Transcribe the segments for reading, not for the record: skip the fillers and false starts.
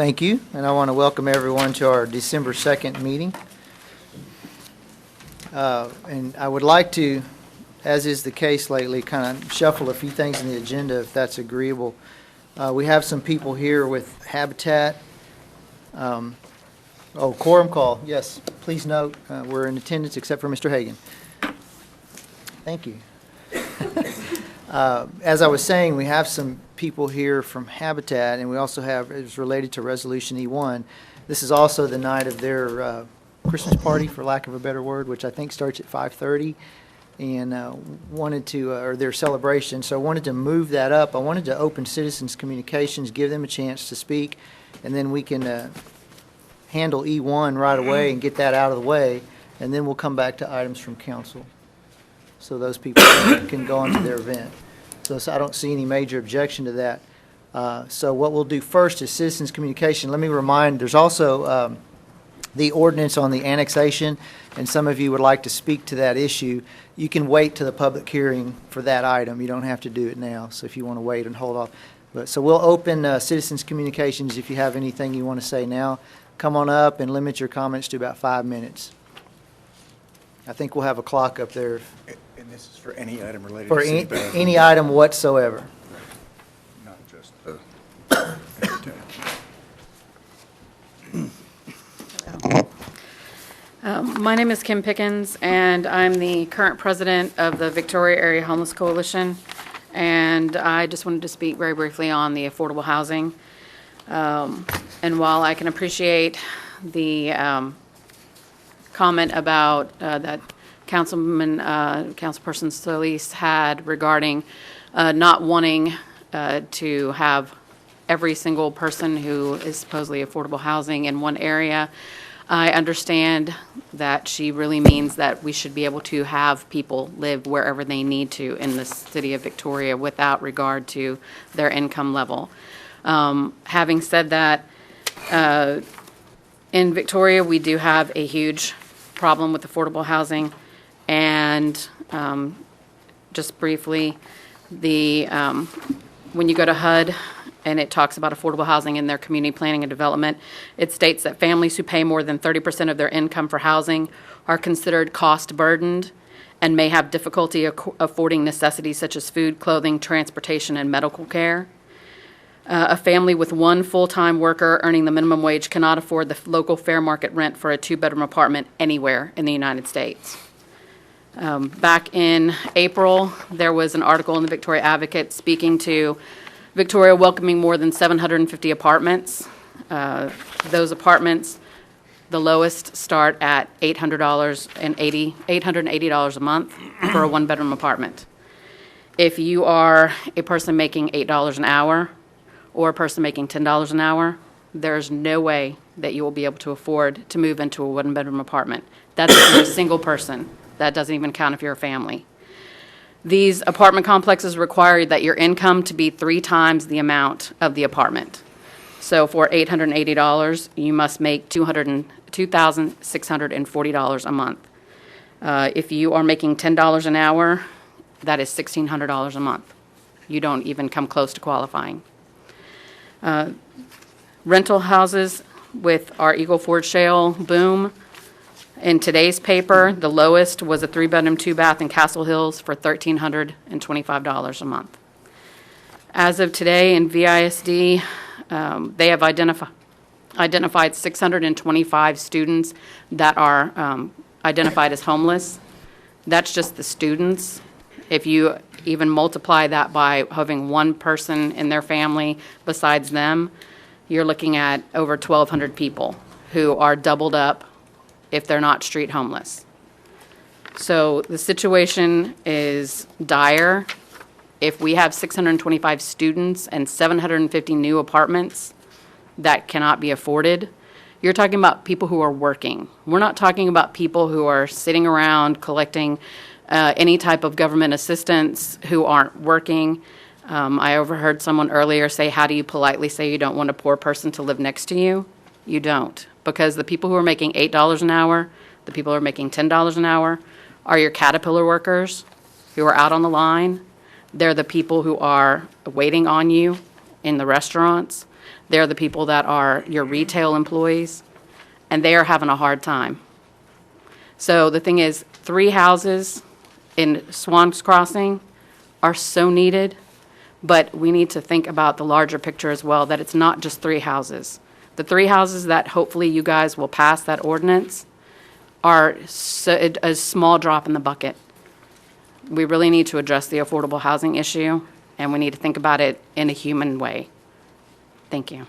Thank you, and I want to welcome everyone to our December 2nd meeting. And I would like to, as is the case lately, kind of shuffle a few things in the agenda if that's agreeable. We have some people here with Habitat. Quorum call. Yes, please note we're in attendance except for Mr. Hagan. Thank you. As I was saying, we have some people here from Habitat, and we also have, it's related to Resolution E1. This is also the night of their Christmas party, for lack of a better word, which I think starts at 5:30, and wanted to, or their celebration. So I wanted to move that up. I wanted to open citizens' communications, give them a chance to speak, and then we can handle E1 right away and get that out of the way, and then we'll come back to items from council. So those people can go on to their event. So I don't see any major objection to that. So what we'll do first is citizens' communication. Let me remind, there's also the ordinance on the annexation, and some of you would like to speak to that issue. You can wait to the public hearing for that item. You don't have to do it now, so if you want to wait and hold off. So we'll open citizens' communications. If you have anything you want to say now, come on up and limit your comments to about 5 minutes. I think we'll have a clock up there. And this is for any item related For to any item whatsoever. not just My name is Kim Pickens, and I'm the current president of the Victoria Area Homeless Coalition. And I just wanted to speak very briefly on the affordable housing. And while I can appreciate the comment about that Councilperson Solis had regarding not wanting to have every single person who is supposedly affordable housing in one area, I understand that she really means that we should be able to have people live wherever they need to in the city of Victoria without regard to their income level. Having said that, in Victoria, we do have a huge problem with affordable housing. And just briefly, when you go to HUD and it talks about affordable housing in their community planning and development, it states that families who pay more than 30% of their income for housing are considered cost burdened and may have difficulty affording necessities such as food, clothing, transportation, and medical care. A family with one full-time worker earning the minimum wage cannot afford the local fair market rent for a two-bedroom apartment anywhere in the United States. Back in April, there was an article in the Victoria Advocate speaking to Victoria welcoming more than 750 apartments. Those apartments, the lowest start at $880 a month for a one-bedroom apartment. If you are a person making $8 an hour or a person making $10 an hour, there's no way that you will be able to afford to move into a one-bedroom apartment. That's if you're a single person. That doesn't even count if you're a family. These apartment complexes require that your income to be 3 times the amount of the apartment. So for $880, you must make $2,640 a month. If you are making $10 an hour, that is $1,600 a month. You don't even come close to qualifying. Rental houses with our Eagle Ford Shale boom. In today's paper, the lowest was a 3-bedroom, 2-bath in Castle Hills for $1,325 a month. As of today in VISD, they have identified 625 students that are identified as homeless. That's just the students. If you even multiply that by having one person in their family besides them, you're looking at over 1,200 people who are doubled up if they're not street homeless. So the situation is dire. If we have 625 students and 750 new apartments that cannot be afforded, you're talking about people who are working. We're not talking about people who are sitting around collecting any type of government assistance who aren't working. I overheard someone earlier say, how do you politely say you don't want a poor person to live next to you? You don't. Because the people who are making $8 an hour, the people who are making $10 an hour, are your Caterpillar workers who are out on the line. They're the people who are waiting on you in the restaurants. They're the people that are your retail employees, and they are having a hard time. So the thing is, 3 houses in Swans Crossing are so needed, but we need to think about the larger picture as well, that it's not just 3 houses. The 3 houses that hopefully you guys will pass that ordinance are a small drop in the bucket. We really need to address the affordable housing issue, and we need to think about it in a human way. Thank you.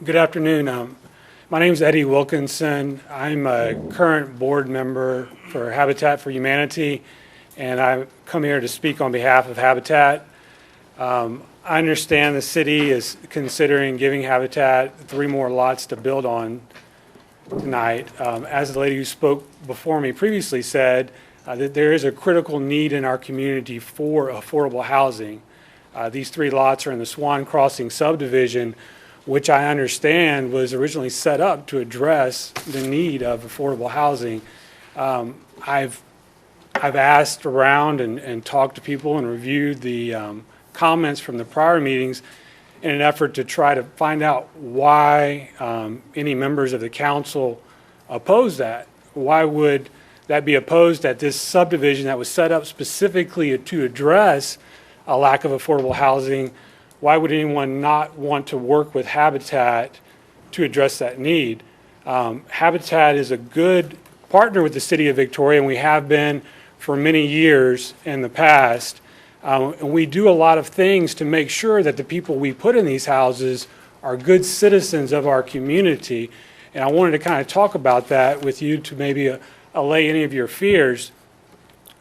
Good afternoon. My name is Eddie Wilkinson. I'm a current board member for Habitat for Humanity, and I come here to speak on behalf of Habitat. I understand the city is considering giving Habitat 3 more lots to build on tonight. As the lady who spoke before me previously said, that there is a critical need in our community for affordable housing. These 3 lots are in the Swan Crossing subdivision, which I understand was originally set up to address the need of affordable housing. I've asked around and talked to people and reviewed the comments from the prior meetings in an effort to try to find out why any members of the council oppose that. Why would that be opposed at this subdivision that was set up specifically to address a lack of affordable housing? Why would anyone not want to work with Habitat to address that need? Habitat is a good partner with the City of Victoria, and we have been for many years in the past. And we do a lot of things to make sure that the people we put in these houses are good citizens of our community. And I wanted to kind of talk about that with you to maybe allay any of your fears.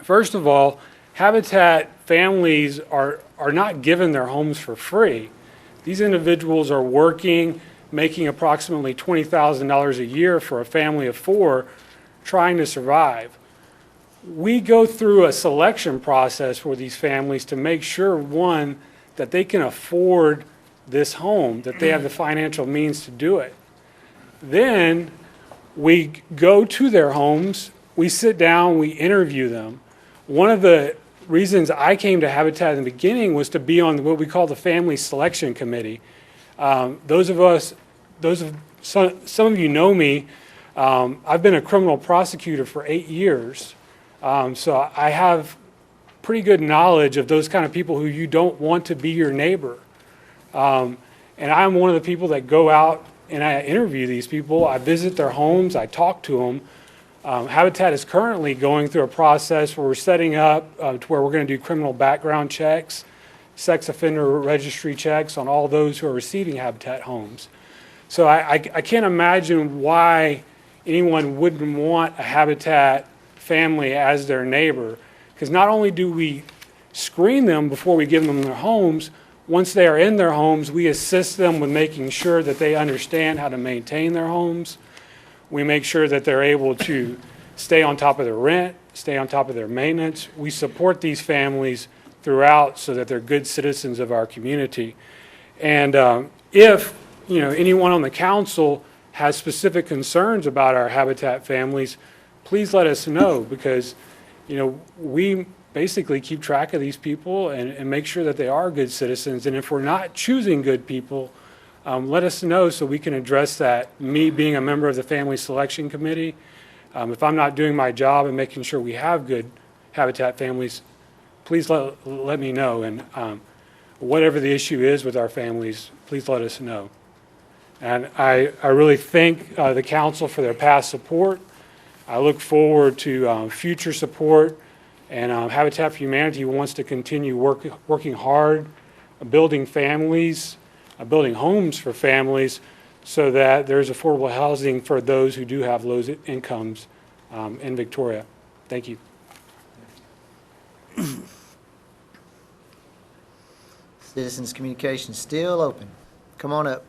First of all, Habitat families are not given their homes for free. These individuals are working, making approximately $20,000 a year for a family of 4, trying to survive. We go through a selection process for these families to make sure, one, that they can afford this home, that they have the financial means to do it. Then we go to their homes, we sit down, we interview them. One of the reasons I came to Habitat in the beginning was to be on what we call the Family Selection Committee. Some of you know me. I've been a criminal prosecutor for 8 years, so I have pretty good knowledge of those kind of people who you don't want to be your neighbor. And I'm one of the people that go out and I interview these people. I visit their homes. I talk to them. Habitat is currently going through a process where we're setting up to where we're going to do criminal background checks, sex offender registry checks on all those who are receiving Habitat homes. So I can't imagine why anyone wouldn't want a Habitat family as their neighbor, because not only do we screen them before we give them their homes, once they are in their homes, we assist them with making sure that they understand how to maintain their homes. We make sure that they're able to stay on top of their rent, stay on top of their maintenance. We support these families throughout so that they're good citizens of our community. And if anyone on the council has specific concerns about our Habitat families, please let us know, because we basically keep track of these people and make sure that they are good citizens. And if we're not choosing good people, let us know so we can address that. Me being a member of the Family Selection Committee, if I'm not doing my job and making sure we have good Habitat families, please let me know. And whatever the issue is with our families, please let us know. And I really thank the council for their past support. I look forward to future support. And Habitat for Humanity wants to continue working hard, building families, building homes for families, so that there's affordable housing for those who do have low incomes in Victoria. Thank you. Citizens communication still open. Come on up.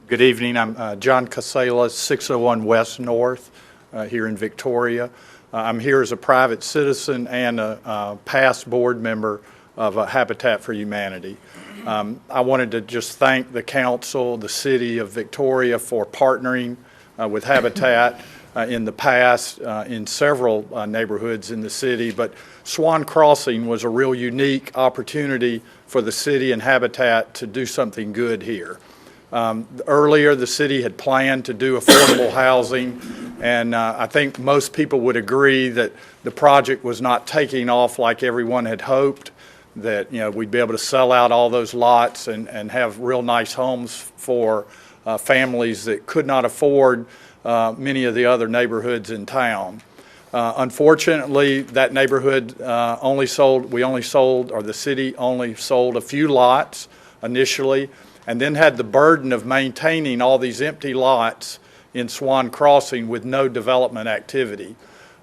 Good evening. I'm John Casella, 601 West North here in Victoria. I'm here as a private citizen and a past board member of Habitat for Humanity. I wanted to just thank the council, the city of Victoria for partnering with Habitat in the past in several neighborhoods in the city, but Swan Crossing was a real unique opportunity for the city and Habitat to do something good here. Earlier, the city had planned to do affordable housing, and I think most people would agree that the project was not taking off like everyone had hoped, that we'd be able to sell out all those lots and have real nice homes for families that could not afford many of the other neighborhoods in town. Unfortunately, that neighborhood the city only sold a few lots initially, and then had the burden of maintaining all these empty lots in Swan Crossing with no development activity.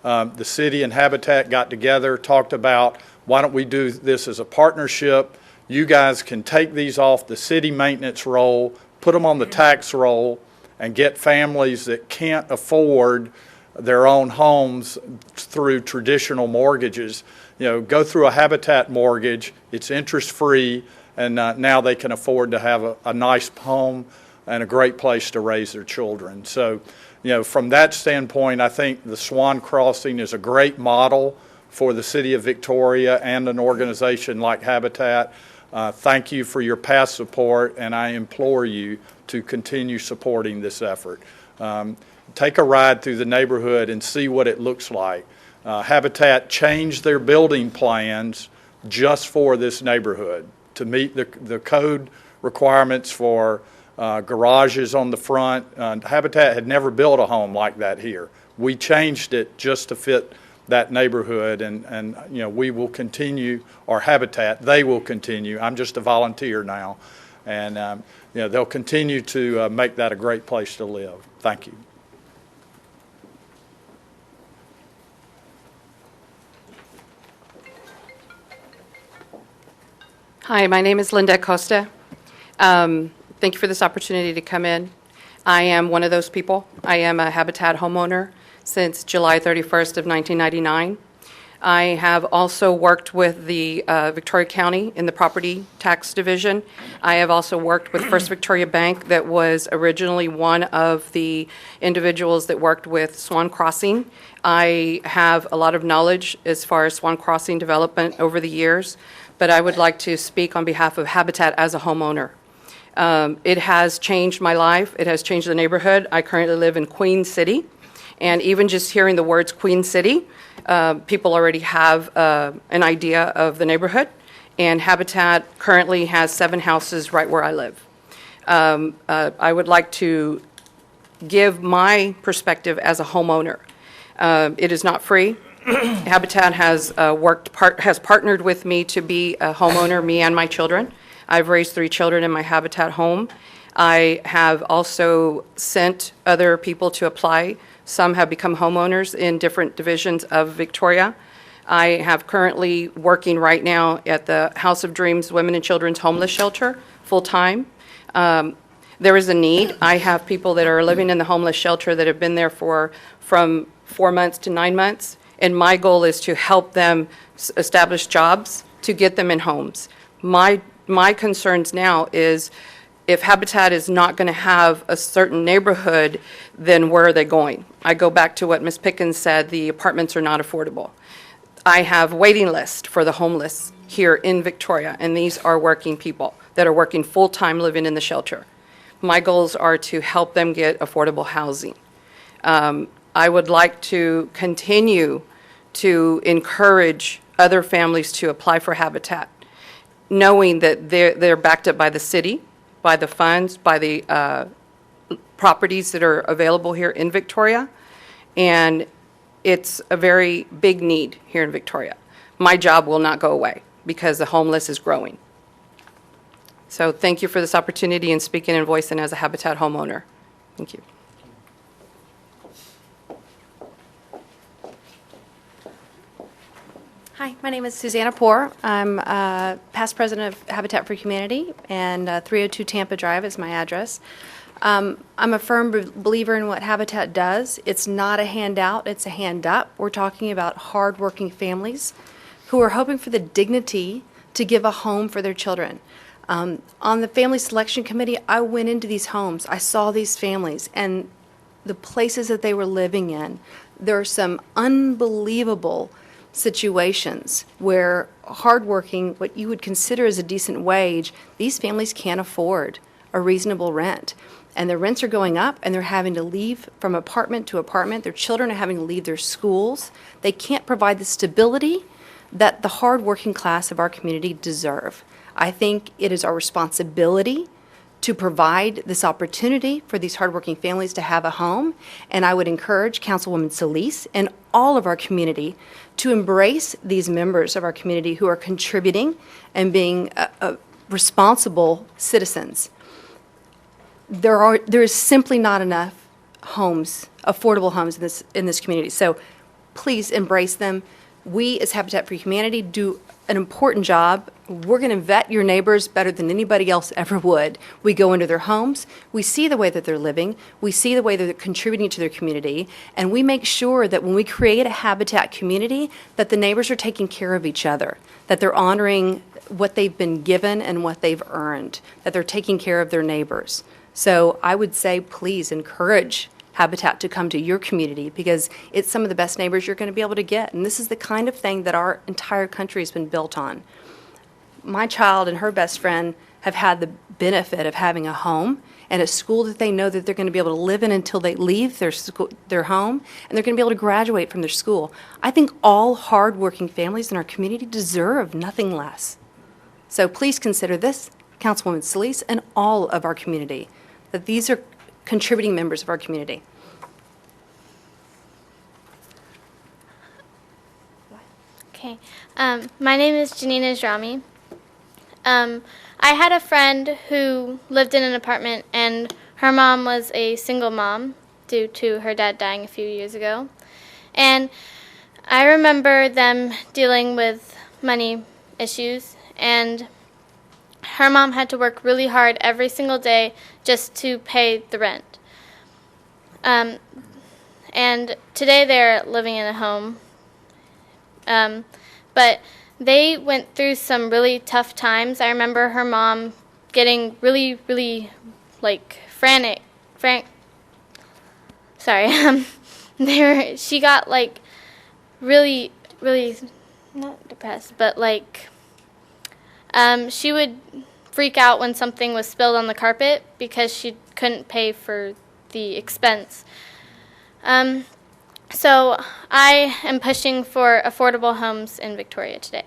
The city and Habitat got together, talked about, why don't we do this as a partnership? You guys can take these off the city maintenance roll, put them on the tax roll, and get families that can't afford their own homes through traditional mortgages. Go through a Habitat mortgage, it's interest-free, and now they can afford to have a nice home and a great place to raise their children. So, from that standpoint, I think the Swan Crossing is a great model for the city of Victoria and an organization like Habitat. Thank you for your past support, and I implore you to continue supporting this effort. Take a ride through the neighborhood and see what it looks like. Habitat changed their building plans just for this neighborhood to meet the code requirements for garages on the front. Habitat had never built a home like that here. We changed it just to fit that neighborhood, and we will continue, or Habitat, they will continue. I'm just a volunteer now, and they'll continue to make that a great place to live. Thank you. Hi, my name is Linda Costa. Thank you for this opportunity to come in. I am one of those people. I am a Habitat homeowner since July 31st of 1999. I have also worked with the Victoria County in the property tax division. I have also worked with First Victoria Bank, that was originally one of the individuals that worked with Swan Crossing. I have a lot of knowledge as far as Swan Crossing development over the years, but I would like to speak on behalf of Habitat as a homeowner. It has changed my life. It has changed the neighborhood. I currently live in Queen City, and even just hearing the words Queen City, people already have an idea of the neighborhood, and Habitat currently has 7 houses right where I live. I would like to give my perspective as a homeowner. It is not free. Habitat has partnered with me to be a homeowner, me and my children. I've raised 3 children in my Habitat home. I have also sent other people to apply. Some have become homeowners in different divisions of Victoria. I have currently working right now at the House of Dreams Women and Children's Homeless Shelter full-time. There is a need. I have people that are living in the homeless shelter that have been there from 4 months to 9 months. And my goal is to help them establish jobs to get them in homes. My concerns now is, if Habitat is not going to have a certain neighborhood, then where are they going? I go back to what Ms. Pickens said, the apartments are not affordable. I have waiting list for the homeless here in Victoria, and these are working people that are working full-time living in the shelter. My goals are to help them get affordable housing. I would like to continue to encourage other families to apply for Habitat, knowing that they're backed up by the city, by the funds, by the properties that are available here in Victoria, and it's a very big need here in Victoria. My job will not go away because the homeless is growing. So thank you for this opportunity and speaking and voicing as a Habitat homeowner. Thank you. Hi, my name is Susanna Poor. I'm past president of Habitat for Humanity, and 302 Tampa Drive is my address. I'm a firm believer in what Habitat does. It's not a handout, it's a hand up. We're talking about hardworking families who are hoping for the dignity to give a home for their children. On the Family Selection Committee, I went into these homes, I saw these families, and the places that they were living in. There are some unbelievable situations where hardworking, what you would consider as a decent wage, these families can't afford a reasonable rent. And their rents are going up, and they're having to leave from apartment to apartment. Their children are having to leave their schools. They can't provide the stability that the hardworking class of our community deserve. I think it is our responsibility to provide this opportunity for these hardworking families to have a home. And I would encourage Councilwoman Solis and all of our community to embrace these members of our community who are contributing and being responsible citizens. There is simply not enough homes, affordable homes in this community. So please embrace them. We, as Habitat for Humanity, do an important job. We're going to vet your neighbors better than anybody else ever would. We go into their homes, we see the way that they're living, we see the way that they're contributing to their community, and we make sure that when we create a Habitat community, that the neighbors are taking care of each other, that they're honoring what they've been given and what they've earned, that they're taking care of their neighbors. So I would say, please encourage Habitat to come to your community, because it's some of the best neighbors you're going to be able to get. And this is the kind of thing that our entire country has been built on. My child and her best friend have had the benefit of having a home and a school that they know that they're going to be able to live in until they leave their home, and they're going to be able to graduate from their school. I think all hardworking families in our community deserve nothing less. So please consider this, Councilwoman Solis, and all of our community, that these are contributing members of our community. Okay. My name is Janina Jrami. I had a friend who lived in an apartment, and her mom was a single mom due to her dad dying a few years ago. And I remember them dealing with money issues, and her mom had to work really hard every single day just to pay the rent. And today they're living in a home. But they went through some really tough times. I remember her mom getting really, really, like, she got, like, really, really, not depressed, but, like, she would freak out when something was spilled on the carpet because she couldn't pay for the expense. So I am pushing for affordable homes in Victoria today.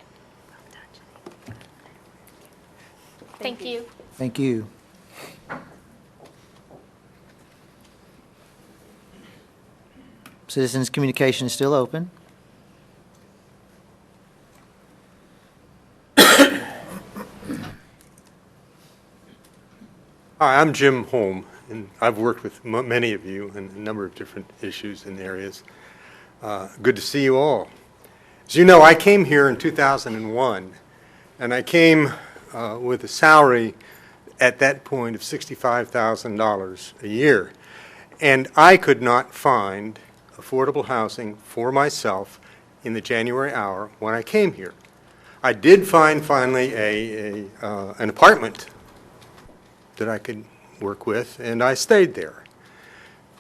Thank you. Thank you. Citizens' communication is still open. Hi, I'm Jim Holm, and I've worked with many of you on a number of different issues and areas. Good to see you all. As you know, I came here in 2001, and I came with a salary at that point of $65,000 a year. And I could not find affordable housing for myself in the January hour when I came here. I did find finally an apartment that I could work with, and I stayed there.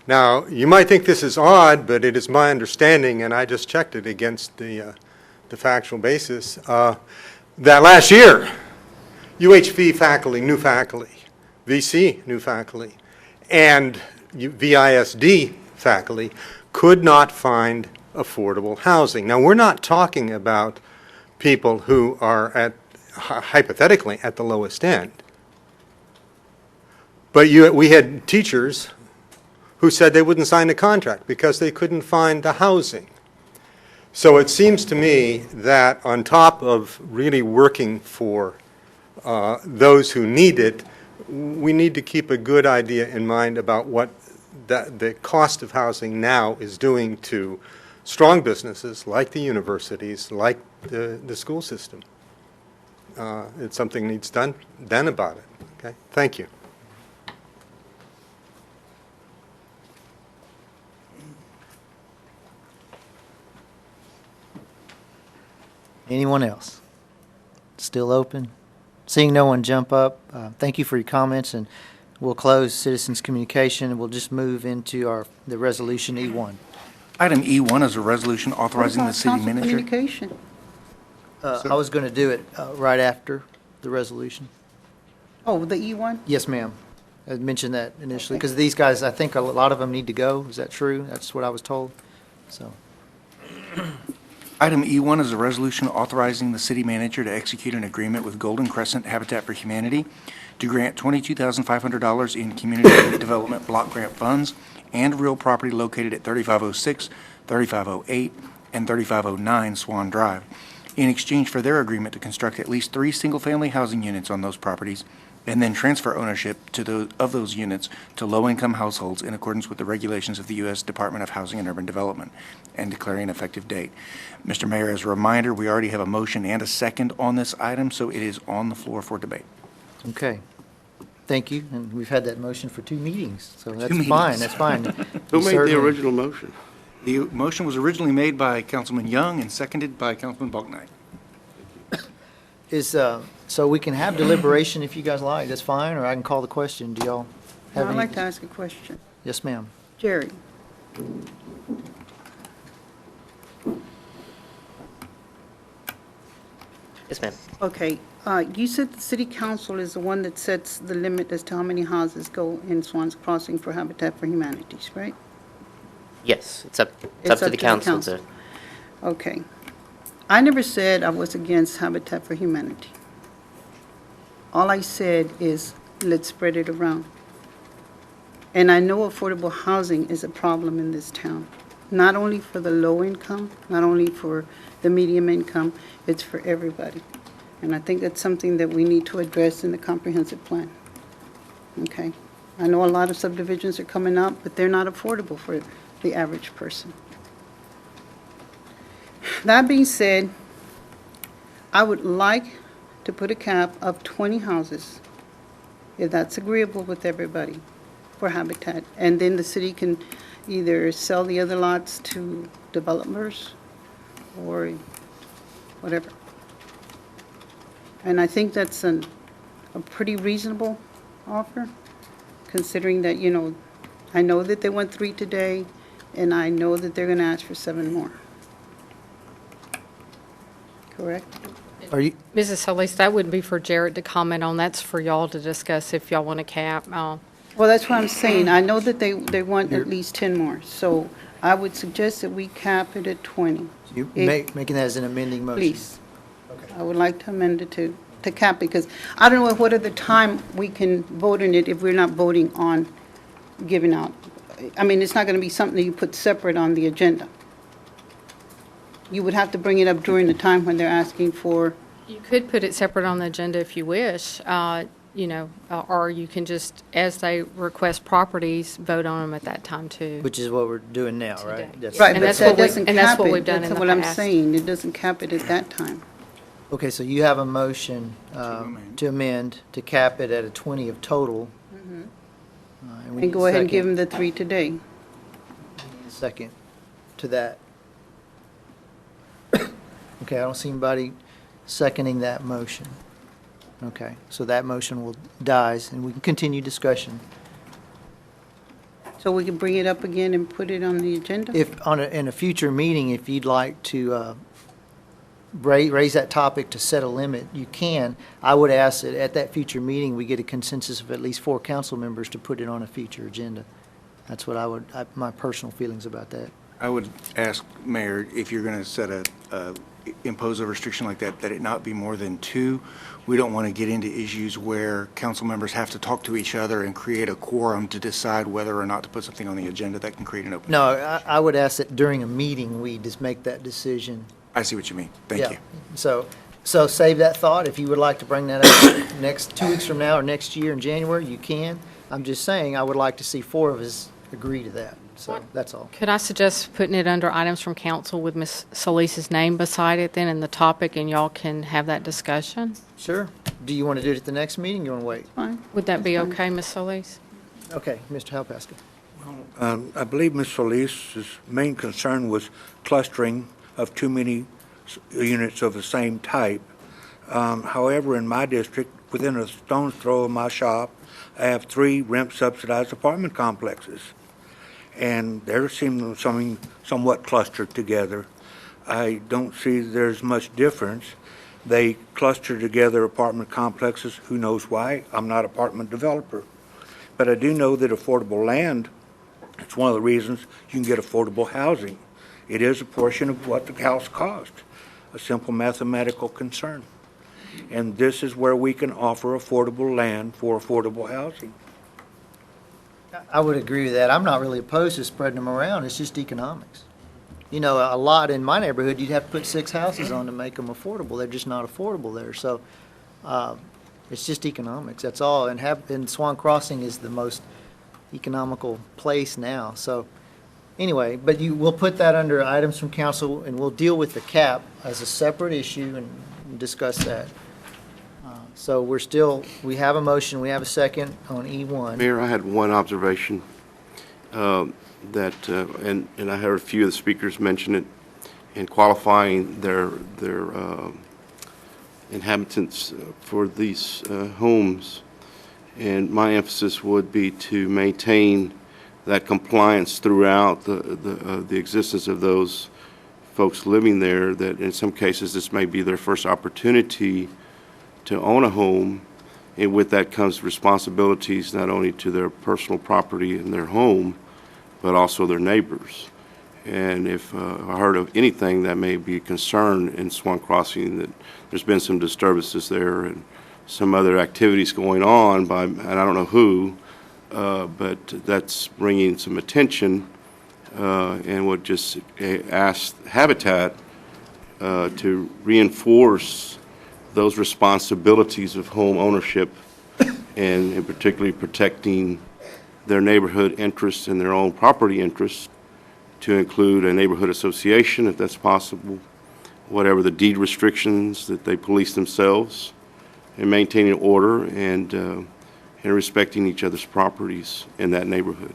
Now, you might think this is odd, but it is my understanding, and I just checked it against the factual basis, that last year, UHV faculty, new faculty, VC, new faculty, and VISD faculty could not find affordable housing. Now, we're not talking about people who are hypothetically at the lowest end. But we had teachers who said they wouldn't sign a contract because they couldn't find the housing. So it seems to me that on top of really working for those who need it, we need to keep a good idea in mind about what the cost of housing now is doing to strong businesses like the universities, like the school system. It's something needs done about it. Okay, thank you. Anyone else? Still open? Seeing no one jump up, thank you for your comments, and we'll close citizens' communication, and we'll just move into the resolution E1. Item E1 is a resolution authorizing the city Council manager. communication. I was going to do it right after the resolution. Oh, the E1? Yes, ma'am. I mentioned that initially, because these guys, I think a lot of them need to go. Is that true? That's what I was told. So, Item E1 is a resolution authorizing the city manager to execute an agreement with Golden Crescent Habitat for Humanity to grant $22,500 in community development block grant funds and real property located at 3506, 3508, and 3509 Swan Drive, in exchange for their agreement to construct at least 3 single-family housing units on those properties, and then transfer ownership of those units to low-income households in accordance with the regulations of the U.S. Department of Housing and Urban Development, and declaring an effective date. Mr. Mayor, as a reminder, we already have a motion and a second on this item, so it is on the floor for debate. okay. Thank you, and we've had that motion for 2 meetings, so that's meetings. fine, that's fine. Who You made the certainly- original motion? The motion was originally made by Councilman Young and seconded by Councilman Balknight. So we can have deliberation if you guys like, that's fine, or I can call the question. Do y'all have I'd any? like to ask a question. Yes, ma'am. Jerry, Yes, ma'am. okay, you said the city council is the one that sets the limit as to how many houses go in Swans Crossing for Habitat for Humanities, right? Yes, it's up to the council to. Okay. I never said I was against Habitat for Humanity. All I said is, let's spread it around. And I know affordable housing is a problem in this town, not only for the low income, not only for the medium income, it's for everybody. And I think that's something that we need to address in the comprehensive plan. Okay? I know a lot of subdivisions are coming up, but they're not affordable for the average person. That being said, I would like to put a cap of 20 houses, if that's agreeable with everybody, for Habitat. And then the city can either sell the other lots to developers or whatever. And I think that's a pretty reasonable offer, considering that, you know, I know that they want 3 today, and I know that they're going to ask for 7 more. Correct? Are you, Mrs. Solis, that wouldn't be for Jared to comment on. That's for y'all to discuss if y'all want to cap. Well, that's what I'm saying. I know that they want at least 10 more. So I would suggest that we cap it at 20. you If- making that as an amending motion? Please. I would like to amend it to cap, because I don't know what other time we can vote on it if we're not voting on giving out. I mean, it's not going to be something that you put separate on the agenda. You would have to bring it up during the time when they're asking for, You could put it separate on the agenda if you wish, or you can just, as they request properties, vote on them at that time too. Which is what we're doing now, right? Today. That's- right, And but that's that what we- doesn't and that's cap what it. we've done in That's the what I'm past. saying. It doesn't cap it at that time. Okay, so you have a motion amend. to amend, to cap it at a 20 of total. We And need go a ahead and give second- them the 3 today. Second to that. Okay, I don't see anybody seconding that motion. Okay, so that motion dies, and we can continue discussion. So we can bring it up again and put it on the agenda? If, in a future meeting, if you'd like to raise that topic to set a limit, you can. I would ask that at that future meeting, we get a consensus of at least 4 council members to put it on a future agenda. That's what my personal feelings about that. I would ask, Mayor, if you're going to set impose a restriction like that, that it not be more than 2. We don't want to get into issues where council members have to talk to each other and create a quorum to decide whether or not to put something on the agenda that can create an open. No, I would ask that during a meeting, we just make that decision. I see what you mean. Thank Yeah. you. So save that thought. If you would like to bring that up next 2 weeks from now or next year in January, you can. I'm just saying, I would like to see 4 of us agree to that. So that's all. Could I suggest putting it under items from council with Ms. Solis's name beside it then in the topic, and y'all can have that discussion? Sure. Do you want to do it at the next meeting? You want to wait? Fine. Would that be That's fine. okay, Ms. Solis? Okay, Mr. Halpaska. I believe Ms. Solis's main concern was clustering of too many units of the same type. However, in my district, within a stone's throw of my shop, I have 3 rent-subsidized apartment complexes. And they're somewhat clustered together. I don't see there's much difference. They cluster together apartment complexes. Who knows why? I'm not an apartment developer. But I do know that affordable land, it's one of the reasons you can get affordable housing. It is a portion of what the house cost, a simple mathematical concern. And this is where we can offer affordable land for affordable housing. I would agree with that. I'm not really opposed to spreading them around. It's just economics. You know, a lot in my neighborhood, you'd have to put 6 houses on to make them affordable. They're just not affordable there. So it's just economics. That's all. And Swan Crossing is the most economical place now. So anyway, but we'll put that under items from council, and we'll deal with the cap as a separate issue and discuss that. So we have a motion, we have a second on E1. Mayor, I had one observation and I heard a few of the speakers mention it in qualifying their inhabitants for these homes. And my emphasis would be to maintain that compliance throughout the existence of those folks living there, that in some cases this may be their first opportunity to own a home, and with that comes responsibilities not only to their personal property and their home, but also their neighbors. And if I heard of anything that may be a concern in Swan Crossing, that there's been some disturbances there and some other activities going on by, and I don't know who, but that's bringing some attention, and would just ask Habitat to reinforce those responsibilities of home ownership, and particularly protecting their neighborhood interests and their own property interests, to include a neighborhood association if that's possible, whatever the deed restrictions that they police themselves, and maintaining order and respecting each other's properties in that neighborhood.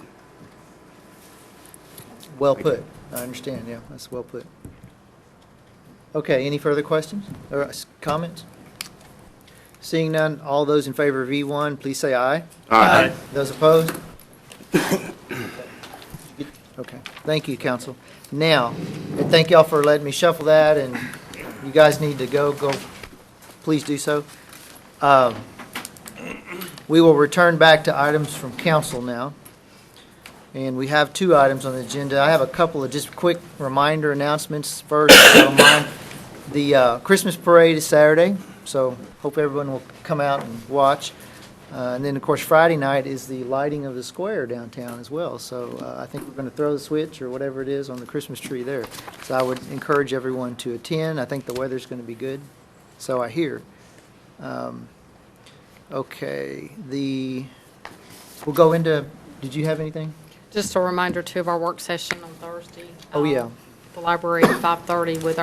Well put. I understand, yeah, that's well put. Okay, any further questions or comments? Seeing none, all those in favor of E1, please say aye. Aye. Those opposed? Okay, thank you, council. Now, and thank y'all for letting me shuffle that, and you guys need to go, please do so. We will return back to items from council now. And we have 2 items on the agenda. I have a couple of just quick reminder announcements. First, if you don't mind, the Christmas parade is Saturday, so hope everyone will come out and watch. And then, of course, Friday night is the lighting of the square downtown as well. So I think we're going to throw the switch or whatever it is on the Christmas tree there. So I would encourage everyone to attend. I think the weather's going to be good, so I hear. Okay, we'll go into, did you have anything? Just a reminder, too, of our work session on Thursday. Oh, yeah. The library at 5:30 with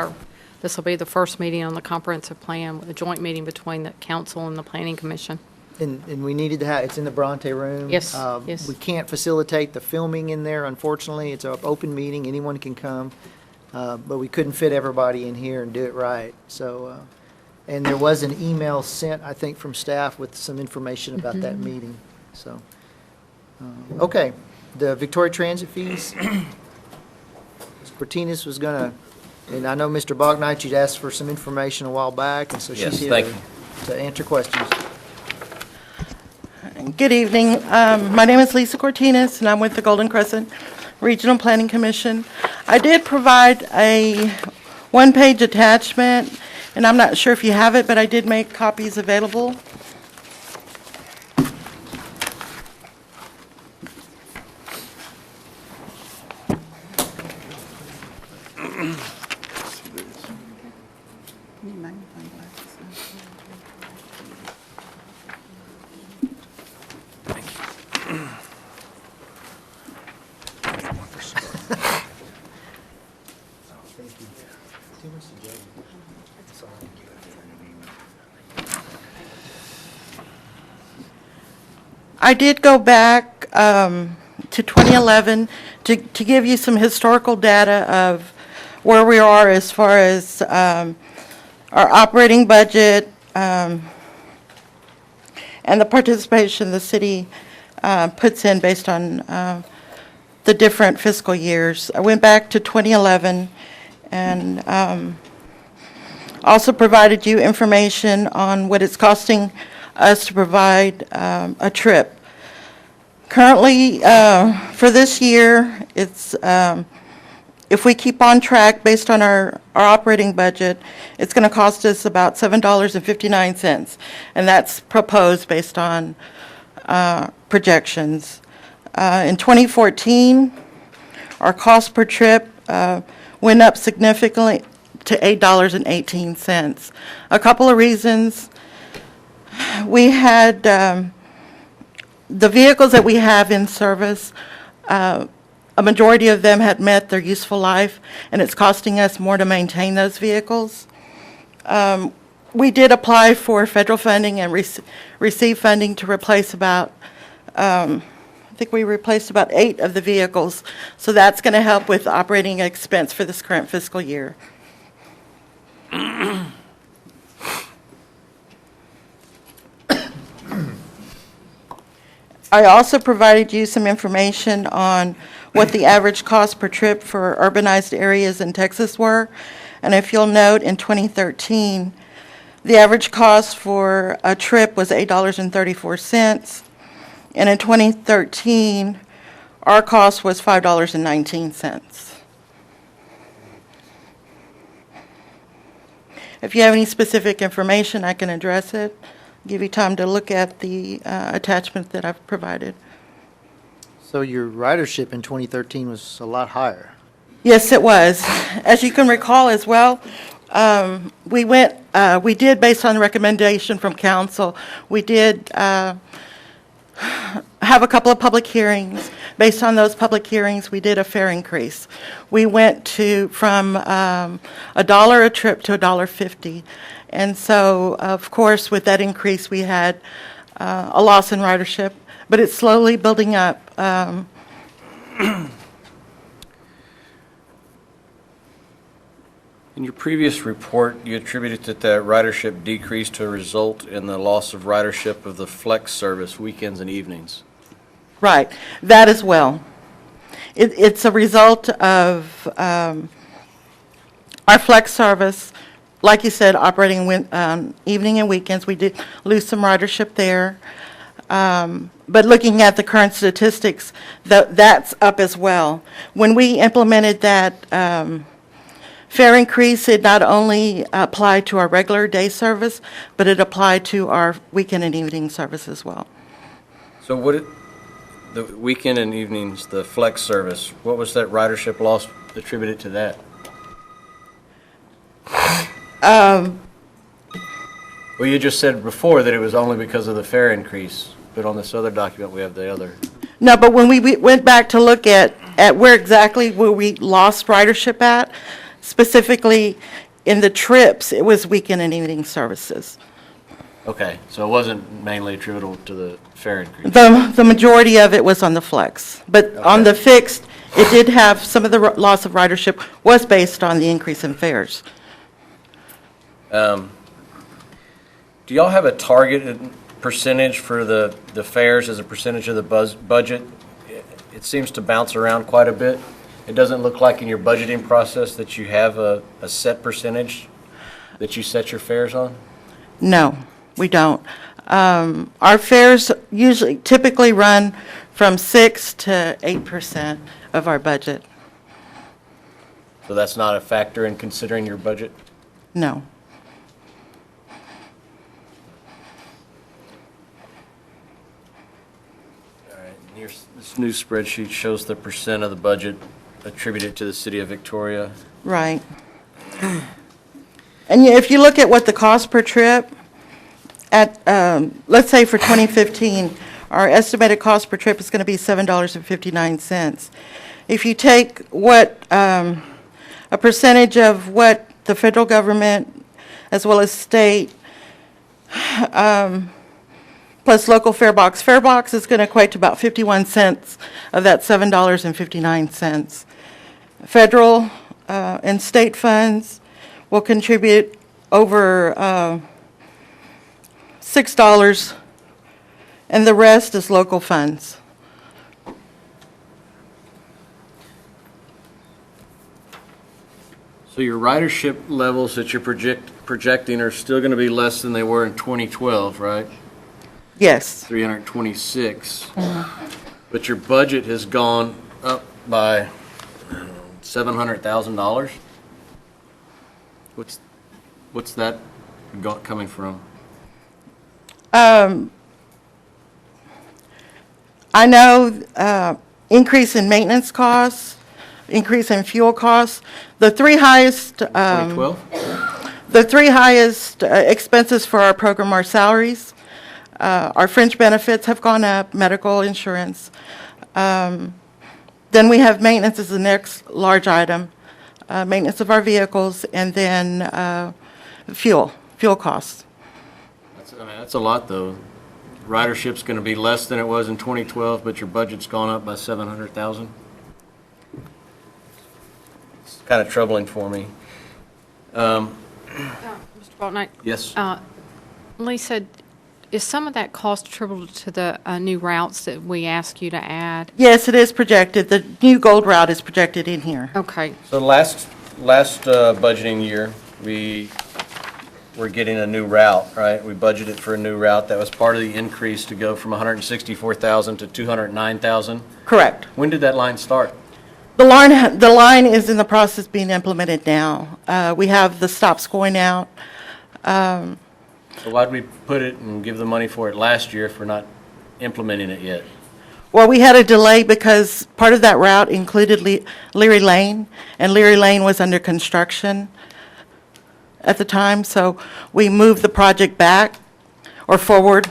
this will be the first meeting on the comprehensive plan, a joint meeting between the council and the planning commission. And we needed to have, it's in the Bronte room. Yes, yes. We can't facilitate the filming in there, unfortunately. It's an open meeting, anyone can come. But we couldn't fit everybody in here and do it right. So, and there was an email sent, I think, from staff with some information about that meeting. So, okay. The Victoria Transit fees. Ms. Martinez was going to, and I know Mr. Bognight, you'd asked for some information a while back, and so she's here to answer questions. Good evening. My name is Lisa Cortines, and I'm with the Golden Crescent Regional Planning Commission. I did provide a one-page attachment, and I'm not sure if you have it, but I did make copies available. I did go back to 2011 to give you some historical data of where we are as far as our operating budget and the participation the city puts in based on the different fiscal years. I went back to 2011 and also provided you information on what it's costing us to provide a trip. Currently, for this year, it's, if we keep on track based on our operating budget, it's going to cost us about $7.59, and that's proposed based on projections. In 2014, our cost per trip went up significantly to $8.18. A couple of reasons. We had the vehicles that we have in service, a majority of them had met their useful life, and it's costing us more to maintain those vehicles. We did apply for federal funding and receive funding to replace about, I think we replaced about 8 of the vehicles, so that's going to help with operating expense for this current fiscal year. I also provided you some information on what the average cost per trip for urbanized areas in Texas were. And if you'll note, in 2013, the average cost for a trip was $8.34. And in 2013, our cost was $5.19. If you have any specific information, I can address it. Give you time to look at the attachment that I've provided. So your ridership in 2013 was a lot higher. Yes, it was. As you can recall as well, we did, based on the recommendation from council, we did have a couple of public hearings. Based on those public hearings, we did a fare increase. We went from $1 a trip to $1.50. And so, of course, with that increase, we had a loss in ridership, but it's slowly building up. In your previous report, you attributed that the ridership decrease to a result in the loss of ridership of the flex service weekends and evenings. Right, that as well. It's a result of our flex service. Like you said, operating evening and weekends, we did lose some ridership there. But looking at the current statistics, that's up as well. When we implemented that fare increase, it not only applied to our regular day service, but it applied to our weekend and evening service as well. So the weekend and evenings, the flex service, what was that ridership loss attributed to that? Well, you just said before that it was only because of the fare increase, but on this other document, we have the other. No, but when we went back to look at where exactly where we lost ridership at, specifically in the trips, it was weekend and evening services. Okay, so it wasn't mainly attributable to the fare increase? The majority of it was on the flex, but on the fixed, it did have, some of the loss of ridership was based on the increase in fares. Do y'all have a targeted percentage for the fares as a percentage of the budget? It seems to bounce around quite a bit. It doesn't look like in your budgeting process that you have a set percentage that you set your fares on? No, we don't. Our fares typically run from 6 to 8% of our budget. So that's not a factor in considering your budget? No. This new spreadsheet shows the percent of the budget attributed to the city of Victoria. Right. And if you look at what the cost per trip, at, let's say for 2015, our estimated cost per trip is going to be $7.59. If you take what, a percentage of what the federal government, as well as state, plus local fare box is going to equate to about 51 cents of that $7.59. Federal and state funds will contribute over $6, and the rest is local funds. So your ridership levels that you're projecting are still going to be less than they were in 2012, right? Yes. 326. But your budget has gone up by $700,000? What's that coming from? I know increase in maintenance costs, increase in fuel costs. The three highest 2012? The three highest expenses for our program are salaries. Our fringe benefits have gone up, medical insurance. Then we have maintenance as the next large item, maintenance of our vehicles, and then fuel costs. That's a lot, though. Ridership's going to be less than it was in 2012, but your budget's gone up by $700,000. It's kind of troubling for me. Mr. Baltnight? Yes. Lisa, is some of that cost attributable to the new routes that we asked you to add? Yes, it is projected. The new gold route is projected in here. Okay. So last budgeting year, we were getting a new route, right? We budgeted for a new route. That was part of the increase to go from 164,000 to 209,000. Correct. When did that line start? The line is in the process of being implemented now. We have the stops going out. So why'd we put it and give the money for it last year if we're not implementing it yet? Well, we had a delay because part of that route included Leary Lane, and Leary Lane was under construction at the time, so we moved the project back or forward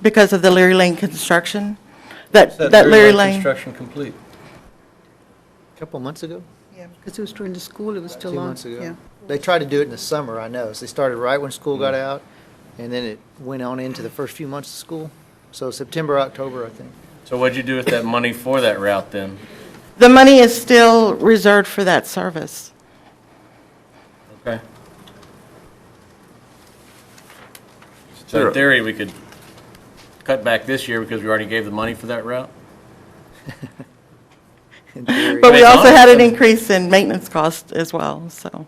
because of the Leary Lane construction. That Leary Lane Construction complete. A couple months ago? Yeah, because it was during the school, it was still on. 2 months ago. Yeah. They tried to do it in the summer, I know. So they started right when school got out, and then it went on into the first few months of school. So September, October, I think. So what'd you do with that money for that route then? The money is still reserved for that service. Okay. So in theory, we could cut back this year because we already gave the money for that route? But we also had an increase in maintenance costs as well, so.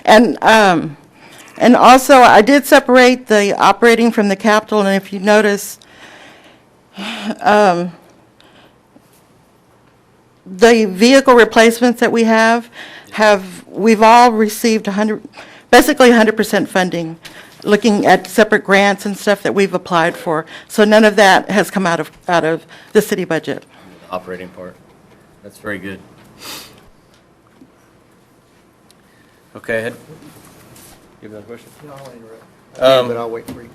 And also, I did separate the operating from the capital, and if you notice, the vehicle replacements that we've all received basically 100% funding, looking at separate grants and stuff that we've applied for. So none of that has come out of the city budget. The operating part. That's very good. Okay, you have another question? No, I'll interrupt. But I'll wait for you.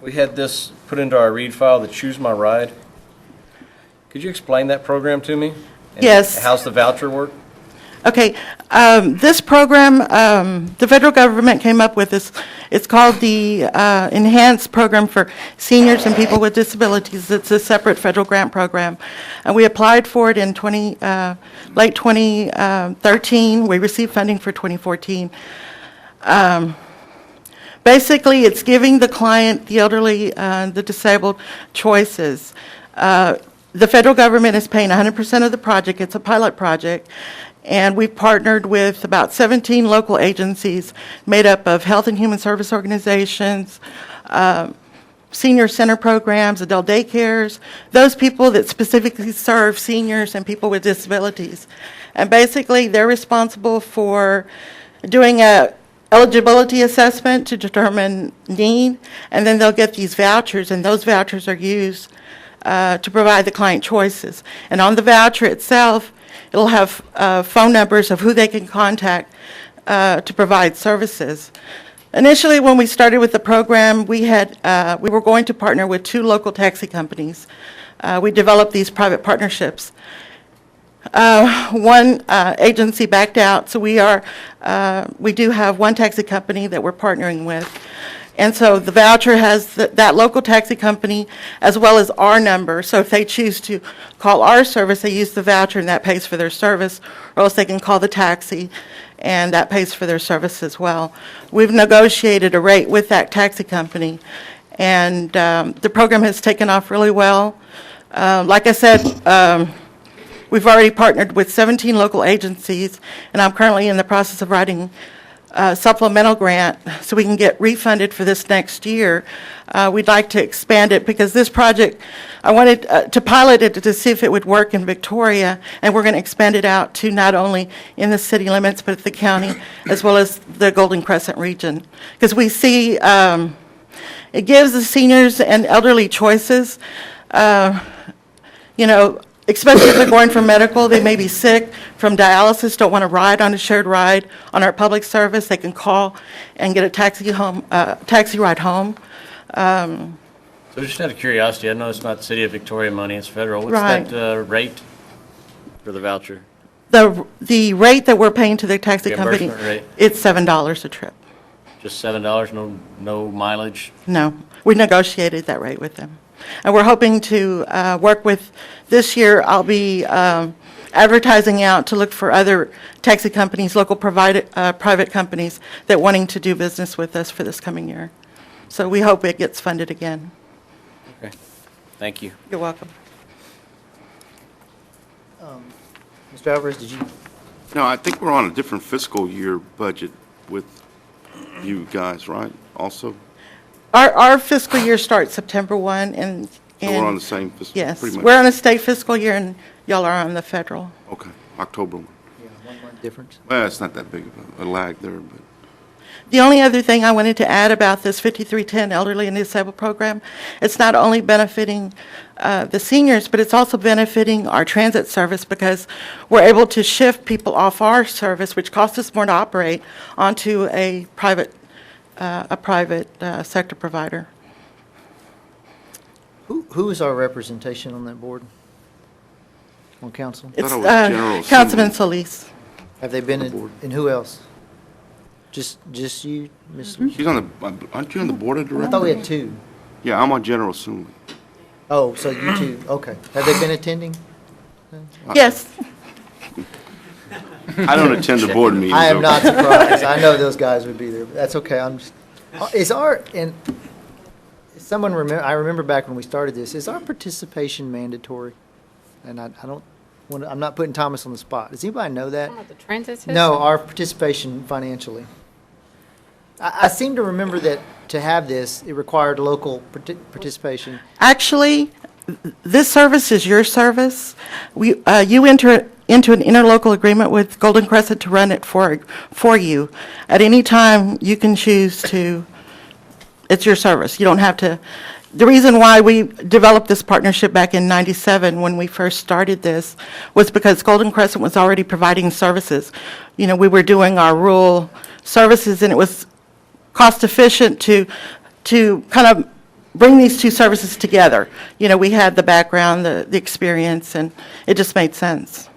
We had this put into our read file, the Choose My Ride. Could you explain that program to me? And Yes. How's the voucher work? Okay, this program, the federal government came up with this. It's called the Enhanced Program for Seniors and People with Disabilities. It's a separate federal grant program. And we applied for it in late 2013. We received funding for 2014. Basically, it's giving the client, the elderly, the disabled, choices. The federal government is paying 100% of the project. It's a pilot project. And we've partnered with about 17 local agencies made up of health and human service organizations, senior center programs, adult daycares, those people that specifically serve seniors and people with disabilities. And basically, they're responsible for doing a eligibility assessment to determine need, and then they'll get these vouchers, and those vouchers are used to provide the client choices. And on the voucher itself, it'll have phone numbers of who they can contact to provide services. Initially, when we started with the program, we were going to partner with 2 local taxi companies. We developed these private partnerships. One agency backed out, so we do have one taxi company that we're partnering with. And so the voucher has that local taxi company as well as our number. So if they choose to call our service, they use the voucher and that pays for their service, or else they can call the taxi and that pays for their service as well. We've negotiated a rate with that taxi company, and the program has taken off really well. Like I said, we've already partnered with 17 local agencies, and I'm currently in the process of writing supplemental grant so we can get refunded for this next year. We'd like to expand it because this project, I wanted to pilot it to see if it would work in Victoria, and we're going to expand it out to not only in the city limits, but the county, as well as the Golden Crescent region. Because we see it gives the seniors and elderly choices, especially if they're going for medical, they may be sick from dialysis, don't want to ride on a shared ride on our public service. They can call and get a taxi ride home. So just out of curiosity, I know it's not City of Victoria money, it's federal. What's Right. that rate for the voucher? The rate that we're paying to the taxi company, Reimbursement rate? it's $7 a trip. Just $7, no mileage? No, we negotiated that rate with them. And we're hoping to work with, this year, I'll be advertising out to look for other taxi companies, local private companies that wanting to do business with us for this coming year. So we hope it gets funded again. Okay, thank you. You're welcome. Mr. Alvarez, did you? No, I think we're on a different fiscal year budget with you guys, right, also? Our fiscal year starts September 1, and So we're on the same fiscal? yes, pretty much. we're on a state fiscal year, and y'all are on the federal. Okay, October 1. Yeah, 1 month difference. Well, it's not that big of a lag there, but. The only other thing I wanted to add about this 5310 Elderly and Disabled program, it's not only benefiting the seniors, but it's also benefiting our transit service because we're able to shift people off our service, which costs us more to operate, onto a private sector provider. Who is our representation on that board? On council? It's thought it was General Councilman Solis. Have they been in, and who else? Just you, Ms. She's on the, aren't you on the board of I directors? thought we had 2. Yeah, I'm on General Assembly. Oh, so you 2, okay. Have they been attending? Yes. I don't attend the board meetings. I am though. not surprised. I know those guys would be there, but that's okay. Is our, and someone remember, I remember back when we started this, is our participation mandatory? And I don't want to, I'm not putting Thomas on the spot. Does anybody know that? The transit system? No, our participation financially. I seem to remember that to have this, it required local participation. Actually, this service is your service. You enter into an interlocal agreement with Golden Crescent to run it for you. At any time, you can choose to, it's your service. You don't have to. The reason why we developed this partnership back in '97 when we first started this was because Golden Crescent was already providing services. We were doing our rural services, and it was cost efficient to kind of bring these two services together. We had the background, the experience, and it just made sense.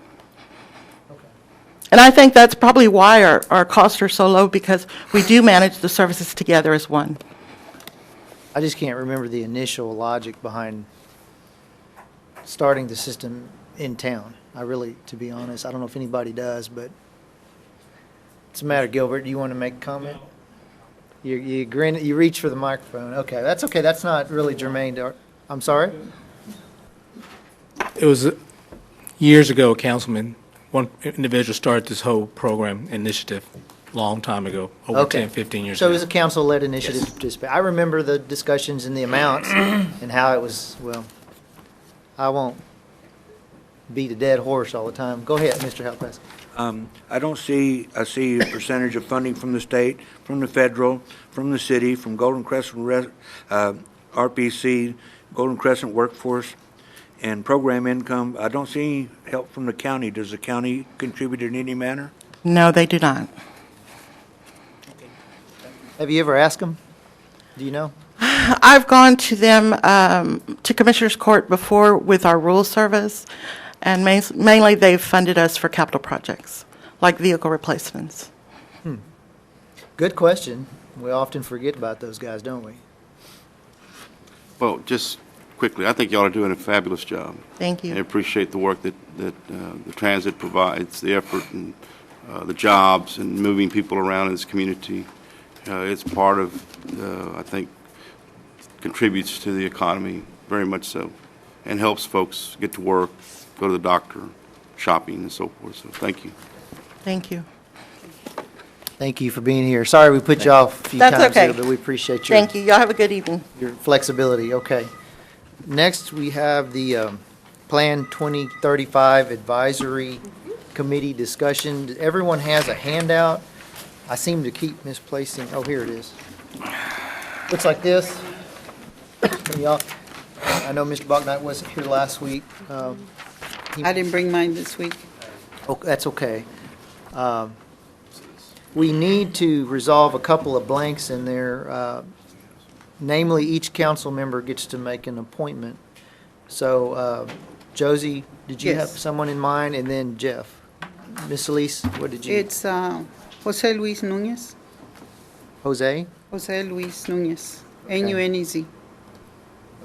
And I think that's probably why our costs are so low, because we do manage the services together as one. I just can't remember the initial logic behind starting the system in town. I really, to be honest, I don't know if anybody does, but it's a matter. Gilbert, do you want to make a comment? You grin, you reach for the microphone. Okay, that's okay. That's not really germane to I'm sorry? It was years ago, Councilman, one individual started this whole program initiative a long time ago, over Okay. 10, 15 years So it ago. was a council-led initiative to participate. I remember the discussions and the amounts and how it was, well, I won't beat a dead horse all the time. Go ahead, Mr. Halpaz. I see a percentage of funding from the state, from the federal, from the city, from Golden Crescent, RPC, Golden Crescent Workforce, and program income. I don't see any help from the county. Does the county contribute in any manner? No, they do not. Have you ever asked them? Do you know? I've gone to them, to Commissioners Court before with our rural service, and mainly they've funded us for capital projects, like vehicle replacements. Good question. We often forget about those guys, don't we? Well, just quickly, I think y'all are doing a fabulous job. Thank you. I appreciate the work that the transit provides, the effort and the jobs and moving people around in this community. It's part of, I think, contributes to the economy very much so, and helps folks get to work, go to the doctor, shopping, and so forth. So thank you. Thank you. Thank you for being here. Sorry we put you off a few That's times okay. here, but we appreciate your Thank you. Y'all have a good evening. your flexibility. Okay. Next, we have the Plan 2035 Advisory Committee discussion. Everyone has a handout. I seem to keep misplacing, oh, here it is. Looks like this. Y'all, I know Mr. Bucknight wasn't here last week. I didn't bring mine this week. Oh, that's okay. We need to resolve a couple of blanks in there. Namely, each council member gets to make an appointment. So, Josie, did you have Yes. someone in mind? And then Jeff. Ms. Elise, what did you? It's Jose Luis Nunez. Jose? Jose Luis Nunez. N-U-N-E-Z.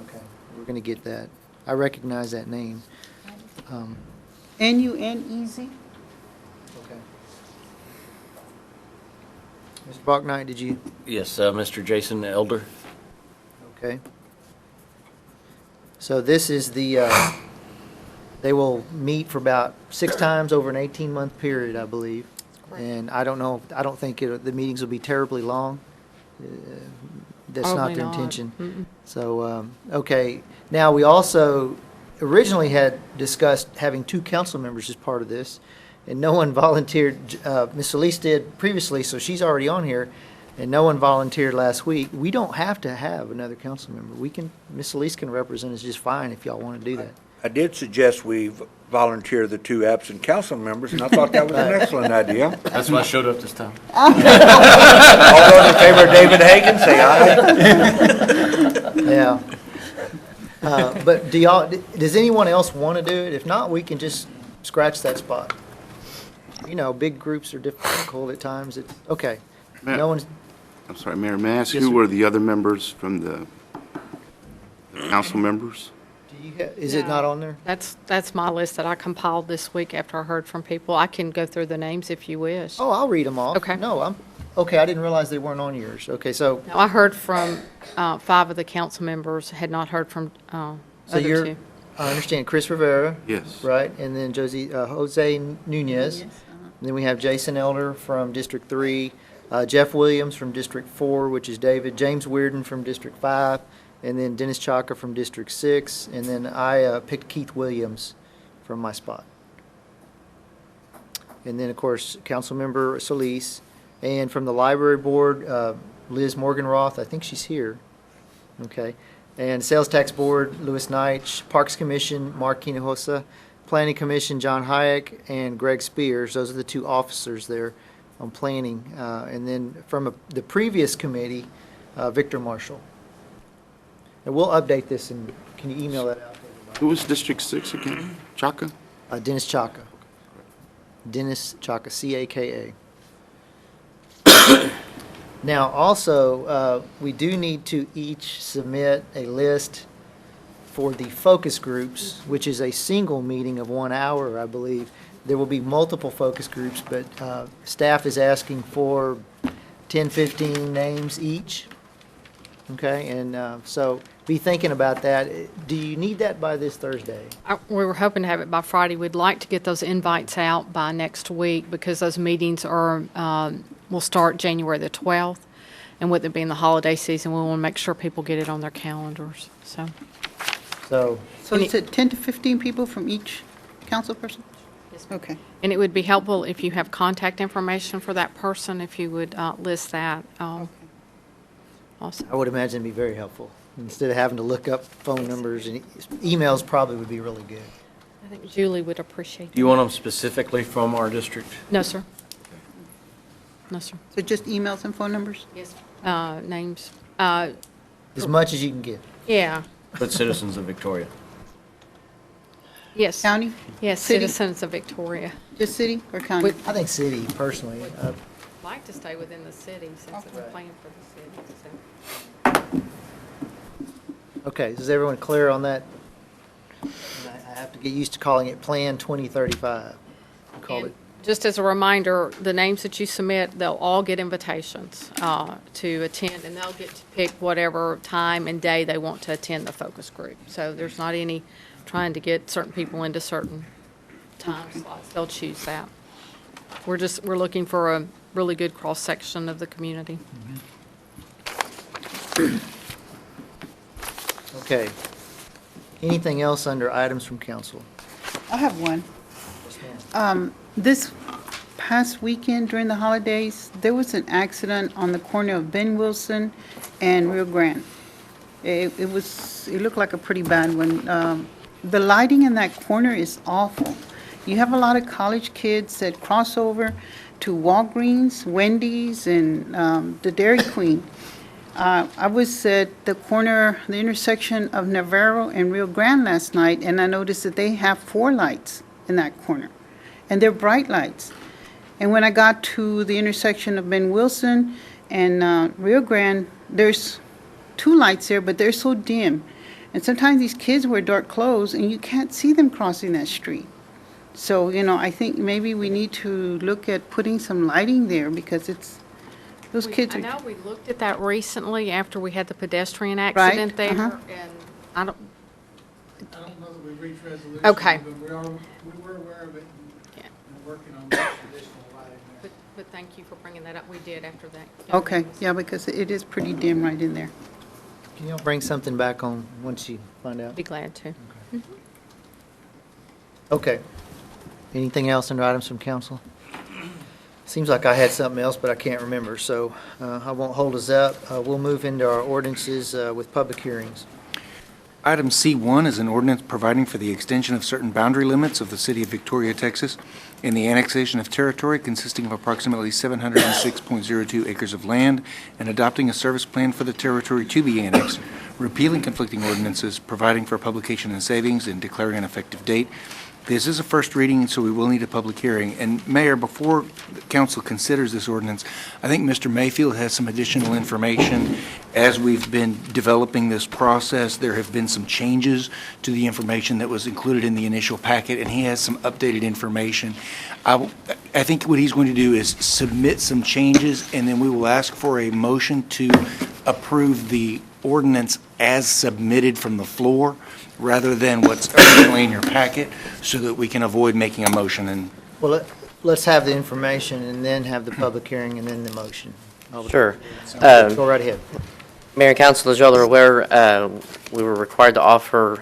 Okay, we're going to get that. I recognize that name. N-U-N-E-Z? Okay. Mr. Bucknight, did you? Yes, Mr. Jason Elder. Okay. So this is the, they will meet for about 6 times over an 18-month period, I believe. And I don't know, I don't think the meetings will be terribly long. That's not Probably their not. intention. Mm-mm. So, okay. Now, we also originally had discussed having 2 council members as part of this, and no one volunteered. Ms. Elise did previously, so she's already on here, and no one volunteered last week. We don't have to have another council member. We can, Ms. Elise can represent us just fine if y'all want to do that. I did suggest we volunteer the 2 absent council members, and I thought that was an excellent idea. That's why I showed up this time. All those in favor of David Hagan, say aye. Yeah. But does anyone else want to do it? If not, we can just scratch that spot. You know, big groups are difficult at times. Okay. No one's, I'm sorry, Mayor, may I ask Yes, who sir. were the other members from the council members? is it not on there? That's my list that I compiled this week after I heard from people. I can go through the names if you wish. Oh, I'll read them all. Okay. No, okay, I didn't realize they weren't on yours. Okay, so, Now, I heard from 5 of the council members, had not heard from so other you're, 2. I understand Chris Rivera. Yes. Right, and then Jose Nunez. And then we have Jason Elder from District 3, Jeff Williams from District 4, which is David, James Weirden from District 5, and then Dennis Chaka from District 6, and then I picked Keith Williams from my spot. And then, of course, Councilmember Solis, and from the Library Board, Liz Morganroth, I think she's here, okay. And Sales Tax Board, Louis Knight, Parks Commission, Mark Hinojosa, Planning Commission, John Hayek, and Greg Spears. Those are the 2 officers there on planning. And then from the previous committee, Victor Marshall. And we'll update this, and can you email that out to everybody? Who was District 6 again? Chaka? Dennis Chaka. Dennis Chaka, C-A-K-A. Now, also, we do need to each submit a list for the focus groups, which is a single meeting of 1 hour, I believe. There will be multiple focus groups, but staff is asking for 10, 15 names each. Okay, and so be thinking about that. Do you need that by this Thursday? We were hoping to have it by Friday. We'd like to get those invites out by next week because those meetings are, will start January the 12th. And with it being the holiday season, we want to make sure people get it on their calendars, so. So you said 10 to 15 people from each council person? Yes. Okay. And it would be helpful if you have contact information for that person, if you would list that also. I would imagine it'd be very helpful. Instead of having to look up phone numbers, and emails probably would be really good. I think Julie would appreciate Do you want them specifically from our district? No, sir. No, sir. So just emails and phone numbers? Yes. Names. As much as you can get. Yeah. But citizens of Victoria. Yes. County? Yes, City? citizens of Victoria. Just city or county? I think city, personally. like to stay within the city since it's a plan for the city, so. Okay, is everyone clear on that? I have to get used to calling it Plan 2035. Call And it. just as a reminder, the names that you submit, they'll all get invitations to attend, and they'll get to pick whatever time and day they want to attend the focus group. So there's not any trying to get certain people into certain time slots. They'll choose that. We're looking for a really good cross-section of the community. Okay. Anything else under items from council? I have one. This past weekend during the holidays, there was an accident on the corner of Ben Wilson and Rio Grande. It looked like a pretty bad one. The lighting in that corner is awful. You have a lot of college kids that cross over to Walgreens, Wendy's, and the Dairy Queen. I was at the intersection of Navarro and Rio Grande last night, and I noticed that they have 4 lights in that corner, and they're bright lights. And when I got to the intersection of Ben Wilson and Rio Grande, there's 2 lights there, but they're so dim. And sometimes these kids wear dark clothes, and you can't see them crossing that street. So, I think maybe we need to look at putting some lighting there, because those kids I are... know we looked at that recently after we had the pedestrian Right, accident there, uh-huh. and I don't, I don't know that we reached resolution. Okay. But we were aware of it Yeah. and working on this additional lighting there. but thank you for bringing that up. We did after that. Okay, yeah, because it is pretty dim right in there. Can y'all bring something back on once you find out? Be glad to. Okay. Anything else under items from council? Seems like I had something else, but I can't remember, so I won't hold us up. We'll move into our ordinances with public hearings. Item C1 is an ordinance providing for the extension of certain boundary limits of the city of Victoria, Texas, and the annexation of territory consisting of approximately 706.02 acres of land, and adopting a service plan for the territory to be annexed, repealing conflicting ordinances, providing for publication and savings, and declaring an effective date. This is a first reading, so we will need a public hearing. And Mayor, before the council considers this ordinance, I think Mr. Mayfield has some additional information. As we've been developing this process, there have been some changes to the information that was included in the initial packet, and he has some updated information. I think what he's going to do is submit some changes, and then we will ask for a motion to approve the ordinance as submitted from the floor, rather than what's originally in your packet, so that we can avoid making a motion. And Well, let's have the information and then have the public hearing and then the motion. Sure. Go right ahead. Mayor and Council, as y'all are aware, we were required to offer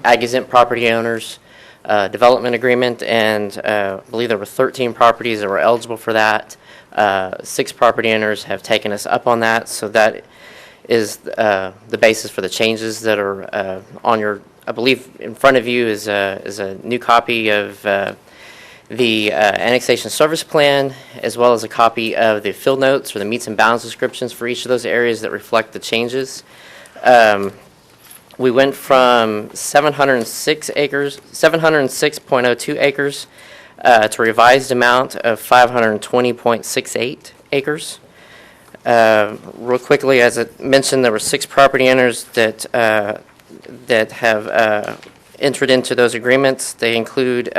ag-exempt property owners a development agreement, and I believe there were 13 properties that were eligible for that. 6 property owners have taken us up on that, so that is the basis for the changes that are on your, I believe in front of you is a new copy of the annexation service plan, as well as a copy of the field notes or the meets and bounds descriptions for each of those areas that reflect the changes. We went from 706.02 acres to a revised amount of 520.68 acres. Real quickly, as I mentioned, there were 6 property owners that have entered into those agreements. They include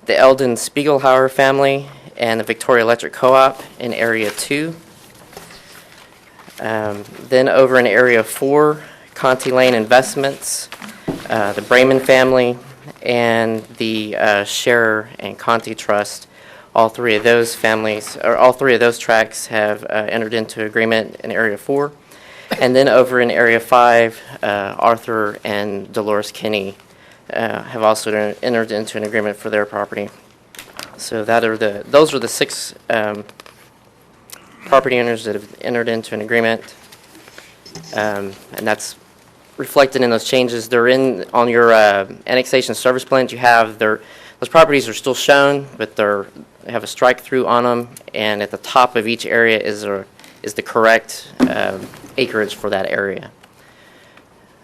the Eldon Spiegelhauer family and the Victoria Electric Co-op in Area 2. Then over in Area 4, Conti Lane Investments, the Brayman family, and the Scherer and Conti Trust. All 3 of those families, or all 3 of those tracts have entered into agreement in Area 4. And then over in Area 5, Arthur and Dolores Kinney have also entered into an agreement for their property. So those are the 6 property owners that have entered into an agreement. And that's reflected in those changes. They're on your annexation service plans. You have those properties are still shown, but they have a strike through on them, and at the top of each area is the correct acreage for that area.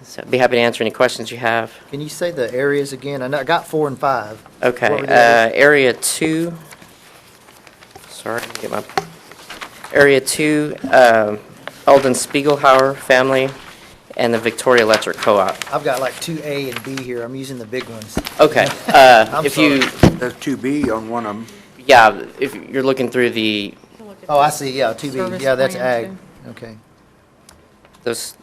So I'd be happy to answer any questions you have. Can you say the areas again? I got 4 and 5. Okay, What were the others? Area 2 sorry, get my, Area 2, Eldon Spiegelhauer family, and the Victoria Electric Co-op. I've got like 2A and B here. I'm using the big ones. Okay, I'm if you, There's 2B on one of them. yeah, if you're looking through the, Oh, I see, yeah, 2B. Service Yeah, that's plan, ag. Okay. those,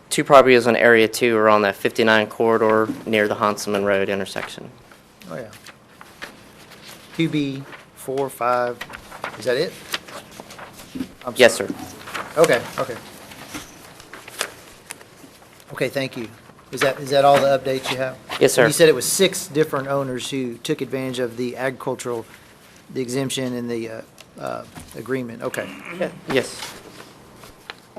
two properties on Area 2 are on that 59 corridor near the Hanselman Road intersection. Oh, yeah. 2B, 4, 5. Is that it? I'm Yes, sorry. sir. Okay, okay. Okay, thank you. Is that all the updates you have? Yes, sir. You said it was 6 different owners who took advantage of the agricultural, the exemption and the agreement. Okay. Yes.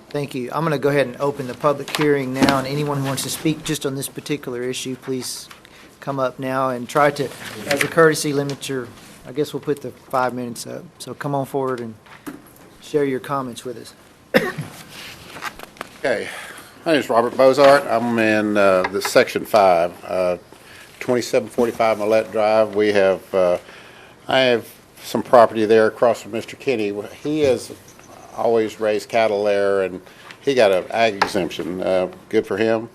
Thank you. I'm going to go ahead and open the public hearing now, and anyone who wants to speak just on this particular issue, please come up now and try to, as a courtesy, limit your, I guess we'll put the 5 minutes up. So come on forward and share your comments with us. Okay, my name is Robert Bozart. I'm in the Section 5, 2745 Millette Drive. We have, I have some property there across from Mr. Kenny. He has always raised cattle there, and he got an ag exemption. Good for him.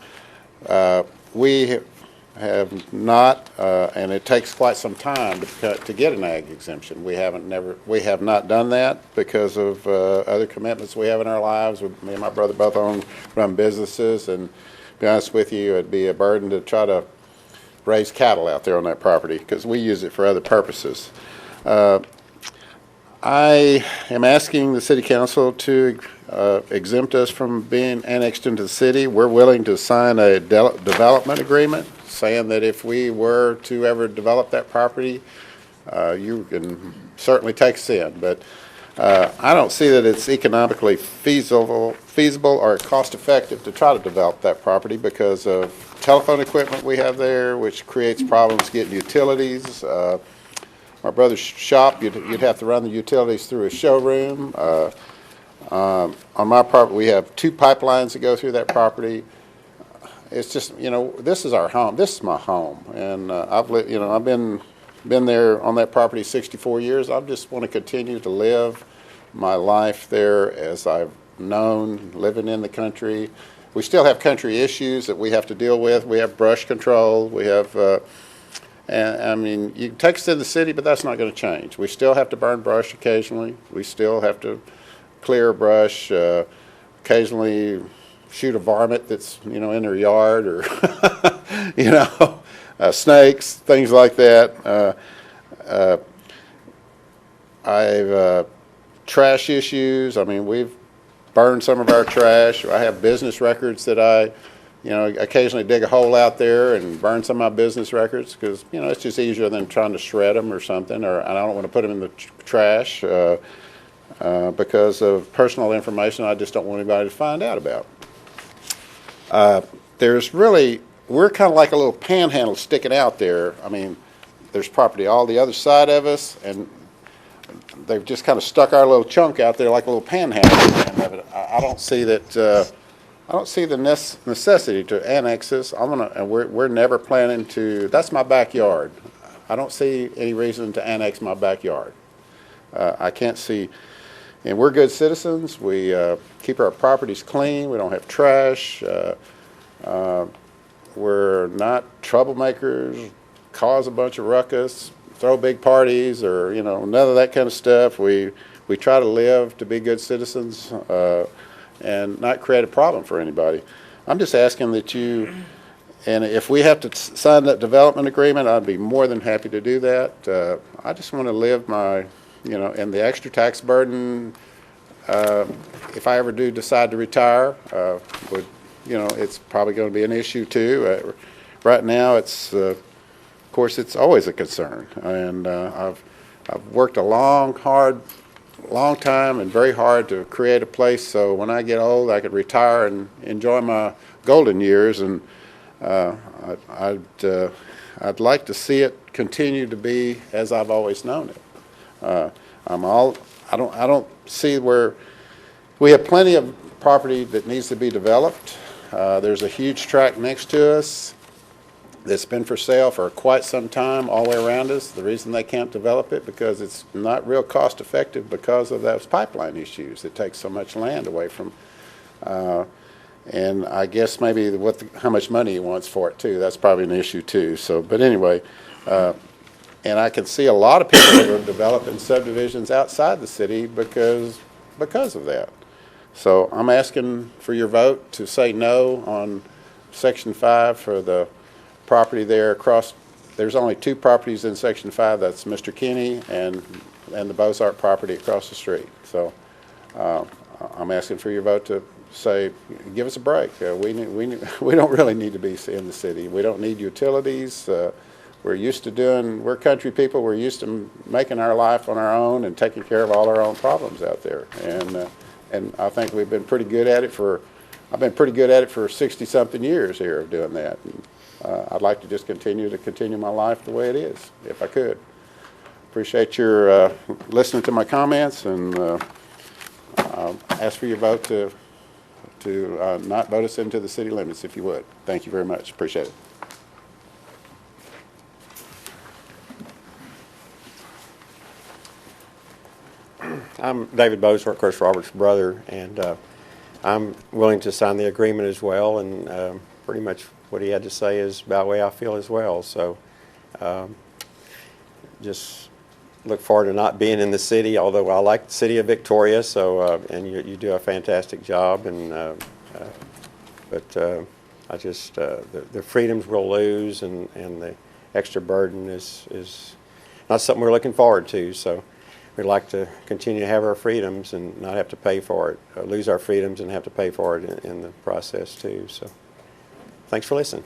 We have not, and it takes quite some time to get an ag exemption. We have not done that because of other commitments we have in our lives. Me and my brother both run businesses, and to be honest with you, it'd be a burden to try to raise cattle out there on that property because we use it for other purposes. I am asking the city council to exempt us from being annexed into the city. We're willing to sign a development agreement saying that if we were to ever develop that property, you can certainly take us in. But I don't see that it's economically feasible or cost-effective to try to develop that property because of telephone equipment we have there, which creates problems getting utilities. My brother's shop, you'd have to run the utilities through a showroom. On my property, we have 2 pipelines that go through that property. It's just, this is our home. This is my home, and I've been there on that property 64 years. I just want to continue to live my life there as I've known, living in the country. We still have country issues that we have to deal with. We have brush control. We have, and I mean, you can take us to the city, but that's not going to change. We still have to burn brush occasionally. We still have to clear brush, occasionally shoot a varmint that's, in their yard, or, snakes, things like that. I've trash issues. I mean, we've burned some of our trash. I have business records that I occasionally dig a hole out there and burn some of my business records because, it's just easier than trying to shred them or something, or I don't want to put them in the trash because of personal information I just don't want anybody to find out about. We're kind of like a little panhandle sticking out there. I mean, there's property all the other side of us, and they've just kind of stuck our little chunk out there like a little panhandle. I don't see that. I don't see the necessity to annex this. And we're never planning to. That's my backyard. I don't see any reason to annex my backyard. I can't see. And we're good citizens. We keep our properties clean. We don't have trash. We're not troublemakers, cause a bunch of ruckus, throw big parties, or none of that kind of stuff. We try to live to be good citizens and not create a problem for anybody. I'm just asking that you, and if we have to sign that development agreement, I'd be more than happy to do that. I just want to live my, and the extra tax burden, if I ever do decide to retire, would, it's probably going to be an issue too. Right now, it's, of course, it's always a concern, and I've worked a long time and very hard to create a place so when I get old, I could retire and enjoy my golden years, and I'd like to see it continue to be as I've always known it. I don't see where we have plenty of property that needs to be developed. There's a huge tract next to us that's been for sale for quite some time all the way around us. The reason they can't develop it because it's not real cost effective because of those pipeline issues. It takes so much land away from, and I guess maybe how much money he wants for it too. That's probably an issue too. So, but anyway, and I can see a lot of people that are developing subdivisions outside the city because of that. So I'm asking for your vote to say no on Section 5 for the property there across. There's only 2 properties in Section 5. That's Mr. Kinney and the Bozart property across the street. So I'm asking for your vote to say, give us a break. We don't really need to be in the city. We don't need utilities. We're country people. We're used to making our life on our own and taking care of all our own problems out there. And I think we've been pretty good at it I've been pretty good at it for 60-something years here of doing that. And, I'd like to just continue my life the way it is, if I could. Appreciate your listening to my comments, and I'll ask for your vote to not vote us into the city limits, if you would. Thank you very much. Appreciate it. I'm David Bozart, Chris Roberts' brother, and I'm willing to sign the agreement as well, and pretty much what he had to say is about the way I feel as well. So just look forward to not being in the city, although I like the city of Victoria, so and you do a fantastic job, and but I just the freedoms we'll lose and the extra burden is not something we're looking forward to. So we'd like to continue to have our freedoms and not have to pay for it, lose our freedoms and have to pay for it in the process too. So thanks for listening.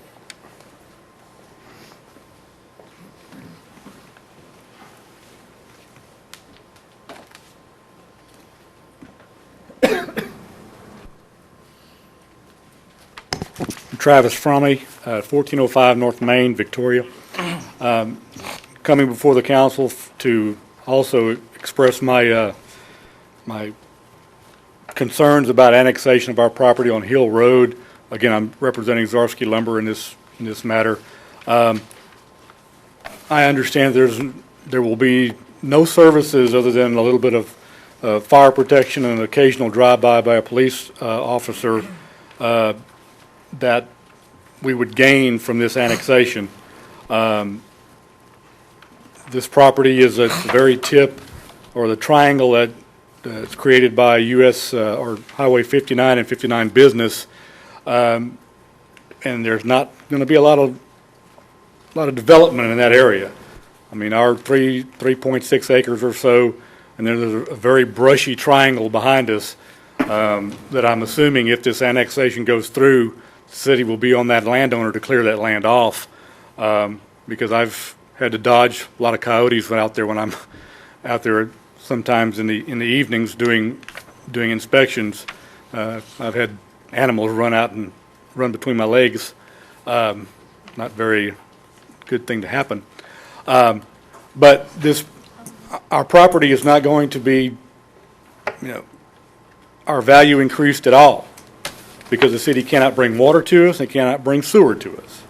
Travis Fromme, 1405 North Main, Victoria. Coming before the council to also express my my concerns about annexation of our property on Hill Road. Again, I'm representing Zarsky Lumber in this matter. I understand there will be no services other than a little bit of fire protection and an occasional drive-by by a police officer that we would gain from this annexation. This property is at the very tip, or the triangle that's created by U.S. Or Highway 59 and 59 business, and there's not going to be a lot of development in that area. I mean, our 3.6 acres or so, and then there's a very brushy triangle behind us that I'm assuming if this annexation goes through, the city will be on that landowner to clear that land off, because I've had to dodge a lot of coyotes out there when I'm out there sometimes in the evenings doing inspections. I've had animals run out and run between my legs. Not very good thing to happen. But our property is not going to be, our value increased at all, because the city cannot bring water to us and cannot bring sewer to us.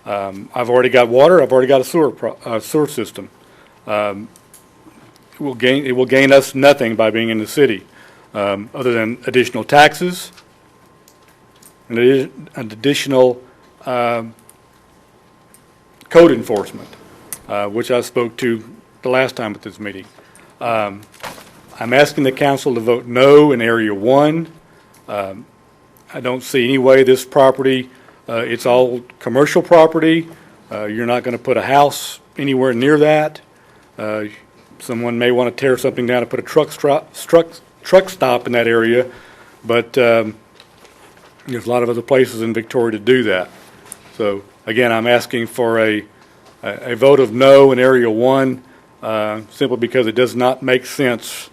I've already got water. I've already got a sewer system. It will gain us nothing by being in the city, other than additional taxes and an additional code enforcement, which I spoke to the last time at this meeting. I'm asking the council to vote no in Area 1. I don't see any way this property, it's all commercial property. You're not going to put a house anywhere near that. Someone may want to tear something down and put a truck stop in that area, but there's a lot of other places in Victoria to do that. So again, I'm asking for a vote of no in Area 1, simply because it does not make sense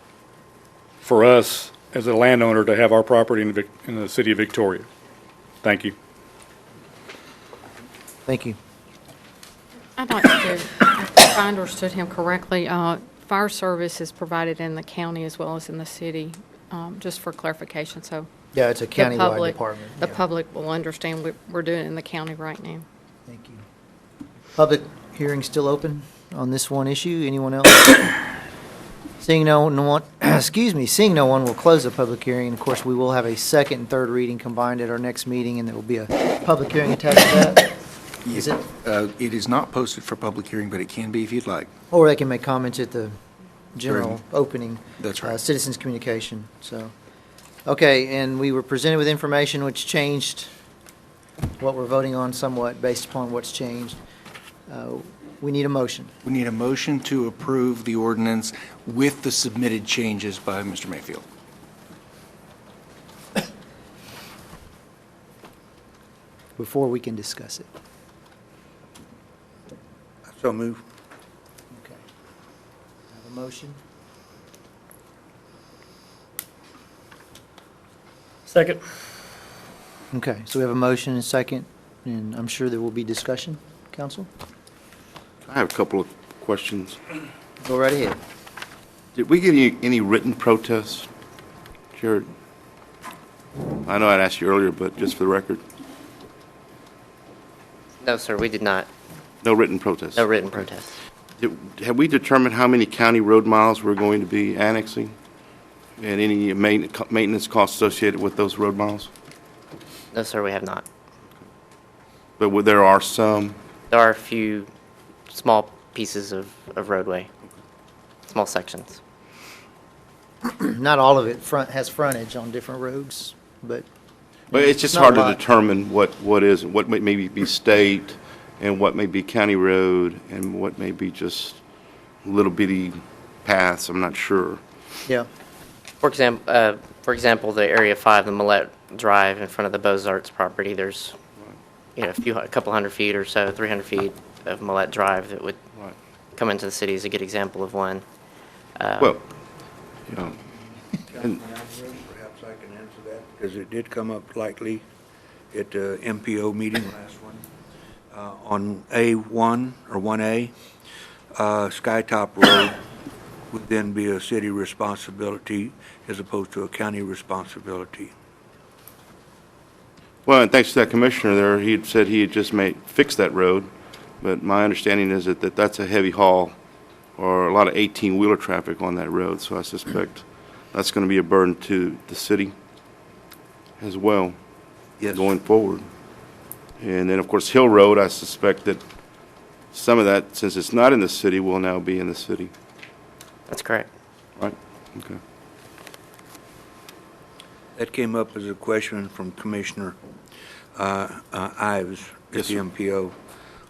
for us as a landowner to have our property in the city of Victoria. Thank you. Thank you. I'd like to, if I understood him correctly, fire service is provided in the county as well as in the city, just for clarification, so. Yeah, it's a countywide department. The public will understand we're doing it in the county right now. Thank you. Public hearing still open on this one issue. Anyone else? Seeing no one, seeing no one, we'll close the public hearing. And of course, we will have a second and third reading combined at our next meeting, and there will be a public hearing attached to that. Is it? It is not posted for public hearing, but it can be if you'd like. Or they can make comments at the general opening. That's right. Citizens communication, so. Okay, and we were presented with information which changed what we're voting on somewhat based upon what's changed. We need a motion. We need a motion to approve the ordinance with the submitted changes by Mr. Mayfield. Before we can discuss it. So move. Okay. Have a motion? Second. Okay, so we have a motion and a second, and I'm sure there will be discussion, council? I have a couple of questions. Go right ahead. Did we get any written protests, Jared? I know I'd asked you earlier, but just for the record, No, sir, we did not. no written protests? No written protests. Have we determined how many county road miles we're going to be annexing? And any maintenance costs associated with those road miles? No, sir, we have not. But there are some? There are a few small pieces of roadway, small sections. Not all of it has frontage on different roads, but. But it's just not hard a to lot. determine what may maybe be state and what may be county road and what may be just little bitty paths. I'm not sure. Yeah. For example, the Area 5, the Millette Drive in front of the Beaux-Arts property, there's, a couple hundred feet or so, 300 feet of Millette Drive that would come into the city as a good example of one. Well, and Perhaps I can answer that, because it did come up likely at the MPO meeting, last one. On A1 or 1A, Skytop Road would then be a city responsibility as opposed to a county responsibility. well, and thanks to that commissioner there, he had said he had just fixed that road, but my understanding is that that's a heavy haul or a lot of 18-wheeler traffic on that road, so I suspect that's going to be a burden to the city as well. Yes. Going forward. And then, of course, Hill Road, I suspect that some of that, since it's not in the city, will now be in the city. That's correct. Right? Okay. That came up as a question from Commissioner Ives at the MPO.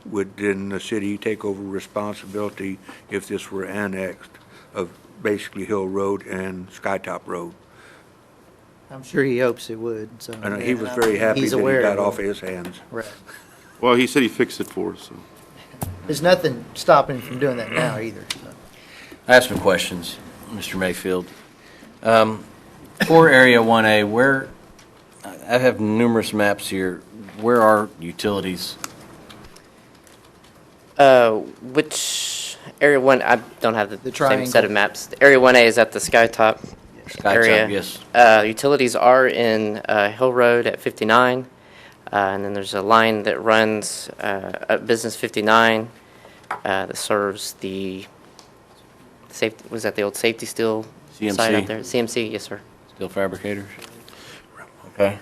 Would then the city take over responsibility if this were annexed of basically Hill Road and Skytop Road? I'm sure he hopes it would, so. And he was very happy He's that he aware got of off it. his hands. Right. Well, he said he fixed it for us, so. There's nothing stopping him from doing that now either, so. I have some questions, Mr. Mayfield. For Area 1A, where, I have numerous maps here, where are utilities? Which Area 1, I don't have the same triangle. set of maps. Area 1A is at the Skytop area. Yes. Utilities are in Hill Road at 59, and then there's a line that runs at Business 59 that serves the safety. Was that the old Safety Steel site out CMC? there? CMC, yes, sir. Steel fabricators? Okay.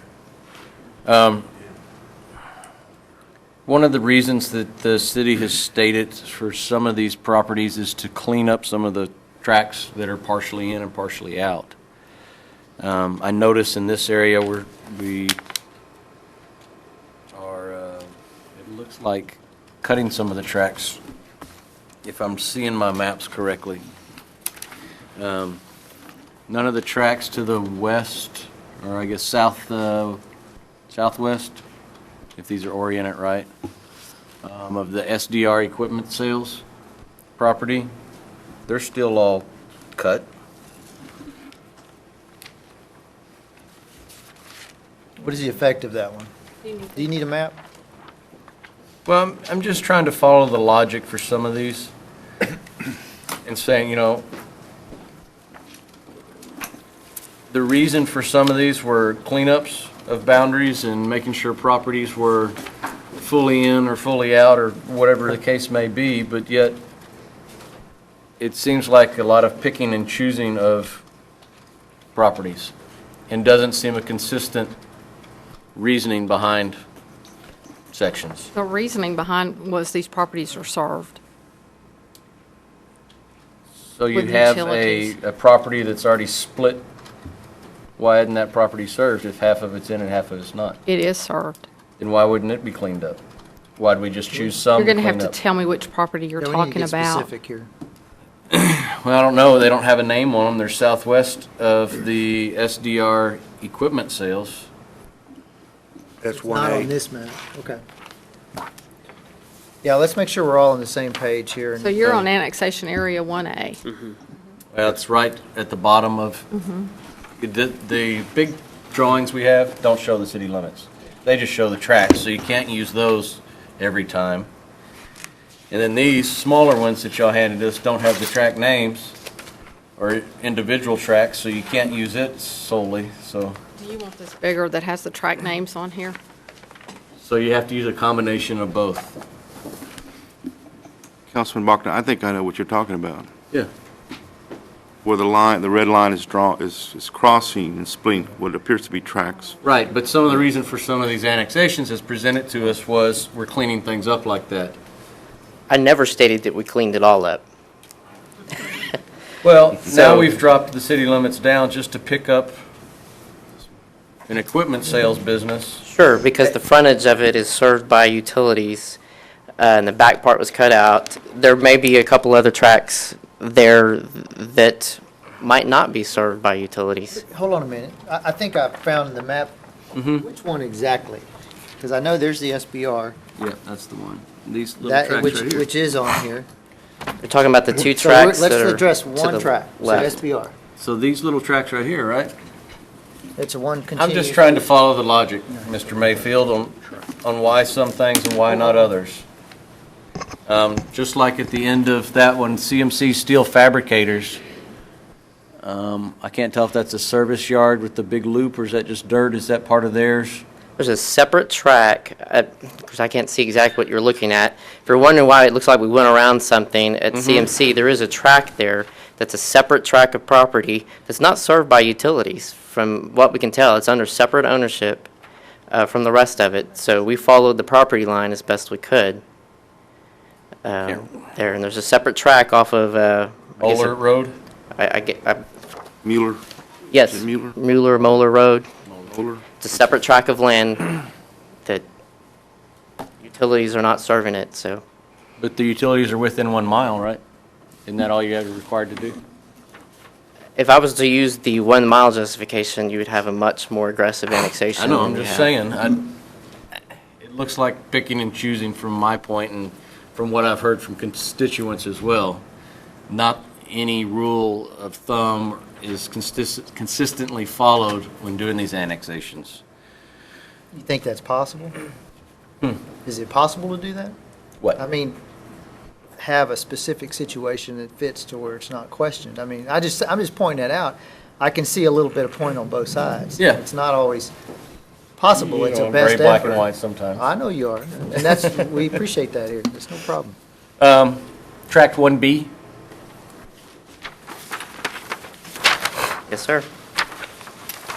One of the reasons that the city has stated for some of these properties is to clean up some of the tracks that are partially in and partially out. I notice in this area where we are, it looks like cutting some of the tracks, if I'm seeing my maps correctly. None of the tracks to the west, or I guess southwest, if these are oriented right, of the SDR equipment sales property, they're still all cut. What is the effect of that one? Do you need a map? Well, I'm just trying to follow the logic for some of these and saying, the reason for some of these were cleanups of boundaries and making sure properties were fully in or fully out or whatever the case may be, but yet it seems like a lot of picking and choosing of properties and doesn't seem a consistent reasoning behind sections. The reasoning behind was these properties are served. So you With have utilities. a property that's already split. Why isn't that property served if half of it's in and half of it's not? It is served. Then why wouldn't it be cleaned up? Why'd we just choose some You're to going to have clean to up? tell me which property you're Yeah, we need to talking get about. specific here. Well, I don't know. They don't have a name on them. They're southwest of the SDR equipment sales. That's Not on 1A. this map, okay. Yeah, let's make sure we're all on the same page here. and- So you're on annexation area 1A. Well, it's right at the bottom of, the big drawings we have don't show the city limits. They just show the tracks, so you can't use those every time. And then these smaller ones that y'all handed us don't have the track names or individual tracks, so you can't use it solely, so. Do you want this bigger that has the track names on here? So you have to use a combination of both. Councilman Bachner, I think I know what you're talking about. Yeah. Where the red line is is crossing and splitting what appears to be tracks. Right, but some of the reason for some of these annexations as presented to us was we're cleaning things up like that. I never stated that we cleaned it all up. Well, now So- we've dropped the city limits down just to pick up an equipment sales business. Sure, because the frontage of it is served by utilities, and the back part was cut out. There may be a couple other tracks there that might not be served by utilities. Hold on a minute. I think I found the map. Which one exactly? Because I know there's the SBR, Yeah, that's the one. These little that, tracks which, right here. which is on here. You're talking about the two So tracks that let's are address to one the track, so left. SBR. So these little tracks right here, right? It's a one I'm continuous. just trying to follow the logic, Mr. Mayfield, on why some things and why not others. Just like at the end of that one, CMC Steel Fabricators. I can't tell if that's a service yard with the big loop, or is that just dirt? Is that part of theirs? There's a separate track, because I can't see exactly what you're looking at. If you're wondering why it looks like we went around something at CMC, there is a track there that's a separate track of property that's not served by utilities. From what we can tell, it's under separate ownership from the rest of it. So we followed the property line as best we could there. And there's a separate track off of I guess Bowler Road? Mueller? Yes, Is it Mueller? Moeller Road. Mueller? It's a separate tract of land that utilities are not serving it, so. But the utilities are within 1 mile, right? Isn't that all you guys are required to do? If I was to use the 1 mile justification, you would have a much more aggressive annexation. I know, than I'm we just have. saying, it looks like picking and choosing from my point and from what I've heard from constituents as well. Not any rule of thumb is consistently followed when doing these annexations. You think that's possible? Is it possible to do that? What? I mean, have a specific situation that fits to where it's not questioned. I mean, I'm just pointing that out. I can see a little bit of point on both sides. Yeah. It's not always possible. You It's know, a best very black effort. and white sometimes. I know you are, and that's, we appreciate that here. It's no problem. Tract 1B, Yes, sir.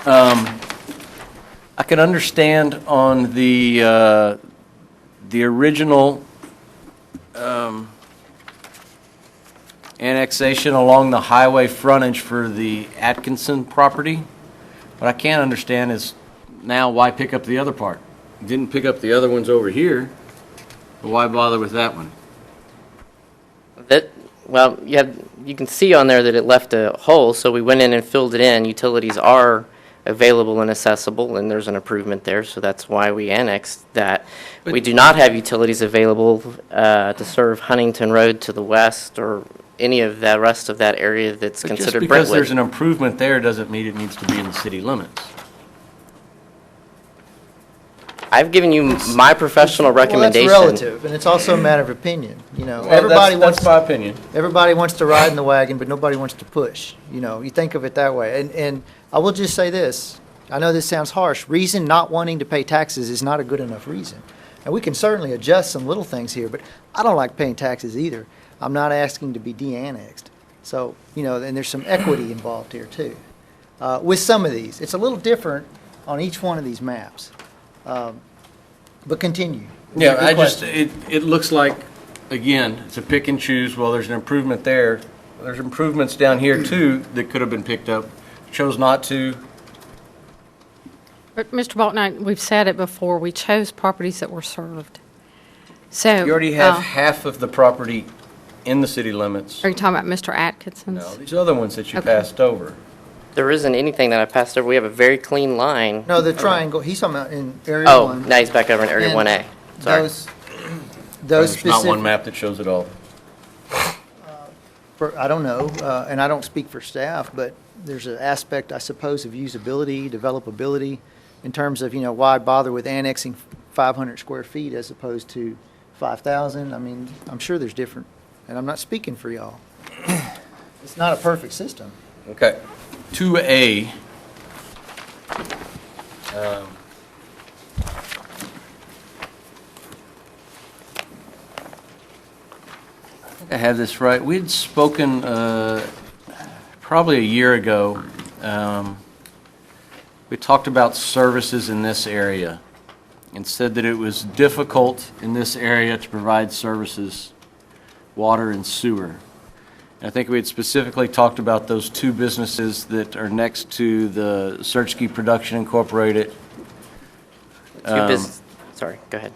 I can understand on the original annexation along the highway frontage for the Atkinson property. What I can't understand is now why pick up the other part? Didn't pick up the other ones over here, but why bother with that one? Well, you can see on there that it left a hole, so we went in and filled it in. Utilities are available and accessible, and there's an improvement there, so that's why we annexed that. We do not have utilities available to serve Huntington Road to the west or any of the rest of that area that's But just considered because there's Brentwood. an improvement there doesn't mean it needs to be in the city limits. I've given you my professional recommendation. Well, that's relative, and it's also a matter of opinion, you know. Well, Everybody wants. that's my opinion. Everybody wants to ride in the wagon, but nobody wants to push. You know, you think of it that way. And I will just say this. I know this sounds harsh. Reason not wanting to pay taxes is not a good enough reason. And we can certainly adjust some little things here, but I don't like paying taxes either. I'm not asking to be de-annexed. So, and there's some equity involved here too. With some of these, it's a little different on each one of these maps. But continue. Yeah, Good I just, question. it looks like, again, it's a pick and choose. Well, there's an improvement there. There's improvements down here too that could have been picked up. Chose not to. But Mr. Bolton, we've said it before, we chose properties that were served. So. You already have half of the property in the city limits. Are you talking about Mr. Atkinson's? No, these other ones that you Okay. passed over. There isn't anything that I passed over. We have a very clean line. No, the triangle, he's talking about in Area Oh, 1. now he's back over in Area And 1A. Sorry. Those There's not specific. one map that shows it all. I don't know, and I don't speak for staff, but there's an aspect, I suppose, of usability, developability, in terms of, why bother with annexing 500 square feet as opposed to 5,000? I mean, I'm sure there's different, and I'm not speaking for y'all. It's not a perfect system. Okay. 2A. I have this right. We'd spoken probably a year ago. We talked about services in this area and said that it was difficult in this area to provide services, water and sewer. I think we had specifically talked about those two businesses that are next to the Searchkey Production Incorporated. Sorry, go ahead.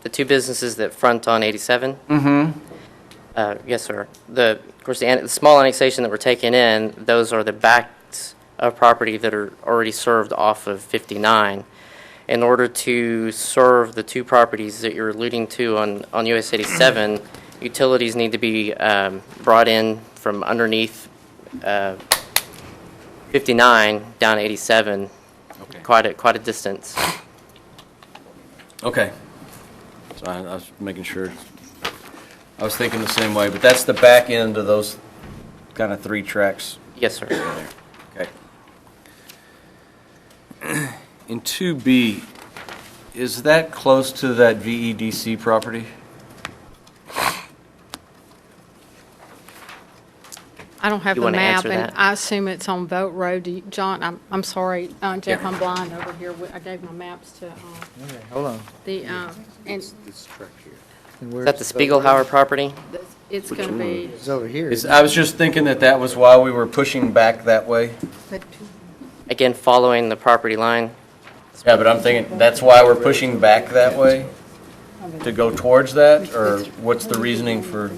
The two businesses that front on 87? Mm-hmm. Yes, sir. Of course, the small annexation that we're taking in, those are the backs of property that are already served off of 59. In order to serve the two properties that you're alluding to on US 87, utilities need to be brought in from underneath 59 down 87. Okay. Quite a distance. Okay. So I was making sure. I was thinking the same way, but that's the back end of those kind of three tracks. Yes, sir. Okay. In 2B, is that close to that VEDC property? I don't have You the wanna map, answer and that? I assume it's on Boat Road. John, I'm sorry, Jeff, Yeah. I'm blind over here. I gave my maps to Okay, hold on. the, and Is that the Spiegelhauer property? it's going to be, It's over here. I was just thinking that was why we were pushing back that way. Again, following the property line. Yeah, but I'm thinking that's why we're pushing back that way? To go towards that? Or what's the reasoning for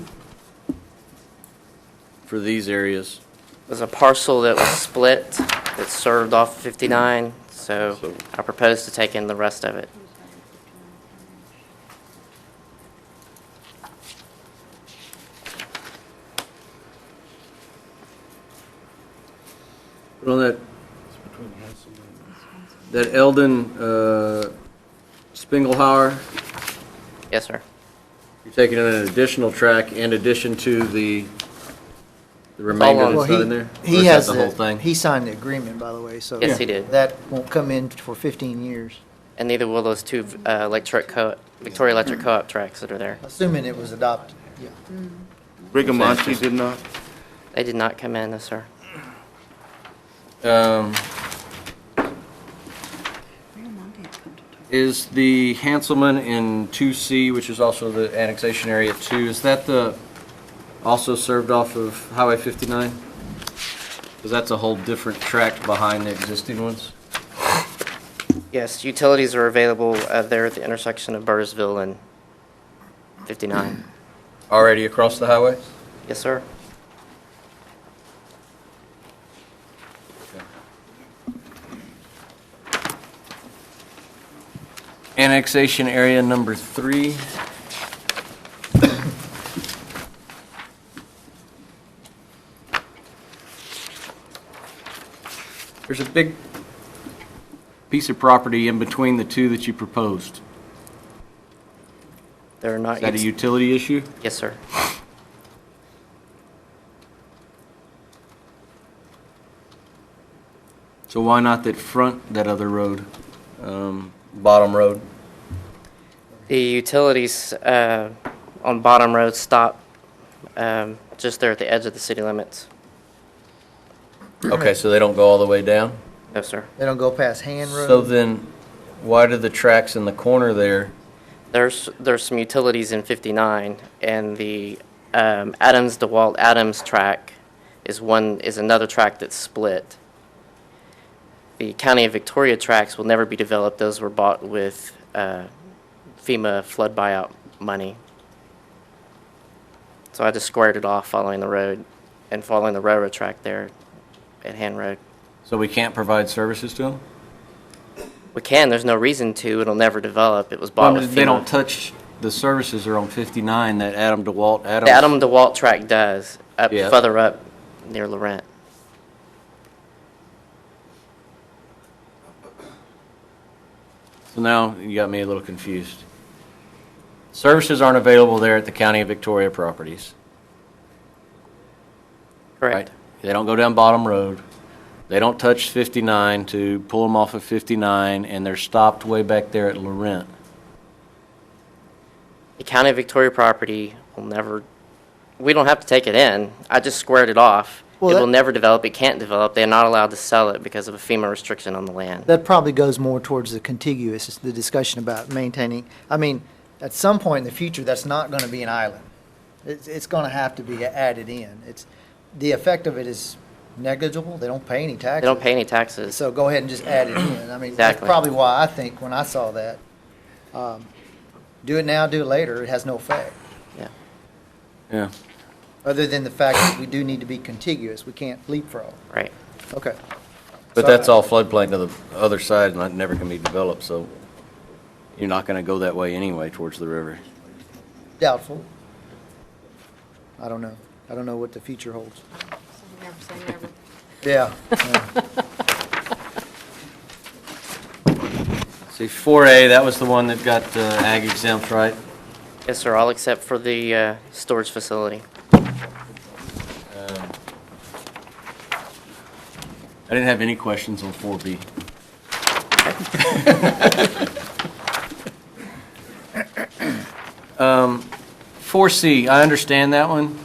these areas? There's a parcel that was split that served off 59, so I propose to take in the rest of it. Well, that Eldon Spiegelhauer, Yes, sir. you're taking in an additional track in addition to the remainder Well, that's not in there? Or He is that has the whole thing? He signed the agreement, by the way, so. Yes, he did. That won't come in for 15 years, And neither will those two Victoria Electric Co-op tracks that are there. assuming it was adopted. Yeah. Brigamonte did not? They did not come in, no, sir. Is the Hanselman in 2C, which is also the annexation area 2, is that also served off of Highway 59? Because that's a whole different tract behind the existing ones. Yes, utilities are available there at the intersection of Burrsville and 59. Already across the highway? Yes, sir. Annexation area number 3. There's a big piece of property in between the two that you proposed. They're not. Is that a utility issue? Yes, sir. So why not that other road, Bottom Road? The utilities on Bottom Road stop just there at the edge of the city limits. Okay, so they don't go all the way down? No, sir. They don't go past Han Road? So then, why do the tracks in the corner there? There's some utilities in 59, and the Adams DeWalt Adams track is another track that's split. The County of Victoria tracks will never be developed. Those were bought with FEMA flood buyout money. So I just squared it off following the road and following the railroad track there at Han Road. So we can't provide services to them? We can. There's no reason to. It'll never develop. It was bought with FEMA. They don't touch, the services are on 59, that Adam DeWalt Adams. The Adam DeWalt track does, Yeah. further up near Laurent. So now you got me a little confused. Services aren't available there at the County of Victoria properties. Correct. Right? They don't go down Bottom Road. They don't touch 59 to pull them off of 59, and they're stopped way back there at Laurent. The County of Victoria property will never, we don't have to take it in. I just squared it off. Well, It that- will never develop. It can't develop. They're not allowed to sell it because of a FEMA restriction on the land. That probably goes more towards the contiguous, it's the discussion about maintaining. I mean, at some point in the future, that's not going to be an island. It's going to have to be added in. The effect of it is negligible. They don't pay any taxes. They don't pay any taxes. So go ahead and just add it in. I mean, that's Exactly. probably why I think when I saw that, do it now, do it later, it has no effect. Yeah. Other than the fact that we do need to be contiguous. We can't leapfrog. Right. Okay. But So- that's all floodplain to the other side, and that never can be developed, so you're not going to go that way anyway towards the river. Doubtful. I don't know. I don't know what the future holds. Never say never. Yeah. See, 4A, that was the one that got ag exempt, right? Yes, sir, all except for the storage facility. I didn't have any questions on 4B. 4C, I understand that one.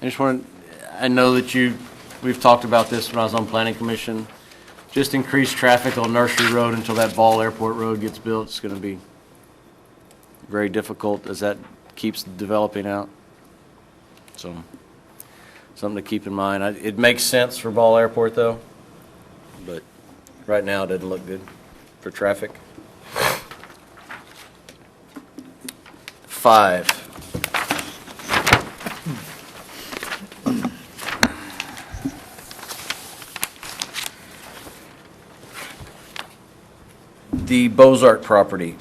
I know that we've talked about this when I was on Planning Commission. Just increase traffic on Nursery Road until that Ball Airport Road gets built. It's going to be very difficult as that keeps developing out. So, something to keep in mind. It makes sense for Ball Airport though, but right now it doesn't look good for traffic. 5. The Bozark property.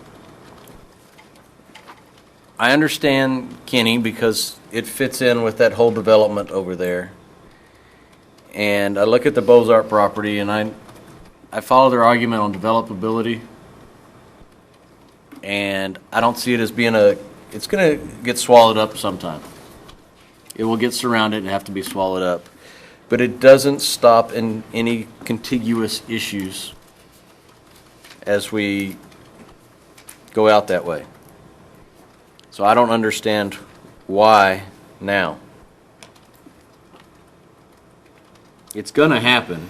I understand Kenny because it fits in with that whole development over there. And I look at the Bozark property and I follow their argument on developability. And I don't see it as being it's going to get swallowed up sometime. It will get surrounded and have to be swallowed up. But it doesn't stop in any contiguous issues as we go out that way. So I don't understand why now. It's going to happen,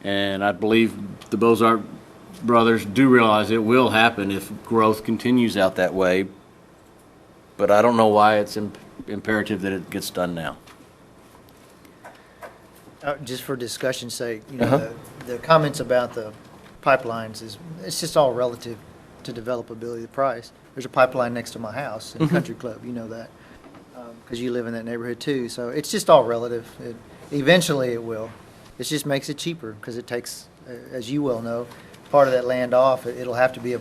and I believe the Bozark brothers do realize it will happen if growth continues out that way, but I don't know why it's imperative that it gets done now. Just for discussion's sake, the comments about the pipelines it's just all relative to developability, the price. There's a pipeline next to my house in Country Club, you know that, because you live in that neighborhood too. So it's just all relative. Eventually it will. It just makes it cheaper because it takes, as you well know, part of that land off. It'll have to be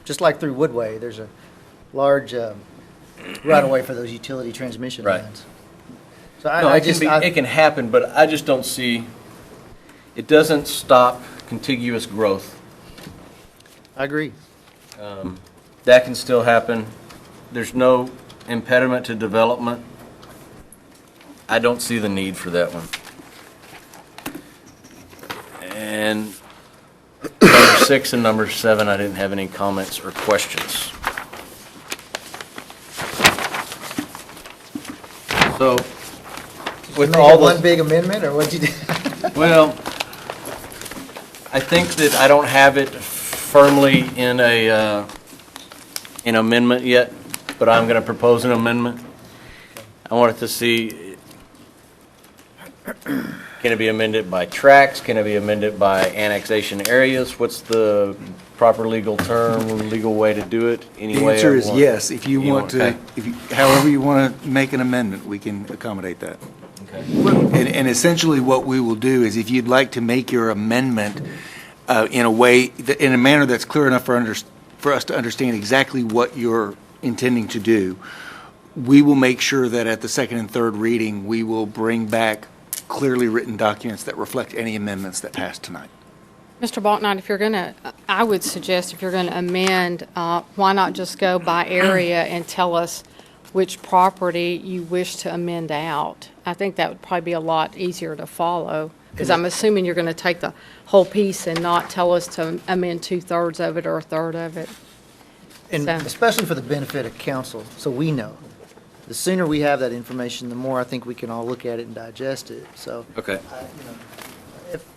just like through Woodway, there's a large right-of-way for those utility transmission Right. lines. So It can happen, but I just don't see, it doesn't stop contiguous growth. I agree. That can still happen. There's no impediment to development. I don't see the need for that one. And I 6 and number 7, I didn't have any comments or questions. So, with Make all it one the, big amendment, or what'd you do? well, I think that I don't have it firmly in an amendment yet, but I'm going to propose an amendment. I wanted to see, can it be amended by tracts? Can it be amended by annexation areas? What's the proper legal term, legal way to do it? Any The way answer I is want? yes. If you want to, okay. however you want to make an amendment, we can accommodate that. Okay. And essentially what we will do is if you'd like to make your amendment in a way, in a manner that's clear enough for us to understand exactly what you're intending to do, we will make sure that at the second and third reading, we will bring back clearly written documents that reflect any amendments that pass tonight. Mr. Balknight, if you're going to, I would suggest if you're going to amend, why not just go by area and tell us which property you wish to amend out? I think that would probably be a lot easier to follow, because I'm assuming you're going to take the whole piece and not tell us to amend 2/3 of it or a third of it. And So- especially for the benefit of council, so we know. The sooner we have that information, the more I think we can all look at it and digest it, so. Okay.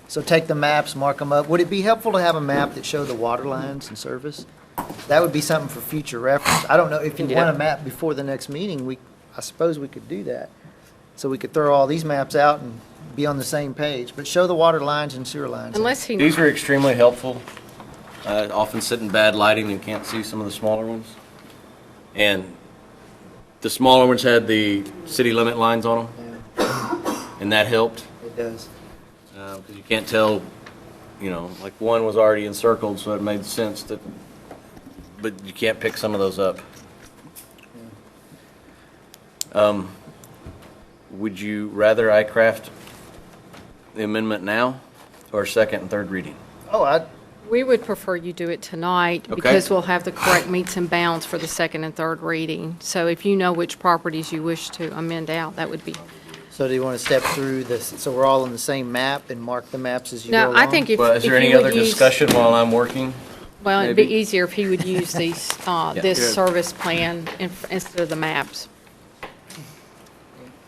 So take the maps, mark them up. Would it be helpful to have a map that showed the water lines and service? That would be something for future reference. I don't know, if you want a map before the next meeting, I suppose we could do that. So we could throw all these maps out and be on the same page, but show the water lines and sewer lines. Unless he. These are extremely helpful. I often sit in bad lighting and can't see some of the smaller ones. And the smaller ones had the city limit lines on them, and that helped. It does. Because you can't tell, like one was already encircled, so it made sense that, but you can't pick some of those up. Would you rather I craft the amendment now or second and third reading? We would prefer you do it tonight Okay. because we'll have the correct meets and bounds for the second and third reading. So if you know which properties you wish to amend out, that would be. So do you want to step through this, so we're all on the same map and mark the maps as you go No, along? I think if. Well, is if there you any would other use- discussion while I'm working? Well, it'd be maybe? easier if he would use these, this Yeah. service plan instead of the maps.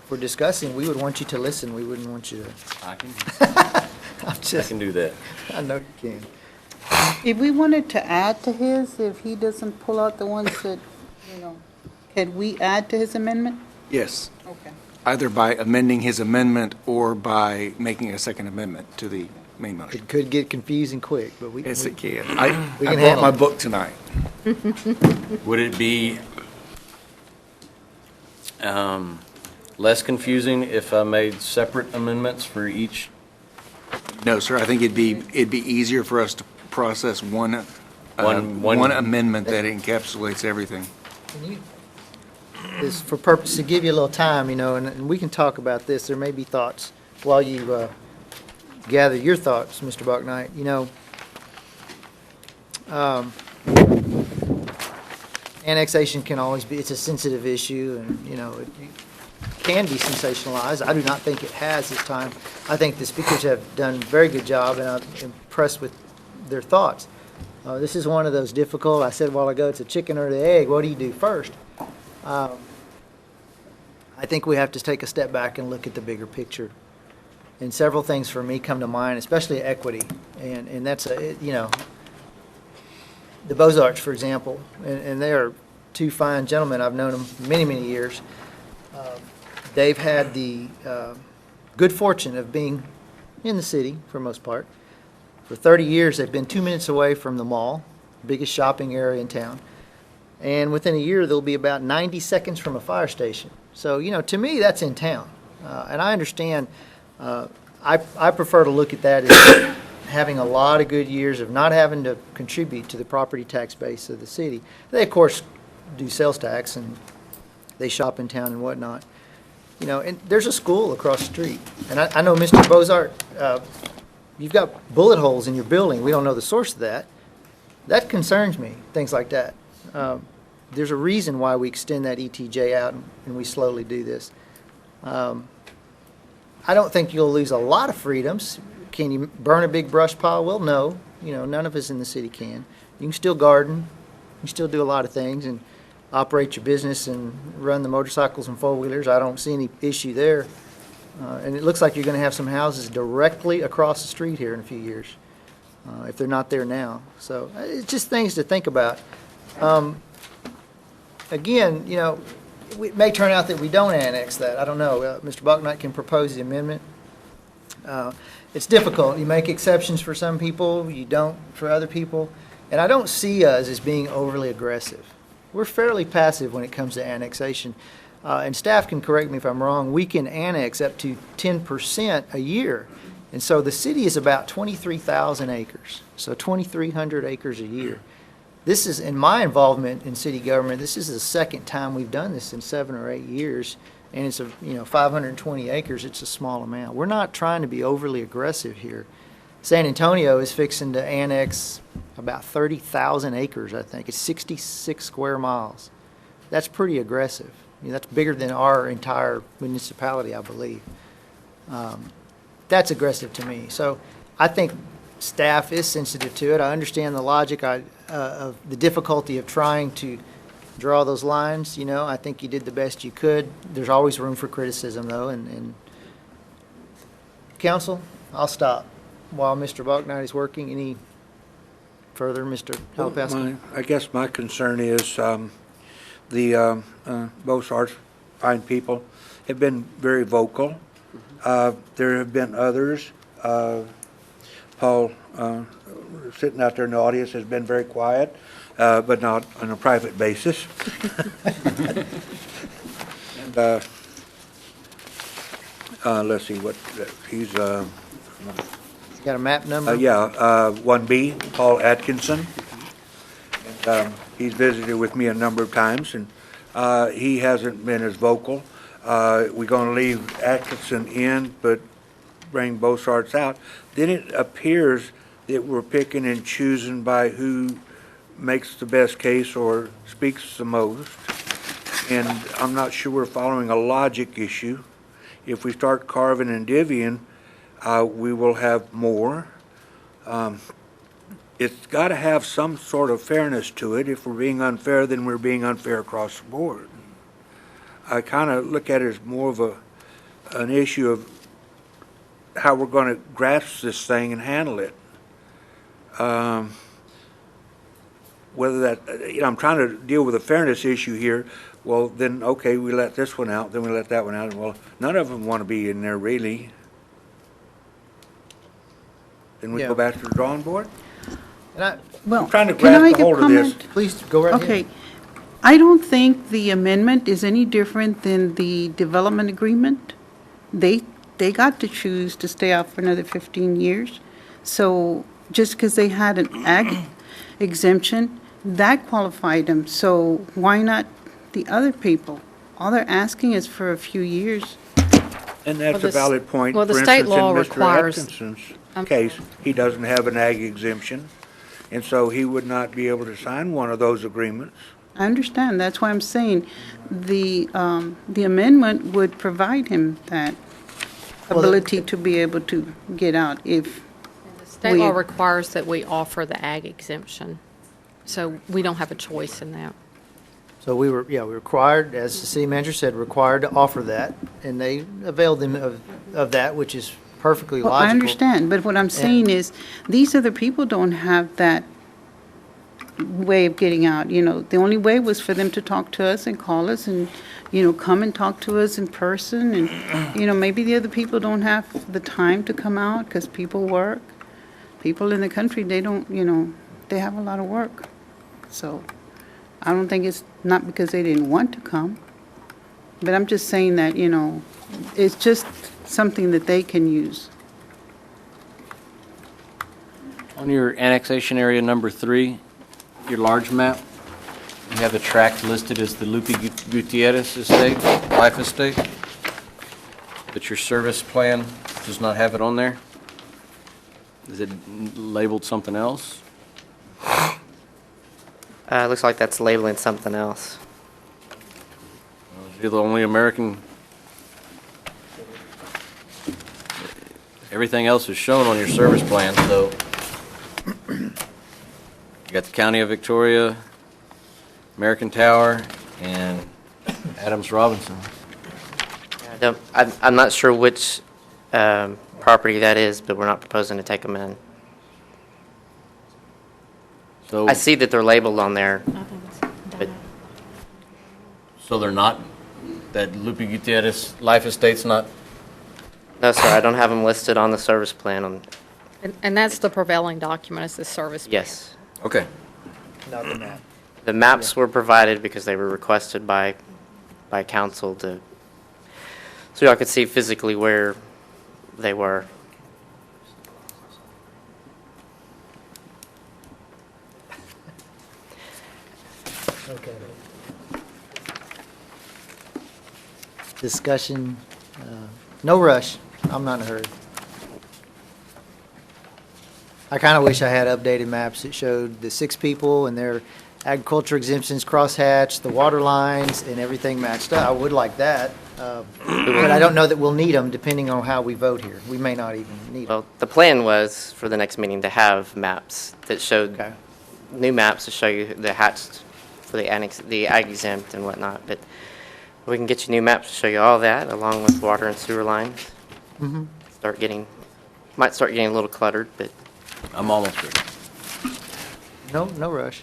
If we're discussing, we would want you to listen, we wouldn't want you to. I can, I'm I just, can do that. I know you can. If we wanted to add to his, if he doesn't pull out the ones that, can we add to his amendment? Yes, Okay. either by amending his amendment or by making a second amendment to the main motion. It could get confusing quick, but we. Yes, we- it can. We I can brought handle my it. book tonight. Would it be less confusing if I made separate amendments for each? No, sir, I think it'd be easier for us to process one One- amendment that encapsulates everything. Can you, is for purpose, to give you a little time, and we can talk about this, there may be thoughts while you gather your thoughts, Mr. Bucknight, annexation can always be, it's a sensitive issue, and, it can be sensationalized. I do not think it has this time. I think the speakers have done a very good job, and I'm impressed with their thoughts. This is one of those difficult, I said a while ago, it's a chicken or the egg, what do you do first? I think we have to take a step back and look at the bigger picture. And several things for me come to mind, especially equity, and that's the Beaux-Arts, for example, and they are two fine gentlemen, I've known them many, many years. They've had the good fortune of being in the city, for the most part. For 30 years, they've been 2 minutes away from the mall, biggest shopping area in town. And within a year, they'll be about 90 seconds from a fire station. So, to me, that's in town. And I understand, I prefer to look at that as having a lot of good years of not having to contribute to the property tax base of the city. They, of course, do sales tax, and they shop in town and whatnot. And there's a school across the street. And I know, Mr. Beaux-Art, you've got bullet holes in your building. We don't know the source of that. That concerns me, things like that. There's a reason why we extend that ETJ out and we slowly do this. I don't think you'll lose a lot of freedoms. Can you burn a big brush pile? Well, no. You know, none of us in the city can. You can still garden, you can still do a lot of things and operate your business and run the motorcycles and four-wheelers. I don't see any issue there. And it looks like you're going to have some houses directly across the street here in a few years, if they're not there now. So it's just things to think about. Again, you know, it may turn out that we don't annex that. I don't know. Mr. Bucknight can propose the amendment. It's difficult. You make exceptions for some people, you don't for other people. And I don't see us as being overly aggressive. We're fairly passive when it comes to annexation. And staff can correct me if I'm wrong, we can annex up to 10% a year. And so the city is about 23,000 acres, so 2,300 acres a year. This is, in my involvement in city government, this is the second time we've done this in 7 or 8 years. And it's 520 acres, it's a small amount. We're not trying to be overly aggressive here. San Antonio is fixing to annex about 30,000 acres, I think. It's 66 square miles. That's pretty aggressive. I mean, that's bigger than our entire municipality, I believe. That's aggressive to me. So I think staff is sensitive to it. I understand the logic of the difficulty of trying to draw those lines. You know, I think you did the best you could. There's always room for criticism, though. And council, I'll stop while Mr. Bucknight is working. Any further, Mr. Halapowski? I guess my concern is both are fine people, have been very vocal. There have been others. Paul, sitting out there in the audience, has been very quiet, but not on a private basis. And, let's see what he's. Got a map number? 1B, Paul Atkinson. And, he's visited with me a number of times, and he hasn't been as vocal. We're going to leave Atkinson in, but bring Bosarts out. Then it appears that we're picking and choosing by who makes the best case or speaks the most. And I'm not sure we're following a logic issue. If we start carving and divvying, we will have more. It's got to have some sort of fairness to it. If we're being unfair, then we're being unfair across the board. I kind of look at it as more of an issue of how we're going to grasp this thing and handle it. Whether that, I'm trying to deal with a fairness issue here. Well, then, okay, we let this one out, then we let that one out. Well, none of them want to be in there, really. Then we go back to the drawing board? Well, I'm trying to can I grasp make a a hold of this. comment? Please, go right ahead. Okay. I don't think the amendment is any different than the development agreement. They got to choose to stay out for another 15 years. So just because they had an ag exemption, that qualified them. So why not the other people? All they're asking is for a few years. And that's a valid point. well, the For state instance, in law Mr. requires- Atkinson's case, he doesn't have an ag exemption, and so he would not be able to sign one of those agreements. I understand. That's why I'm saying the amendment would provide him that ability to be able to get out if State law requires that we offer the ag exemption, so we don't have a choice in that. So we were required, as the city manager said, required to offer that, and they availed them of that, which is perfectly Well, logical. I understand, but what I'm saying is, these other people don't have that way of getting out, The only way was for them to talk to us and call us and, come and talk to us in person. And, maybe the other people don't have the time to come out because people work. People in the country, they don't, they have a lot of work. So I don't think it's not because they didn't want to come. But I'm just saying that, it's just something that they can use. On your annexation area number 3, your large map, you have the tract listed as the Lupe Gutierrez estate, life estate, but your service plan does not have it on there? Is it labeled something else? Looks like that's labeling something else. You're the only American. Everything else is shown on your service plan, so You got the County of Victoria, American Tower, and Adams Robinson. I'm not sure which property that is, but we're not proposing to take them in. So, I see that they're labeled on there, but so they're not, that Lupe Gutierrez Life Estate's not, no, sir, I don't have them listed on the service plan. And that's the prevailing document, is the service plan. Yes. okay. Not the map. The maps were provided because they were requested by council to, so y'all could see physically where they were. Okay. Discussion, no rush. I'm not in a hurry. I kind of wish I had updated maps that showed the 6 people and their agriculture exemptions crosshatched, the water lines, and everything matched up. I would like that, but I don't know that we'll need them depending on how we vote here. We may not even need them. Well, the plan was for the next meeting to have maps that showed, new maps to show you the hatched for the annex, the ag exempt and whatnot, but we can get you new maps to show you all that, along with water and sewer lines. Mhm. Might start getting a little cluttered, but I'm almost ready. No rush.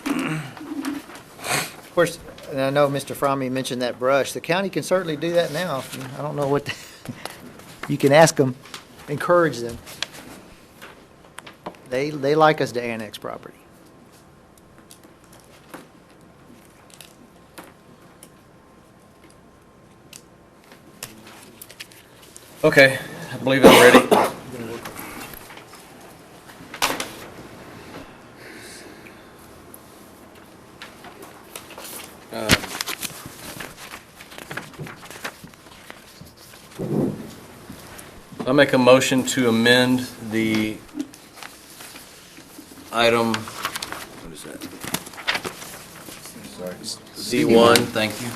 Of course, and I know Mr. Fromme mentioned that brush. The county can certainly do that now. I don't know what, you can ask them, encourage them. They like us to annex property. Okay, I believe I'm ready. I'll make a motion to amend the item, what is that? Z1, thank you.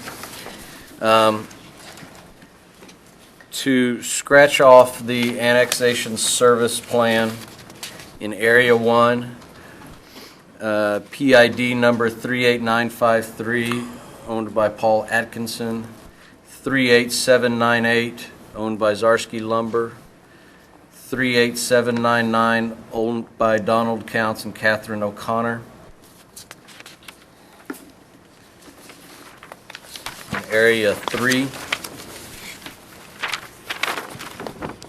To scratch off the annexation service plan in Area 1, PID number 38953, owned by Paul Atkinson, 38798, owned by Zarsky Lumber, 38799, owned by Donald Counts and Catherine O'Connor. In Area 3,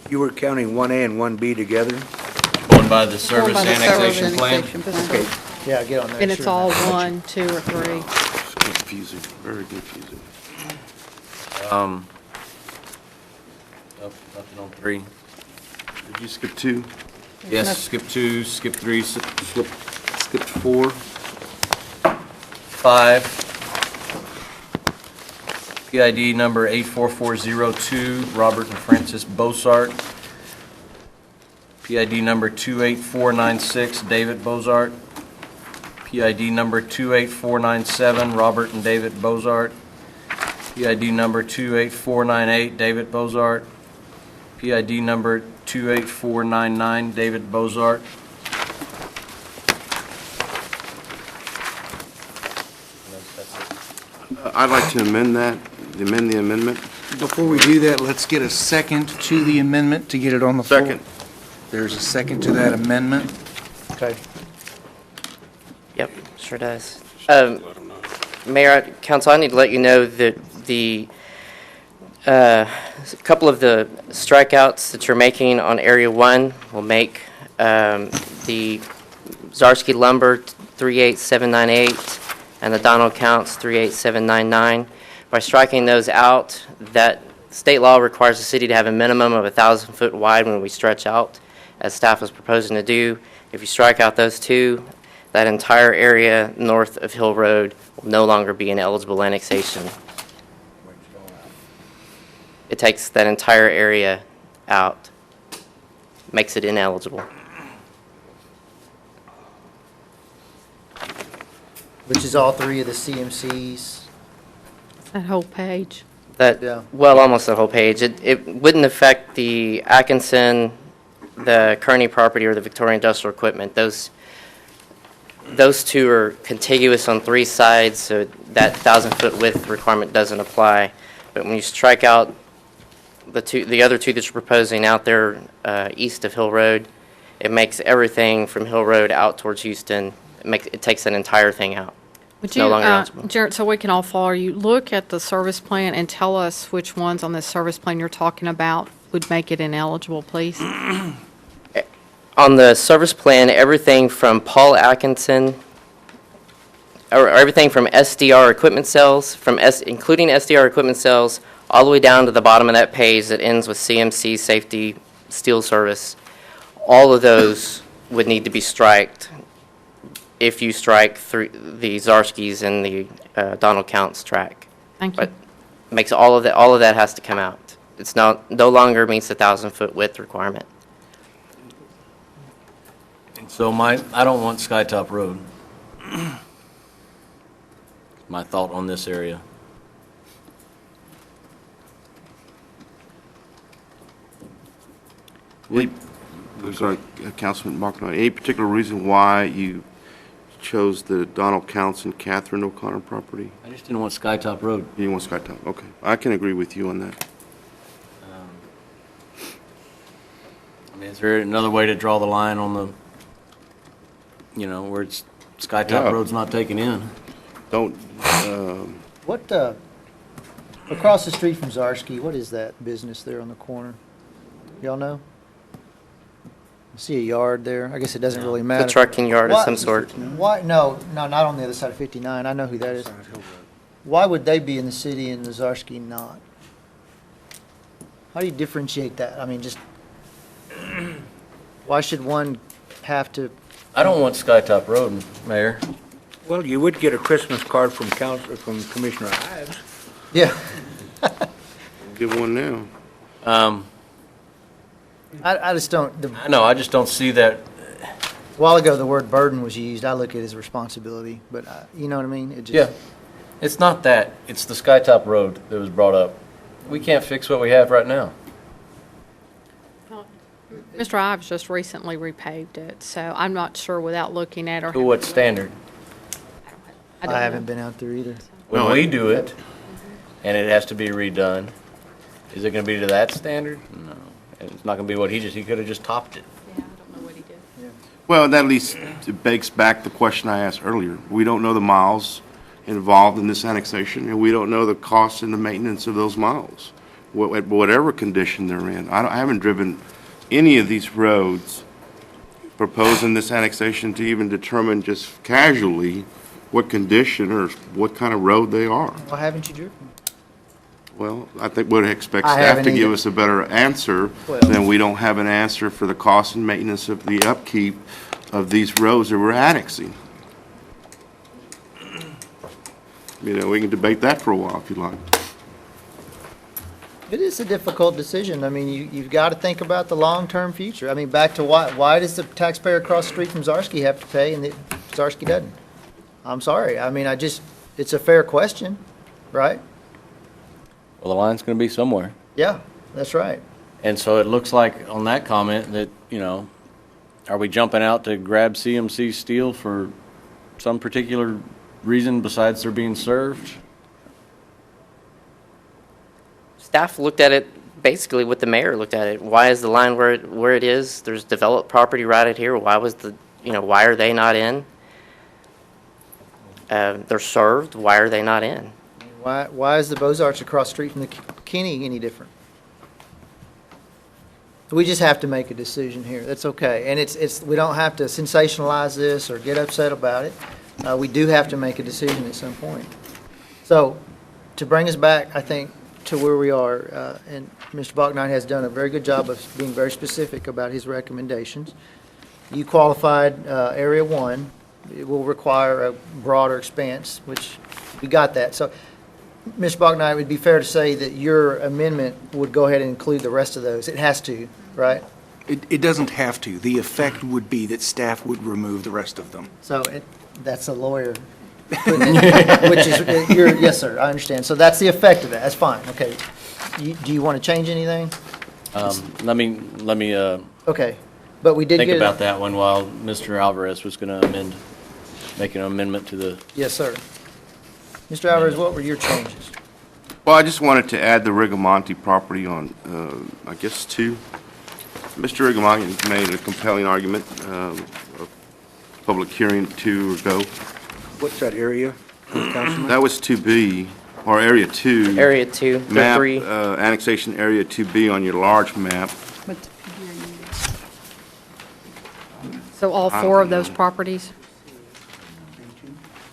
You were counting 1A and 1B together? owned by the Service by the Annexation Plan. Okay. Yeah, get on there. And it's sure. all 1, 2, or 3. It's confusing, very confusing. Oh, nothing on 3. Did you skip 2? Yes, skip 2, skip 3, Skip 4? 5. PID number 84402, Robert and Francis Bosart. PID number 28496, David Bozart. PID number 28497, Robert and David Bozart. PID number 28498, David Bozart. PID number 28499, David Bozart. I'd like to amend that, amend the amendment. Before we do that, let's get a second to the amendment to get it on the floor. Second. There's a second to that amendment. Okay. Yep, sure does. Mayor, Council, I need to let you know that the a couple of the strikeouts that you're making on Area 1 will make the Zarsky Lumber 38798 and the Donald Counts 38799. By striking those out, that state law requires the city to have a minimum of 1,000 foot wide when we stretch out, as staff was proposing to do. If you strike out those two, that entire area north of Hill Road will no longer be an eligible annexation. It takes that entire area out, makes it ineligible. Which is all 3 of the CMCs. That whole page. That, Yeah. well, almost the whole page. It wouldn't affect the Atkinson the Kearney property or the Victoria Industrial Equipment, those two are contiguous on 3 sides, so that 1,000-foot width requirement doesn't apply. But when you strike out the other two that you're proposing out there east of Hill Road, it makes everything from Hill Road out towards Houston, it takes that entire thing out. Would It's no longer eligible. Jared, so we can all follow you, look at the service plan and tell us which ones on this service plan you're talking about would make it ineligible, please? On the service plan, everything from Paul Atkinson, or everything from SDR equipment cells, including SDR equipment cells, all the way down to the bottom of that page that ends with CMC Safety Steel Service, all of those would need to be striked if you strike through the Zarskis and the Donald Counts track. Thank you. But makes all of that has to come out. It's no longer meets the 1,000-foot width requirement. So I don't want Skytop Road. My thought on this area. Sorry, Councilman Markino, any particular reason why you chose the Donald Counts and Catherine O'Connor property? I just didn't want Skytop Road. You want Skytop, okay. I can agree with you on that. I mean, is there another way to draw the line on the, where it's Skytop Yeah. Road's not taken in? Don't, What, across the street from Zarski, what is that business there on the corner? Y'all know? I see a yard there. I guess it doesn't really matter. The trucking yard of Why- some sort. Why, no, not on the other side of 59. I know who that is. Why would they be in the city and the Zarski not? How do you differentiate that? I mean, just, why should one have to? I don't want Skytop Road, Mayor. Well, you would get a Christmas card from Commissioner Ives. Yeah. give one now. I just don't, I know, I just don't see that. a while ago, the word burden was used. I look at it as responsibility, but you know what I mean? It just. Yeah. It's not that. It's the Skytop Road that was brought up. We can't fix what we have right now. Mr. Ives just recently repaved it, so I'm not sure without looking at or. To what standard? I don't I haven't know. been out there either. When we do it, and it has to be redone, is it gonna be to that standard? No. It's not gonna be what he could have just topped it. Yeah, I don't know what he did. Well, that at least begs back the question I asked earlier. We don't know the miles involved in this annexation, and we don't know the cost and the maintenance of those miles, whatever condition they're in. I haven't driven any of these roads proposing this annexation to even determine just casually what condition or what kind of road they are. Why haven't you driven? Well, I think we'd expect I staff haven't to give either. us a better answer Well- than we don't have an answer for the cost and maintenance of the upkeep of these roads that we're annexing. We can debate that for a while if you like. It is a difficult decision. I mean, you've got to think about the long-term future. I mean, back to why does the taxpayer across the street from Zarski have to pay and Zarski doesn't? I'm sorry. I mean, it's a fair question, right? Well, the line's gonna be somewhere. Yeah, that's right. And so it looks like on that comment that, are we jumping out to grab CMC steel for some particular reason besides they're being served? Staff looked at it basically what the mayor looked at it. Why is the line where it is? There's developed property right out here. Why are they not in? They're served. Why are they not in? Why is the Beaux-Arts across the street from the Kenny any different? We just have to make a decision here. That's okay. And we don't have to sensationalize this or get upset about it. We do have to make a decision at some point. So, to bring us back, I think, to where we are, and Mr. Bachnight has done a very good job of being very specific about his recommendations. You qualified Area 1. It will require a broader expanse, which we got that. So, Mr. Bachnight, it would be fair to say that your amendment would go ahead and include the rest of those. It has to, right? It doesn't have to. The effect would be that staff would remove the rest of them. So that's a lawyer, putting it, which is, yes, sir, I understand. So that's the effect of that. That's fine, okay. Do you want to change anything? Let me Okay, but we did get. think about that one while Mr. Alvarez was going to make an amendment to the. Yes, sir. Mr. Alvarez, what were your changes? Well, I just wanted to add the Rigamonti property on, I guess, 2. Mr. Rigamonti made a compelling argument, a public hearing 2 ago. What's that area, Councilman? That was 2B, or Area 2. Area 2, the Map, 3. annexation Area 2B on your large map. So all 4 of those properties?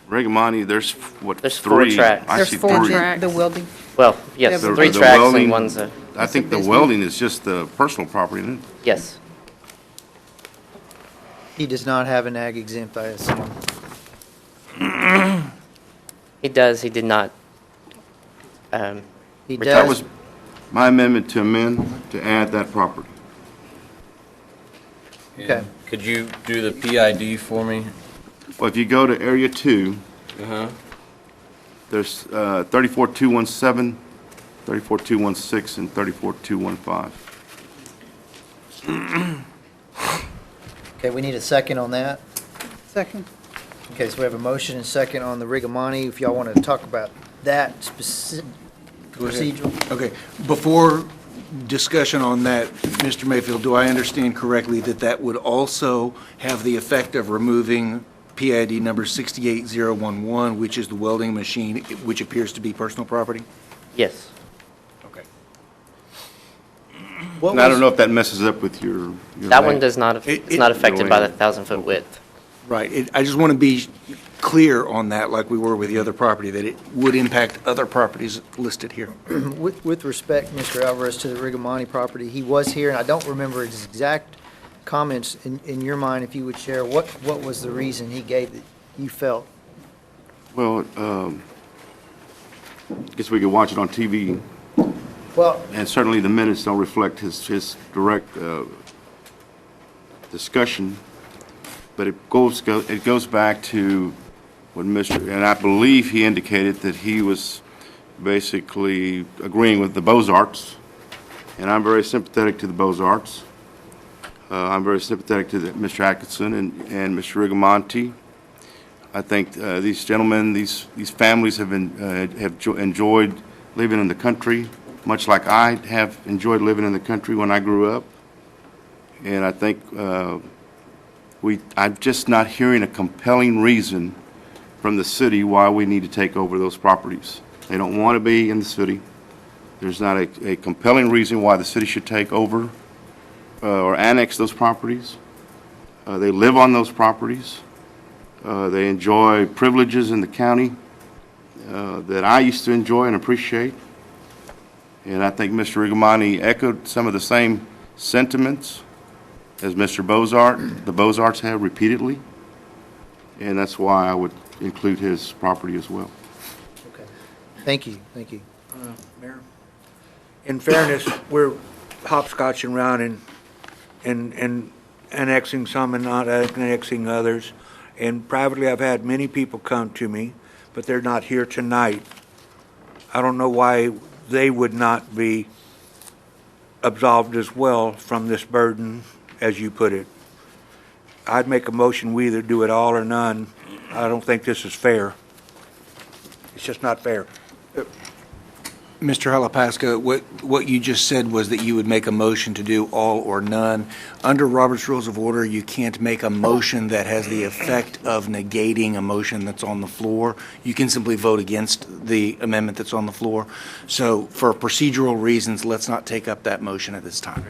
Rigamonti, there's, what, There's 4 3? tracks. I There's see 4 3. tracks. The welding. Well, yes, The- 3 the tracks welding- and one's a, I think the welding is just the personal property, isn't it? yes. He does not have an ag exempt, I assume. He does, he did not. He That does. was my amendment to amend, to add that property. Okay. Could you do the PID for me? Well, if you go to Area 2, there's 34217, 34216, and 34215. Okay, we need a second on that. Second. Okay, so we have a motion and second on the Rigamonti. If y'all want to talk about that specific Go ahead. procedural. Okay, before discussion on that, Mr. Mayfield, do I understand correctly that that would also have the effect of removing PID number 68011, which is the welding machine, which appears to be personal property? Yes. Okay. What And I was- don't know if that messes up with your. That one does not, It- it's not it- affected by the 1,000-foot width. Right, I just want to be clear on that, like we were with the other property, that it would impact other properties listed here. With respect, Mr. Alvarez, to the Rigamonti property, he was here, and I don't remember his exact comments in your mind. If you would share, what was the reason he gave that you felt? Well, I guess we could watch it on TV, Well, and certainly the minutes don't reflect his direct discussion, but it goes back to what and I believe he indicated that he was basically agreeing with the Beaux-Arts, and I'm very sympathetic to the Beaux-Arts. I'm very sympathetic to Mr. Atkinson and Mr. Rigamonti. I think these gentlemen, these families have enjoyed living in the country, much like I have enjoyed living in the country when I grew up. And I think I'm just not hearing a compelling reason from the city why we need to take over those properties. They don't want to be in the city. There's not a compelling reason why the city should take over or annex those properties. They live on those properties. They enjoy privileges in the county that I used to enjoy and appreciate. And I think Mr. Rigamonti echoed some of the same sentiments as Mr. Beaux-Arts, the Beaux-Arts have repeatedly. And that's why I would include his property as well. okay. Thank you, thank you. Mayor? In fairness, we're hopscotching around and annexing some and not annexing others. And privately, I've had many people come to me, but they're not here tonight. I don't know why they would not be absolved as well from this burden, as you put it. I'd make a motion, we either do it all or none. I don't think this is fair. It's just not fair. Mr. Halapaska, what you just said was that you would make a motion to do all or none. Under Robert's Rules of Order, you can't make a motion that has the effect of negating a motion that's on the floor. You can simply vote against the amendment that's on the floor. So for procedural reasons, let's not take up that motion at this time.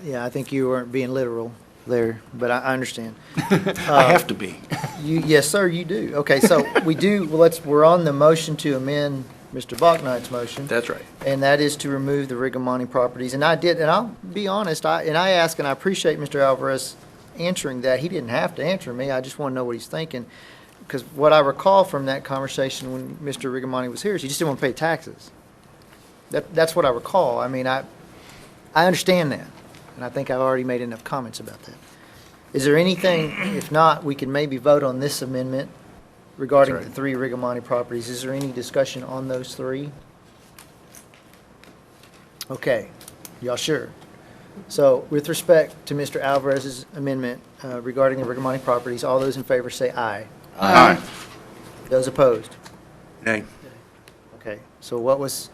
Yeah, I think you weren't being literal there, but I understand. I have to be. Yes, sir, you do. Okay, so we're on the motion to amend Mr. Bachknight's motion. That's right. And that is to remove the Rigamonti properties. And I did, and I'll be honest, I ask, and I appreciate Mr. Alvarez answering that. He didn't have to answer me. I just want to know what he's thinking. Because what I recall from that conversation when Mr. Rigamonti was here is he just didn't want to pay taxes. That's what I recall. I mean, I understand that. And I think I've already made enough comments about that. Is there anything, if not, we can maybe vote on this amendment regarding the 3 Rigamonti properties? Is there any discussion on those 3? Okay. Y'all sure? So with respect to Mr. Alvarez's amendment regarding the Rigamoni properties, all those in favor say aye. Aye. Those opposed? Nay. Okay, so let's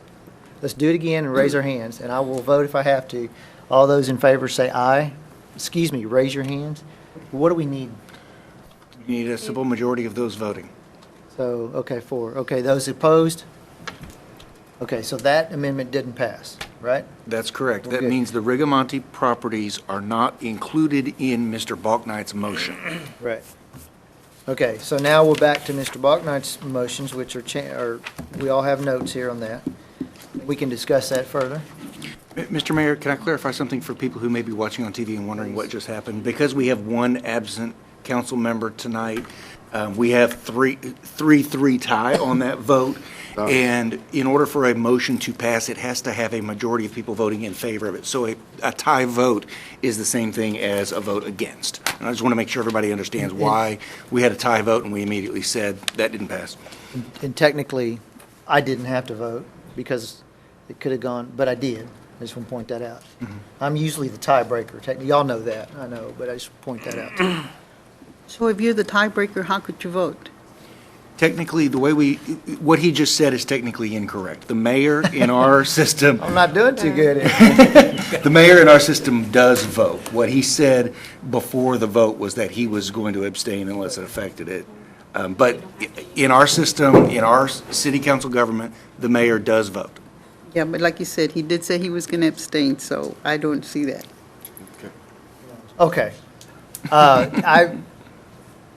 do it again and raise our hands, and I will vote if I have to. All those in favor say aye. Excuse me, raise your hands. What do we need? You need a simple majority of those voting. So, okay, 4. Okay, those opposed? Okay, so that amendment didn't pass, right? That's correct. Well, That good. means the Rigamonti properties are not included in Mr. Balknight's motion. Right. Okay, so now we're back to Mr. Bachknight's motions, which are, we all have notes here on that. We can discuss that further. Mr. Mayor, can I clarify something for people who may be watching on TV and wondering what just happened? Because we have one absent council member tonight, we have 3-3 tie on that vote. And in order for a motion to pass, it has to have a majority of people voting in favor of it. So a tie vote is the same thing as a vote against. And I just want to make sure everybody understands why we had a tie vote and we immediately said that didn't pass. And technically, I didn't have to vote because it could have gone, but I did. I just want to point that out. I'm usually the tiebreaker. Y'all know that, I know, but I just point that out. So if you're the tiebreaker, how could you vote? Technically, what he just said is technically incorrect. The mayor in our system. I'm not doing too good. The mayor in our system does vote. What he said before the vote was that he was going to abstain unless it affected it. But in our system, in our city council government, the mayor does vote. Yeah, but like you said, he did say he was going to abstain, so I don't see that. Okay.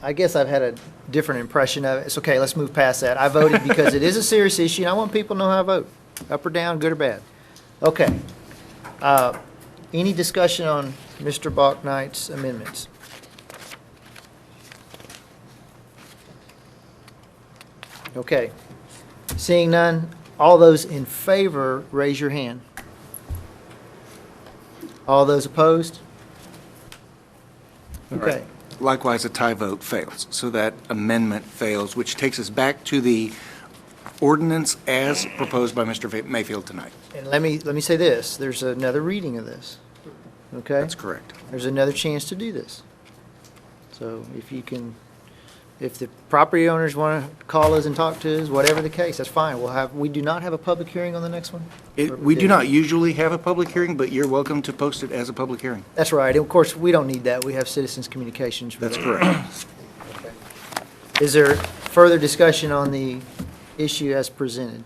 I guess I've had a different impression of it. It's okay, let's move past that. I voted because it is a serious issue, and I want people to know how I vote, up or down, good or bad. Okay. Any discussion on Mr. Bachknight's amendments? Okay. Seeing none, all those in favor, raise your hand. All those opposed? Okay. Likewise, a tie vote fails, so that amendment fails, which takes us back to the ordinance as proposed by Mr. Mayfield tonight. And let me say this, there's another reading of this, okay? That's correct. There's another chance to do this. So if the property owners want to call us and talk to us, whatever the case, that's fine. We do not have a public hearing on the next one? We do not usually have a public hearing, but you're welcome to post it as a public hearing. That's right. Of course, we don't need that. We have citizens' communications. That's correct. Is there further discussion on the issue as presented?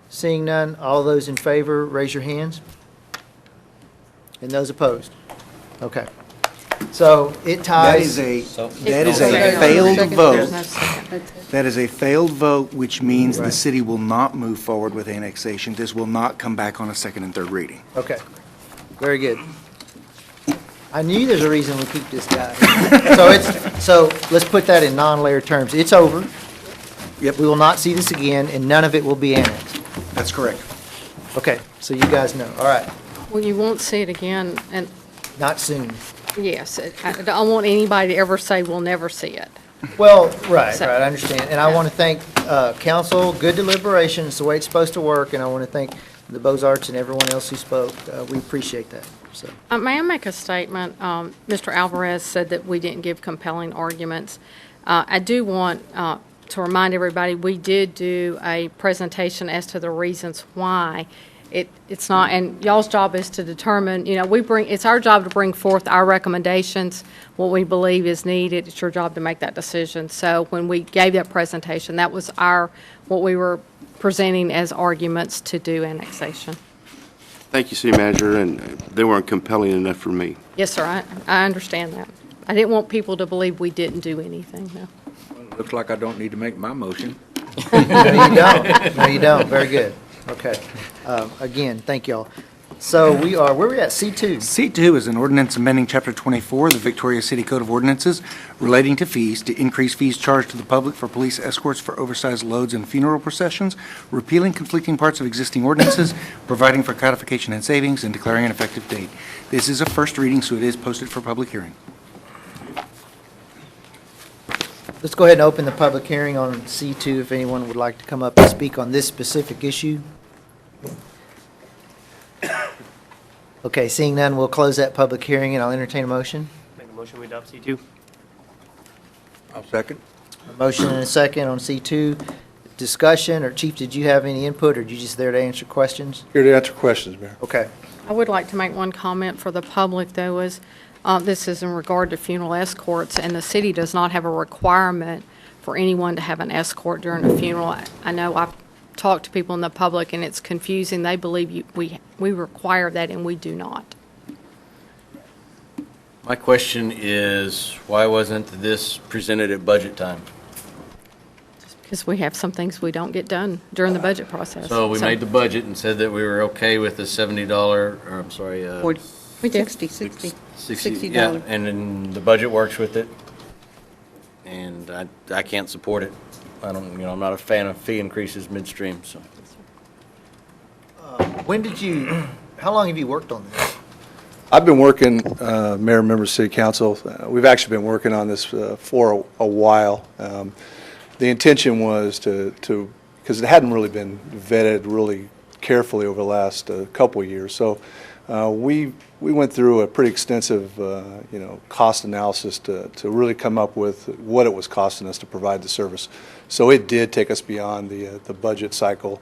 Seeing none, all those in favor, raise your hands. And those opposed? Okay. So it ties. That is a failed vote. That is a failed vote, which means the city will not move forward with annexation. This will not come back on a second and third reading. Okay. Very good. I knew there's a reason we keep this guy. So let's put that in non-layered terms. It's over. Yep. We will not see this again, and none of it will be annexed. That's correct. Okay, so you guys know. All right. Well, you won't see it again, and Not soon. yes, I don't want anybody to ever say we'll never see it. Well, right, So- I understand. And I want to thank council, good deliberation, it's the way it's supposed to work, and I want to thank the Beaux-Arts and everyone else who spoke. We appreciate that, so. May I make a statement? Mr. Alvarez said that we didn't give compelling arguments. I do want to remind everybody, we did do a presentation as to the reasons why it's not, and y'all's job is to determine, it's our job to bring forth our recommendations, what we believe is needed. It's your job to make that decision. So when we gave that presentation, that was what we were presenting as arguments to do annexation. Thank you, City Manager, and they weren't compelling enough for me. Yes, sir, I understand that. I didn't want people to believe we didn't do anything, no. Looks like I don't need to make my motion. No, you don't. No, you don't. Very good. Okay. Again, thank y'all. So where are we at? C2? C2 is an ordinance amending Chapter 24 of the Victoria City Code of Ordinances relating to fees to increase fees charged to the public for police escorts for oversized loads and funeral processions, repealing conflicting parts of existing ordinances, providing for codification and savings, and declaring an effective date. This is a first reading, so it is posted for public hearing. Let's go ahead and open the public hearing on C2 if anyone would like to come up and speak on this specific issue. Okay, seeing none, we'll close that public hearing, and I'll entertain a motion. Make a motion, we adopt C2. I'll second. A motion and a second on C2. Discussion, or Chief, did you have any input, or are you just there to answer questions? Here to answer questions, Mayor. Okay. I would like to make one comment for the public, though, is this is in regard to funeral escorts, and the city does not have a requirement for anyone to have an escort during a funeral. I know I've talked to people in the public, and it's confusing. They believe we require that, and we do not. My question is, why wasn't this presented at budget time? Because we have some things we don't get done during the budget process. So we made the budget and said that we were okay with the $70, or I'm sorry, We did. 60, $60. yeah, and then the budget works with it, and I can't support it. I don't, I'm not a fan of fee increases midstream, so. When did you, how long have you worked on this? I've been working, Mayor, members, City Council, we've actually been working on this for a while. The intention was to because it hadn't really been vetted really carefully over the last couple of years. So we went through a pretty extensive, cost analysis to really come up with what it was costing us to provide the service. So it did take us beyond the budget cycle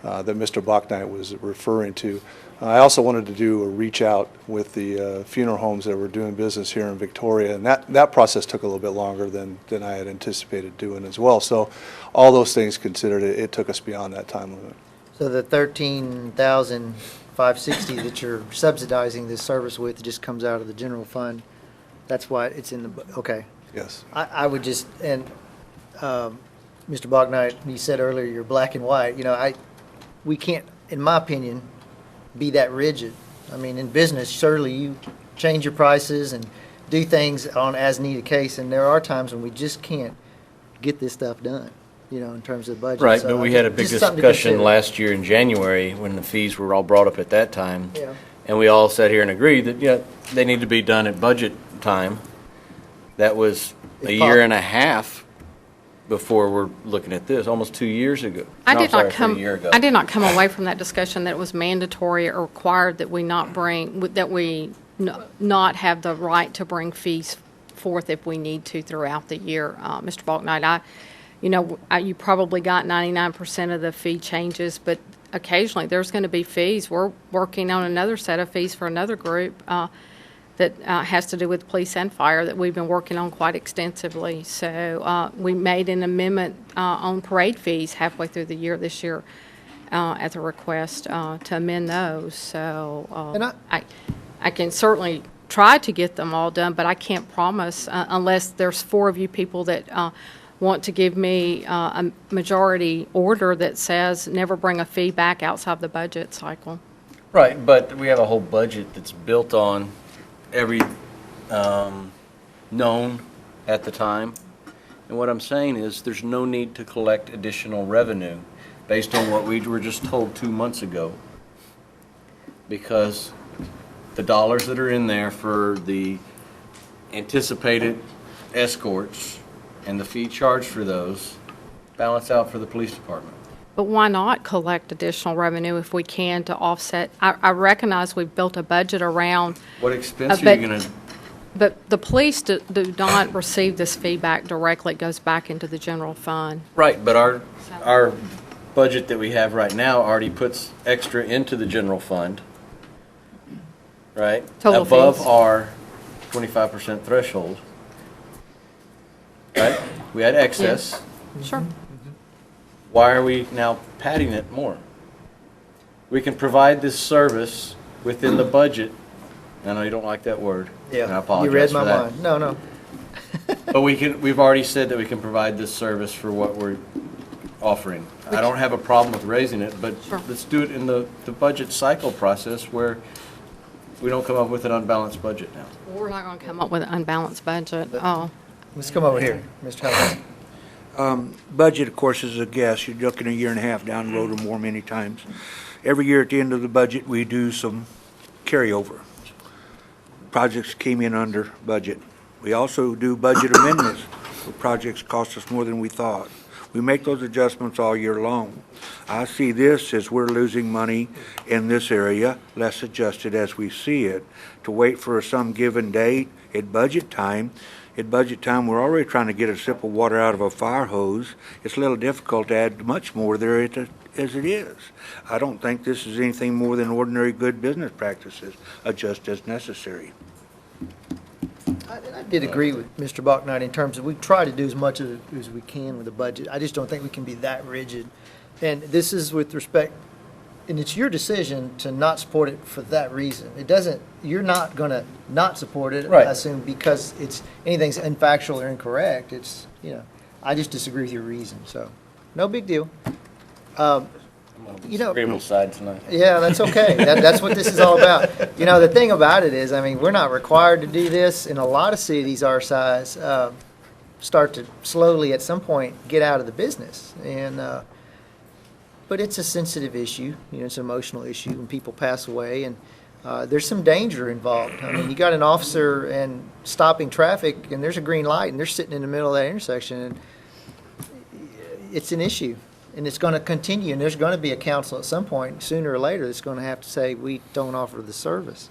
that Mr. Bachnight was referring to. I also wanted to do a reach out with the funeral homes that were doing business here in Victoria, and that process took a little bit longer than I had anticipated doing as well. So all those things considered, it took us beyond that time limit. So the $13,560 that you're subsidizing this service with just comes out of the general fund? That's why it's in the, okay. Yes. I would just, and Mr. Bachnight, you said earlier you're black and white. We can't, in my opinion, be that rigid. I mean, in business, surely you change your prices and do things on as-needed case, and there are times when we just can't get this stuff done, in terms of budget. Right, So, but we had a big just something to discussion consider. last year in January when the fees were all brought up at that time. Yeah. And we all sat here and agreed that, they need to be done at budget time. That was a year and a half before we're looking at this, almost 2 years ago. I No, did sorry, not come. a year ago. I did not come away from that discussion that it was mandatory or required that we not have the right to bring fees forth if we need to throughout the year. Mr. Bachnight, you probably got 99% of the fee changes, but occasionally there's going to be fees. We're working on another set of fees for another group that has to do with police and fire that we've been working on quite extensively. So we made an amendment on parade fees halfway through the year this year at the request to amend those. So I can certainly try to get them all done, but I can't promise unless there's 4 of you people that want to give me a majority order that says never bring a fee back outside the budget cycle. Right, but we have a whole budget that's built on every known at the time. And what I'm saying is there's no need to collect additional revenue based on what we were just told 2 months ago. Because the dollars that are in there for the anticipated escorts and the fee charged for those balance out for the police department. But why not collect additional revenue if we can to offset? I recognize we've built a budget around. What expense are you going to? But the police do not receive this feedback directly. It goes back into the general fund. Right, but our budget that we have right now already puts extra into the general fund, right? Total above fees. our 25% threshold, right? We had excess. Sure. Why are we now padding it more? We can provide this service within the budget. I know you don't like that word. and I Yeah, apologize you read for my that. mind. No. But we've already said that we can provide this service for what we're offering. I don't have a problem with raising it, but let's do it in the budget cycle process where we don't come up with an unbalanced budget now. We're not going to come up with an unbalanced budget. Let's come over here, Mr. Howard. Budget, of course, is a guess. You're looking a year and a half down the road or more many times. Every year at the end of the budget, we do some carryover. Projects came in under budget. We also do budget amendments where projects cost us more than we thought. We make those adjustments all year long. I see this as we're losing money in this area. Let's adjust it as we see it. To wait for some given date at budget time, we're already trying to get a sip of water out of a fire hose. It's a little difficult to add much more there as it is. I don't think this is anything more than ordinary good business practices, adjust as necessary. I did agree with Mr. Bachnight in terms of we try to do as much of it as we can with the budget. I just don't think we can be that rigid. And this is with respect, and it's your decision to not support it for that reason. It doesn't, you're not going to not support it, Right. I assume, because it's, anything's unfactual or incorrect. It's, I just disagree with your reason, so, no big deal. Agreeable side tonight. Yeah, that's okay. That's what this is all about. The thing about it is, we're not required to do this, and a lot of cities our size start to slowly, at some point, get out of the business. But it's a sensitive issue. It's an emotional issue when people pass away, and there's some danger involved. You got an officer and stopping traffic, and there's a green light, and they're sitting in the middle of that intersection, and it's an issue. And it's going to continue, and there's going to be a council at some point, sooner or later, that's going to have to say, we don't offer the service.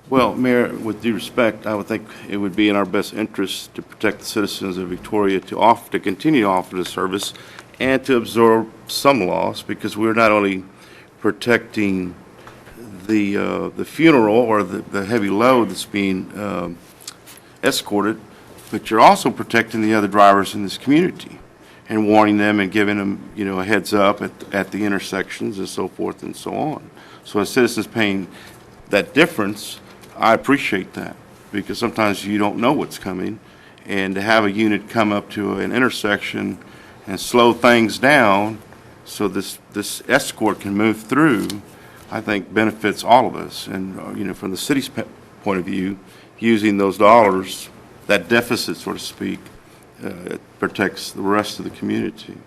Well, Mayor, with due respect, I would think it would be in our best interest to protect the citizens of Victoria to continue to offer the service and to absorb some loss, because we're not only protecting the funeral or the heavy load that's being escorted, but you're also protecting the other drivers in this community and warning them and giving them, a heads up at the intersections and so forth and so on. So as citizens paying that difference, I appreciate that, because sometimes you don't know what's coming, and to have a unit come up to an intersection and slow things down so this escort can move through, I think benefits all of us. And, from the city's point of view, using those dollars, that deficit, so to speak, it protects the rest of the community.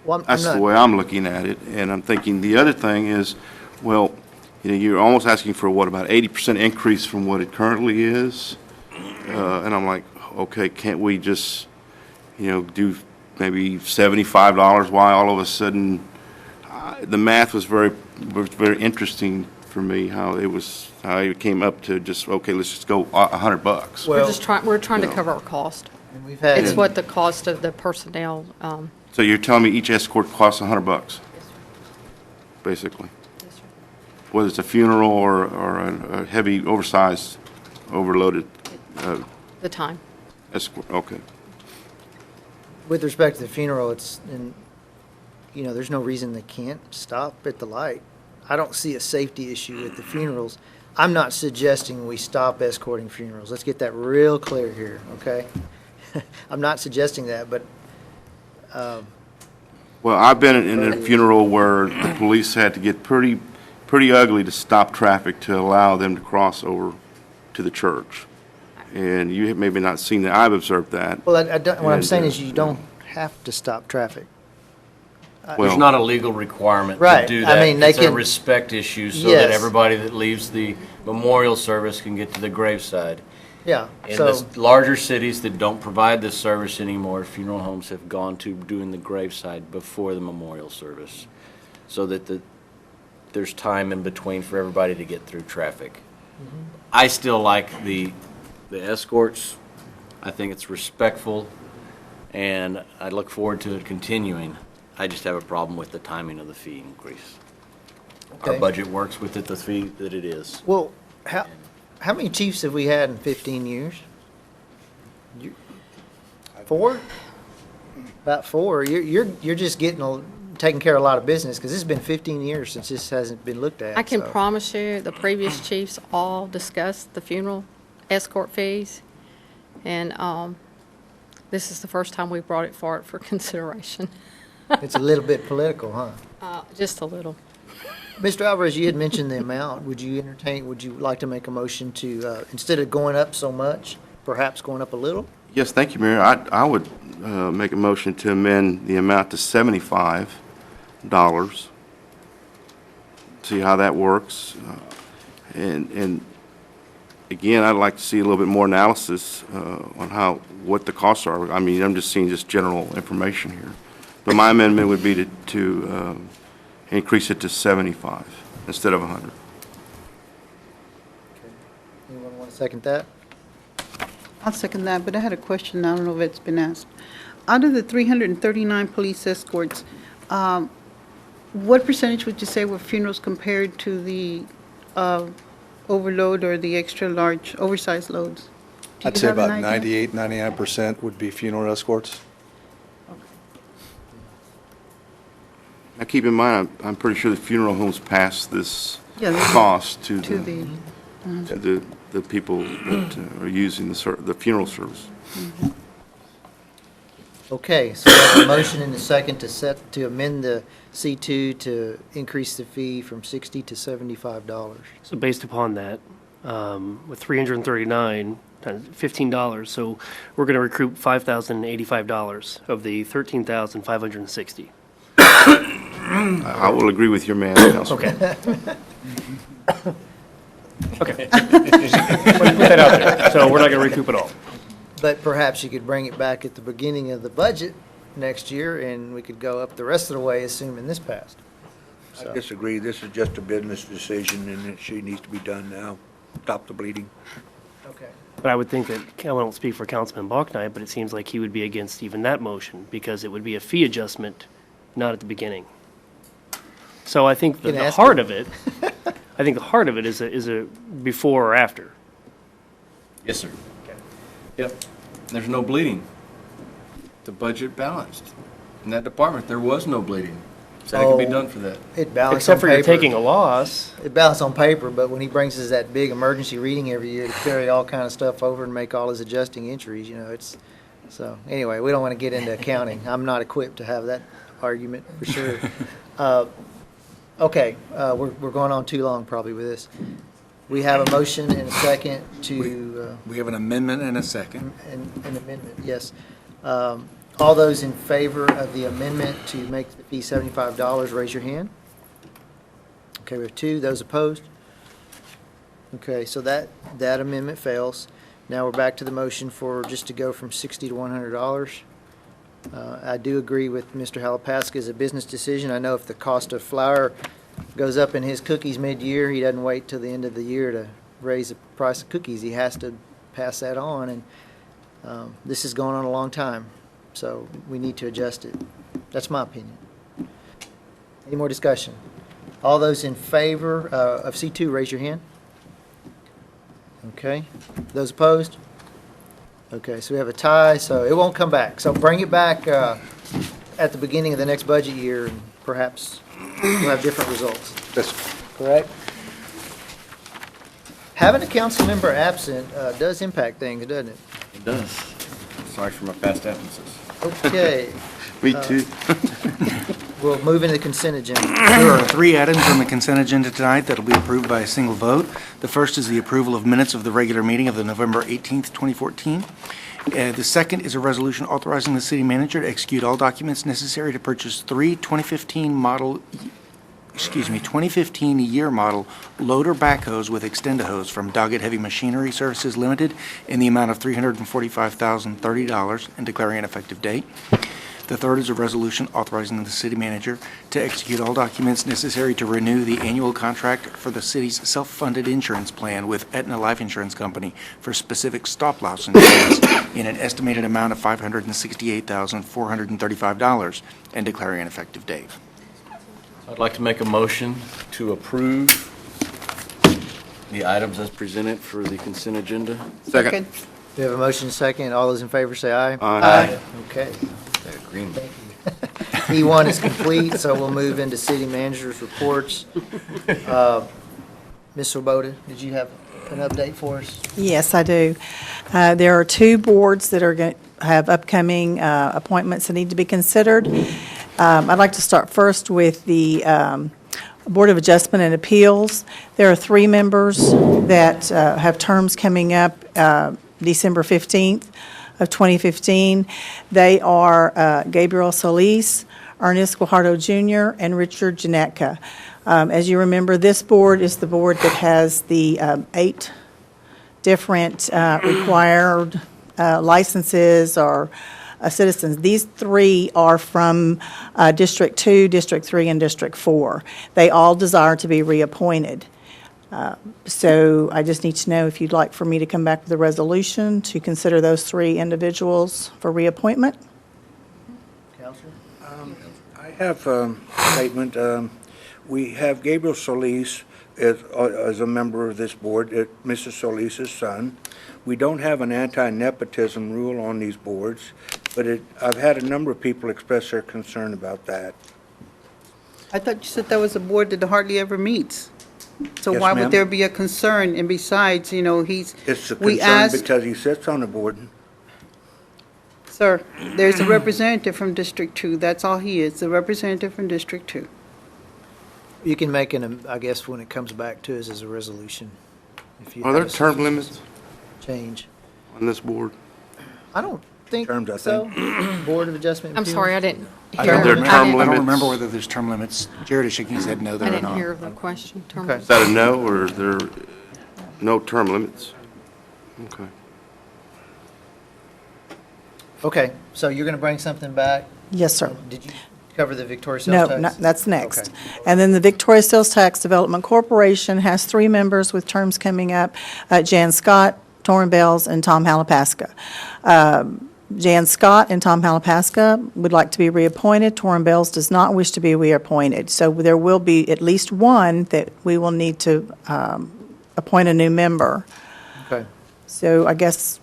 Well, That's the way I'm looking at it. And I'm thinking the other thing is, well, you're almost asking for about 80% increase from what it currently is. And I'm like, okay, can't we just, do maybe $75? Why all of a sudden, the math was very interesting for me, how it came up to just, okay, let's just go $100. We're trying to cover our cost. And we've had It's what the cost of the personnel, So you're telling me each escort costs $100? Basically. Whether it's a funeral or a heavy, oversized, overloaded the time. escort, okay. with respect to the funeral, there's no reason they can't stop at the light. I don't see a safety issue with the funerals. I'm not suggesting we stop escorting funerals. Let's get that real clear here, okay? I'm not suggesting that, but Well, I've been in a funeral where the police had to get pretty ugly to stop traffic to allow them to cross over to the church. And you have maybe not seen that. I've observed that. well, what I'm saying is you don't have to stop traffic. There's not a legal requirement to Right. do I that. mean, they It's a can- respect issue so Yes. that everybody that leaves the memorial service can get to the graveside. Yeah, In so, the larger cities that don't provide this service anymore, funeral homes have gone to doing the graveside before the memorial service, so that there's time in between for everybody to get through traffic. I still like the escorts. I think it's respectful, and I look forward to it continuing. I just have a problem with the timing of the fee increase. Our Okay. budget works with it, the fee that it is. well, how many chiefs have we had in 15 years? 4? About 4. You're just taking care of a lot of business, because it's been 15 years since this hasn't been looked at. I can so. promise you, the previous chiefs all discussed the funeral escort fees, and this is the first time we brought it forward for consideration. It's a little bit political, huh? Just a little. Mr. Alvarez, you had mentioned the amount. Would you like to make a motion to, instead of going up so much, perhaps going up a little? Yes, thank you, Mayor. I would make a motion to amend the amount to $75. See how that works. And again, I'd like to see a little bit more analysis on what the costs are. I mean, I'm just seeing just general information here. But my amendment would be to increase it to 75 instead of 100. Anyone want to second that? I'll second that, but I had a question. I don't know if it's been asked. Out of the 339 police escorts, what percentage would you say were funerals compared to the overload or the extra large, oversized loads? Do I'd you say have an about idea? 98-99% would be funeral escorts. Now, keep in mind, I'm pretty sure the funeral homes pass this Yeah, they do. cost to To the people that are using the funeral service. Okay, so we have a motion and a second to amend the C2 to increase the fee from $60 to $75. So based upon that, with 339, $15, so we're going to recoup $5,085 of the $13,560. I will agree with your man, Councilman. Okay. Okay. Put that out there. So we're not going to recoup it all. But perhaps you could bring it back at the beginning of the budget next year, and we could go up the rest of the way, assuming this passed. I disagree. This is just a business decision, and it she needs to be done now. Stop the bleeding. Okay. But I would think that, I won't speak for Councilman Bachnight, but it seems like he would be against even that motion because it would be a fee adjustment, not at the beginning. So I think You can the ask heart him. of it, I think the heart of it is a before or after. Yes, sir. Yep. There's no bleeding. The budget balanced. In that department, there was no bleeding. So that can be done for that. It balanced Except on for you're paper. taking a loss. It balanced on paper, but when he brings us that big emergency reading every year to carry all kind of stuff over and make all his adjusting entries, it's, so, anyway, we don't want to get into accounting. I'm not equipped to have that argument, for sure. Okay, we're going on too long probably with this. We have a motion and a second to, We have an amendment and a second. an amendment, yes. All those in favor of the amendment to make the fee $75, raise your hand. Okay, we have two. Those opposed? Okay, so that amendment fails. Now we're back to the motion for just to go from $60 to $100. I do agree with Mr. Halapaska as a business decision. I know if the cost of flour goes up in his cookies mid-year, he doesn't wait till the end of the year to raise the price of cookies. He has to pass that on, and this is going on a long time, so we need to adjust it. That's my opinion. Any more discussion? All those in favor of C2, raise your hand. Okay. Those opposed? Okay, so we have a tie, so it won't come back. So bring it back at the beginning of the next budget year, and perhaps we'll have different results. That's Correct? Having a council member absent does impact things, doesn't it? It does. Sorry for my past absences. Okay. Me too. We'll move into the consent agenda. There are three items on the consent agenda tonight that will be approved by a single vote. The first is the approval of minutes of the regular meeting of the November 18th, 2014. The second is a resolution authorizing the city manager to execute all documents necessary to purchase three 2015 year model loader backhoes with extend-a-hose from Doggett Heavy Machinery Services Limited in the amount of $345,030 and declaring an effective date. The third is a resolution authorizing the city manager to execute all documents necessary to renew the annual contract for the city's self-funded insurance plan with Aetna Life Insurance Company for specific stop-loss insurance in an estimated amount of $568,435 and declaring an effective date. I'd like to make a motion to approve the items as presented for the consent agenda. Second. We have a motion and a second. All those in favor say aye. Aye. Okay. Green. E1 is complete, so we'll move into city manager's reports. Ms. Swoboda, did you have an update for us? Yes, I do. There are two boards that are going to have upcoming appointments that need to be considered. I'd like to start first with the Board of Adjustment and Appeals. There are three members that have terms coming up December 15th of 2015. They are Gabriel Solis, Ernest Guajardo Jr., and Richard Janetka. As you remember, this board is the board that has the 8 different required licenses or citizens. These three are from District 2, District 3, and District 4. They all desire to be reappointed. So I just need to know if you'd like for me to come back with a resolution to consider those three individuals for reappointment. Counselor? I have a statement. We have Gabriel Solis as a member of this board, Mrs. Solis's son. We don't have an anti-nepotism rule on these boards, but I've had a number of people express their concern about that. I thought you said that was a board that hardly ever meets. So Yes, why ma'am. would there be a concern? And besides, you know, It's a we concern asked, because he sits on the board. sir, there's a representative from District 2. That's all he is, a representative from District 2. You can make an, I guess, when it comes back to us as a resolution. If you Are there have a term limits change. on this board? I don't think Terms, I so. Board of Adjustment. and I'm sorry, I Appeals? didn't I hear. don't there remember- term I don't limits? remember whether there's term limits. Jared is shaking his head no, I there are didn't not. hear the question. Term Okay. limits. Is that a no, or is there no term limits? Okay. Okay, so you're going to bring something back? Yes, sir. Did you cover the Victoria No, sales tax? that's next. Okay. And then the Victoria Sales Tax Development Corporation has three members with terms coming up, Jan Scott, Torrin Bells, and Tom Halapaska. Jan Scott and Tom Halapaska would like to be reappointed. Torrin Bells does not wish to be reappointed. So there will be at least one that we will need to appoint a new member. Okay. So I guess,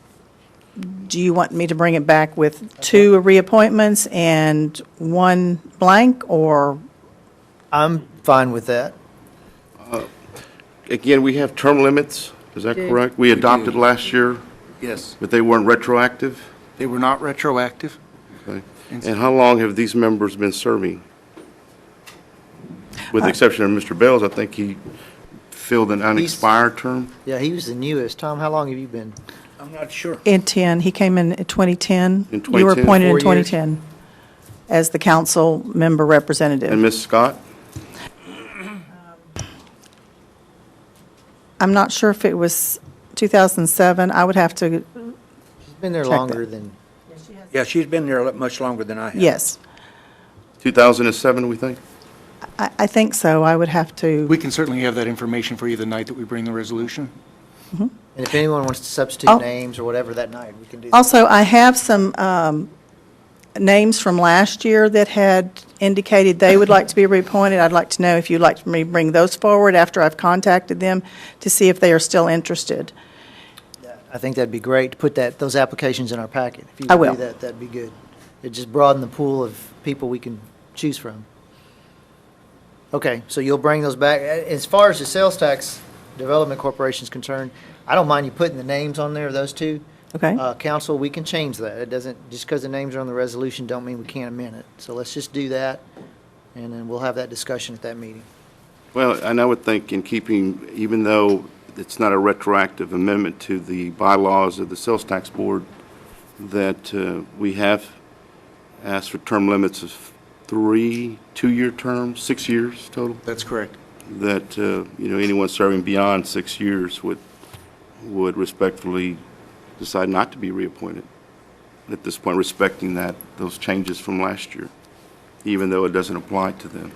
do you want me to bring it back with two reappointments and one blank, or? I'm fine with that. Again, we have term limits, is that do. correct? We adopted last year, Yes, but they weren't retroactive? they were not retroactive. Okay. And how long have these members been serving? With the exception of Mr. Bells, I think he filled an unexpired term. Yeah, he was the newest. Tom, how long have you been? I'm not sure. In 10, he came in 2010. In You were 2010, appointed in 4 years. 2010 as the council member representative. And Ms. Scott? I'm not sure if it was 2007. I would have to, He's been there Check longer that. than, Yeah, she's been there much longer than I have. yes. 2007, we think? I think so. I would have to, We can certainly have that information for you the night that we bring the resolution. and if anyone wants to substitute Oh. names or whatever that night, we can do that. also, I have some names from last year that had indicated they would like to be reappointed. I'd like to know if you'd like me to bring those forward after I've contacted them to see if they are still interested. I think that'd be great to put those applications in our packet. If you I could do will. that, that'd be good. It'd just broaden the pool of people we can choose from. Okay, so you'll bring those back. As far as the Sales Tax Development Corporation is concerned, I don't mind you putting the names on there, those two. Okay? Council, we can change that. It doesn't, just because the names are on the resolution, don't mean we can't amend it. So let's just do that, and then we'll have that discussion at that meeting. Well, and I would think in keeping, even though it's not a retroactive amendment to the bylaws of the Sales Tax Board, that we have asked for term limits of 3 two-year terms, 6 years total. That's correct. That, anyone serving beyond 6 years would respectfully decide not to be reappointed at this point, respecting those changes from last year, even though it doesn't apply to them.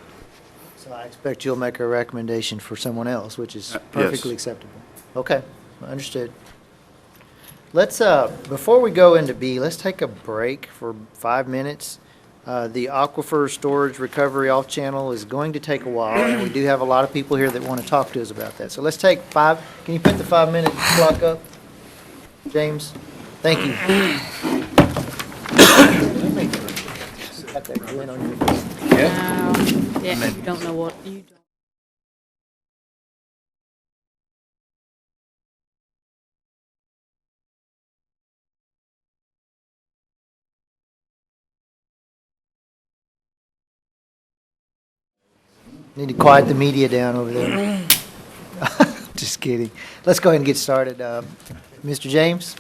So I expect you'll make a recommendation for someone else, which is Yes. perfectly acceptable. Okay, understood. Let's, before we go into B, let's take a break for 5 minutes. The aquifer storage recovery off channel is going to take a while, and we do have a lot of people here that want to talk to us about that. So let's take 5, can you put the 5-minute clock up, James? Thank you. Got that grin on your face. Yeah, you don't know what, you don't. Need to quiet the media down over there. Just kidding. Let's go ahead and get started. Mr. James?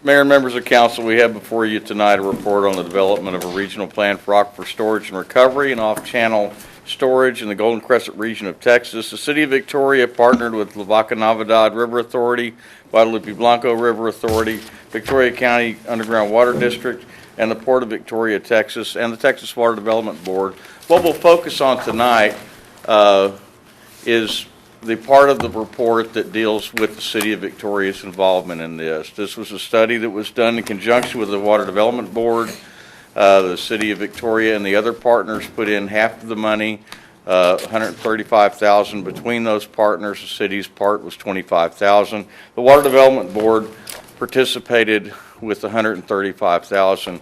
Mayor and members of council, we have before you tonight a report on the development of a regional plan for aquifer storage and recovery and off-channel storage in the Golden Crescent region of Texas. The City of Victoria partnered with Lavaca Navidad River Authority, Guadalupe Blanco River Authority, Victoria County Underground Water District, and the Port of Victoria, Texas, and the Texas Water Development Board. What we'll focus on tonight is the part of the report that deals with the City of Victoria's involvement in this. This was a study that was done in conjunction with the Water Development Board. The City of Victoria and the other partners put in half of the money, $135,000 between those partners. The city's part was $25,000. The Water Development Board participated with $135,000.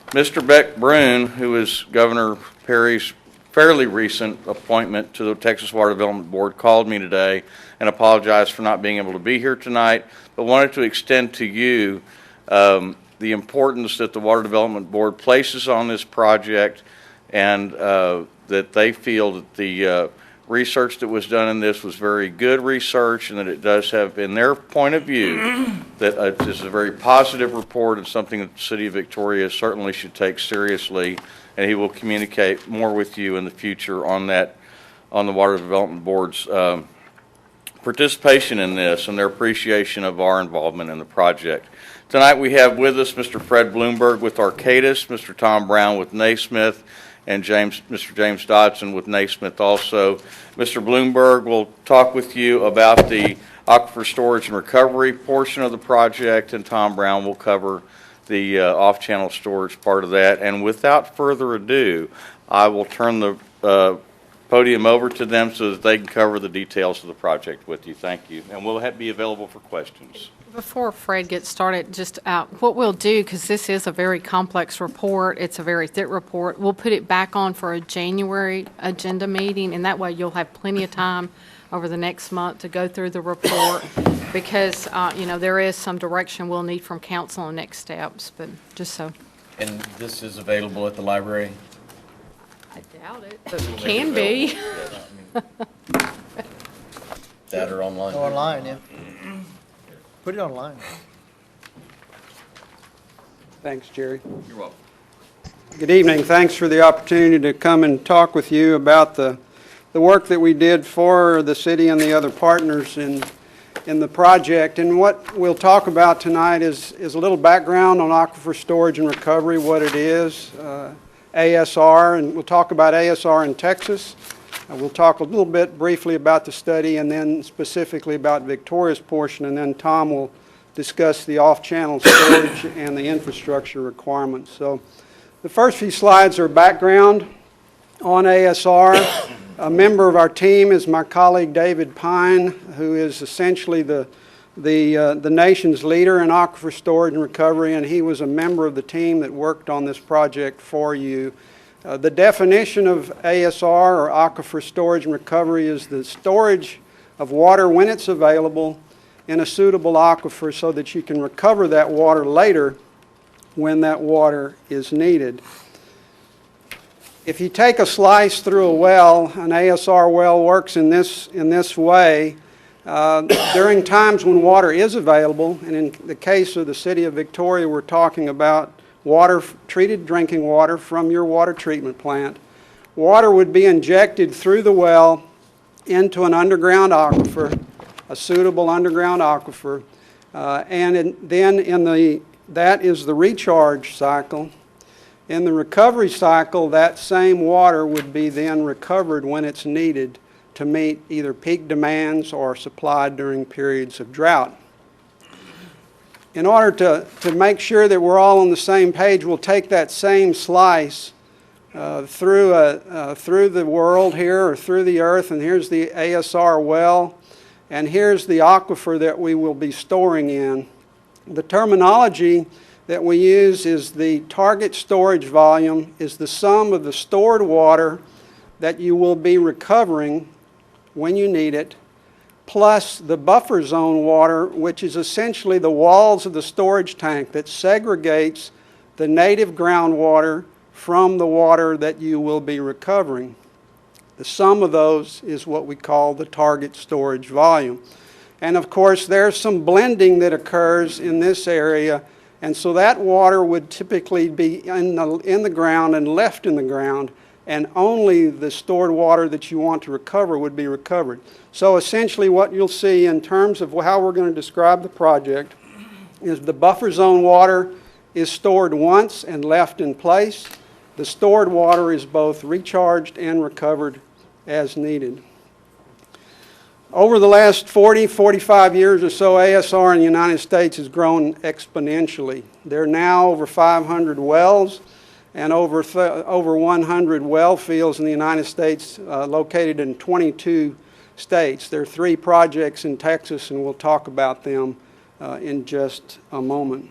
Mr. Beck Brune, who is Governor Perry's fairly recent appointment to the Texas Water Development Board, called me today and apologized for not being able to be here tonight, but wanted to extend to you the importance that the Water Development Board places on this project, and that they feel that the research that was done in this was very good research, and that it does have, in their point of view, that it is a very positive report and something that the City of Victoria certainly should take seriously. And he will communicate more with you in the future on that, on the Water Development Board's participation in this and their appreciation of our involvement in the project. Tonight we have with us Mr. Fred Bloomberg with Arcadis, Mr. Tom Brown with Naismith, and Mr. James Dodson with Naismith also. Mr. Bloomberg will talk with you about the aquifer storage and recovery portion of the project, and Tom Brown will cover the off-channel storage part of that. And without further ado, I will turn the podium over to them so that they can cover the details of the project with you. Thank you. And we'll be available for questions. Before Fred gets started, just what we'll do, because this is a very complex report, it's a very thick report, we'll put it back on for a January agenda meeting, and that way you'll have plenty of time over the next month to go through the report, because, there is some direction we'll need from council on next steps, but just so. And this is available at the library? I doubt it, but it can be. That or online? Online, yeah. Put it online. Thanks, Jerry. You're welcome. Good evening. Thanks for the opportunity to come and talk with you about the work that we did for the city and the other partners in the project. And what we'll talk about tonight is a little background on aquifer storage and recovery, what it is, ASR, and we'll talk about ASR in Texas. We'll talk a little bit briefly about the study and then specifically about Victoria's portion, and then Tom will discuss the off-channel storage and the infrastructure requirements. So the first few slides are background on ASR. A member of our team is my colleague David Pine, who is essentially the nation's leader in aquifer storage and recovery, and he was a member of the team that worked on this project for you. The definition of ASR, or aquifer storage and recovery, is the storage of water when it's available in a suitable aquifer so that you can recover that water later when that water is needed. If you take a slice through a well, an ASR well works in this way. During times when water is available, and in the case of the City of Victoria, we're talking about water, treated drinking water from your water treatment plant. Water would be injected through the well into an underground aquifer, a suitable underground aquifer, that is the recharge cycle. In the recovery cycle, that same water would be then recovered when it's needed to meet either peak demands or supplied during periods of drought. In order to make sure that we're all on the same page, we'll take that same slice through the world here, or through the earth, and here's the ASR well, and here's the aquifer that we will be storing in. The terminology that we use is the target storage volume is the sum of the stored water that you will be recovering when you need it, plus the buffer zone water, which is essentially the walls of the storage tank that segregates the native groundwater from the water that you will be recovering. The sum of those is what we call the target storage volume. And of course, there's some blending that occurs in this area, and so that water would typically be in the ground and left in the ground. and only the stored water that you want to recover would be recovered. So essentially what you'll see in terms of how we're going to describe the project is the buffer zone water is stored once and left in place. The stored water is both recharged and recovered as needed. Over the last 45 years or so, ASR in the United States has grown exponentially. There are now over 500 wells and over 100 well fields in the United States located in 22 states. There are 3 projects in Texas, and we'll talk about them in just a moment.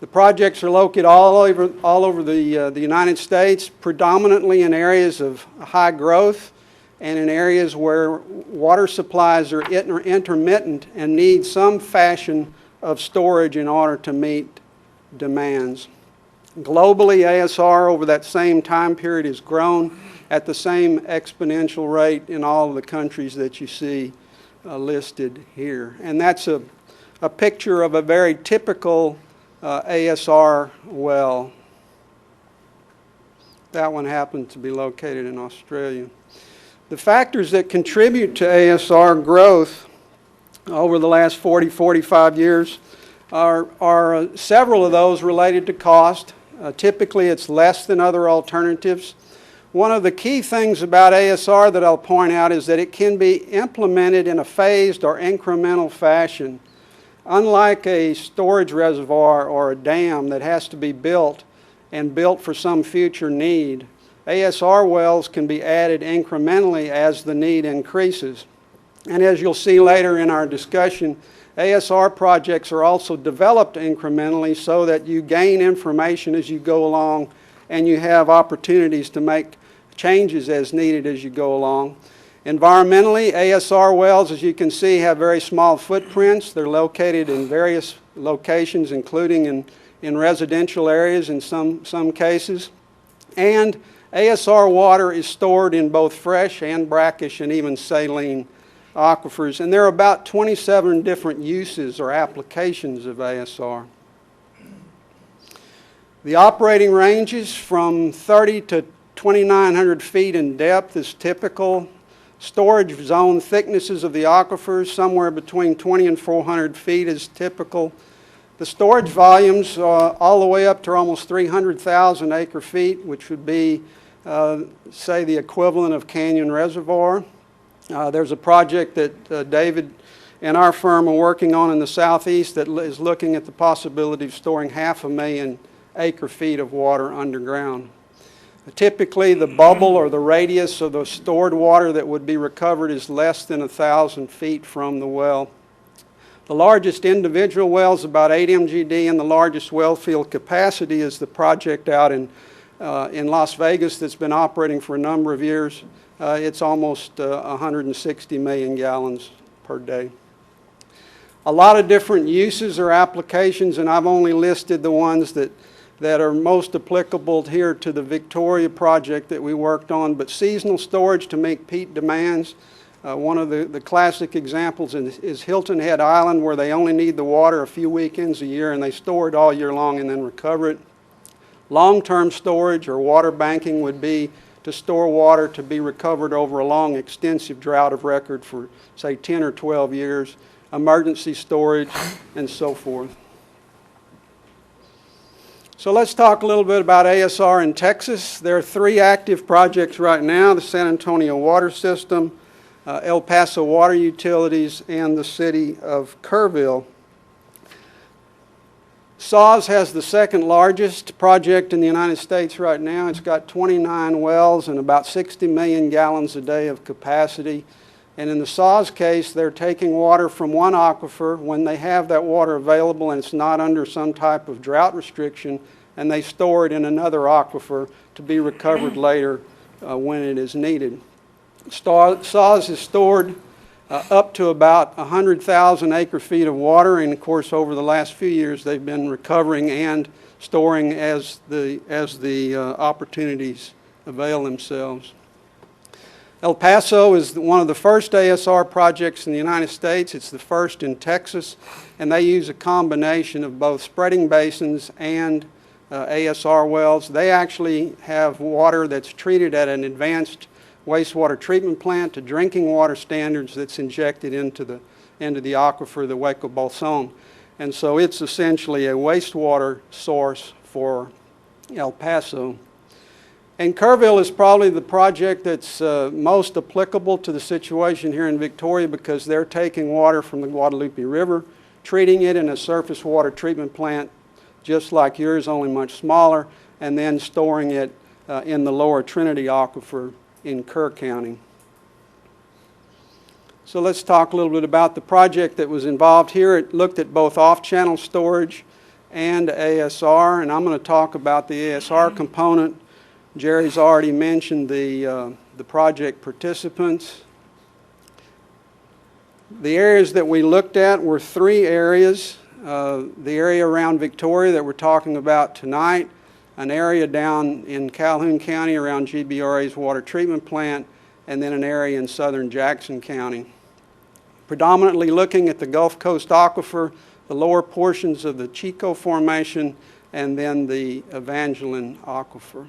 The projects are located all over the United States, predominantly in areas of high growth and in areas where water supplies are intermittent and need some fashion of storage in order to meet demands. Globally, ASR over that same time period has grown at the same exponential rate in all of the countries that you see listed here. And that's a picture of a very typical ASR well. That one happened to be located in Australia. The factors that contribute to ASR growth over the last 45 years are several of those related to cost. Typically, it's less than other alternatives. One of the key things about ASR that I'll point out is that it can be implemented in a phased or incremental fashion. Unlike a storage reservoir or a dam that has to be built and built for some future need, ASR wells can be added incrementally as the need increases. And as you'll see later in our discussion, ASR projects are also developed incrementally so that you gain information as you go along and you have opportunities to make changes as needed as you go along. Environmentally, ASR wells, as you can see, have very small footprints. They're located in various locations, including in residential areas in some cases. And ASR water is stored in both fresh and brackish and even saline aquifers. And there are about 27 different uses or applications of ASR. The operating ranges from 30 to 2,900 feet in depth is typical. Storage zone thicknesses of the aquifers, somewhere between 20 and 400 feet is typical. The storage volumes all the way up to almost 300,000 acre feet, which would be, say, the equivalent of Canyon Reservoir. There's a project that David and our firm are working on in the southeast that is looking at the possibility of storing 500,000 acre feet of water underground. Typically, the bubble or the radius of the stored water that would be recovered is less than 1,000 feet from the well. The largest individual well is about 8 MGD, and the largest well field capacity is the project out in Las Vegas that's been operating for a number of years. It's almost 160 million gallons per day. A lot of different uses or applications, and I've only listed the ones that are most applicable here to the Victoria project that we worked on, but seasonal storage to meet peak demands. One of the classic examples is Hilton Head Island, where they only need the water a few weekends a year and they store it all year long and then recover it. Long-term storage or water banking would be to store water to be recovered over a long, extensive drought of record for, say, 10 or 12 years. Emergency storage, and so forth. So let's talk a little bit about ASR in Texas. There are 3 active projects right now: the San Antonio Water System, El Paso Water Utilities, and the City of Kerrville. SAWS has the second largest project in the United States right now. It's got 29 wells and about 60 million gallons a day of capacity. And in the SAWS case, they're taking water from one aquifer when they have that water available and it's not under some type of drought restriction, and they store it in another aquifer to be recovered later when it is needed. SAWS is stored up to about 100,000 acre feet of water, and of course over the last few years they've been recovering and storing as the opportunities avail themselves. El Paso is one of the first ASR projects in the United States. It's the first in Texas, and they use a combination of both spreading basins and ASR wells. They actually have water that's treated at an advanced wastewater treatment plant to drinking water standards that's injected into the aquifer, the Hueco Bolson. And so it's essentially a wastewater source for El Paso. And Kerrville is probably the project that's most applicable to the situation here in Victoria because they're taking water from the Guadalupe River, treating it in a surface water treatment plant just like yours, only much smaller, and then storing it in the lower Trinity Aquifer in Kerr County. So let's talk a little bit about the project that was involved here. It looked at both off-channel storage and ASR, and I'm going to talk about the ASR component. Jerry's already mentioned the project participants. The areas that we looked at were 3 areas. The area around Victoria that we're talking about tonight, an area down in Calhoun County around GBRA's water treatment plant, and then an area in southern Jackson County. Predominantly looking at the Gulf Coast Aquifer, the lower portions of the Chico Formation, and then the Evangeline Aquifer.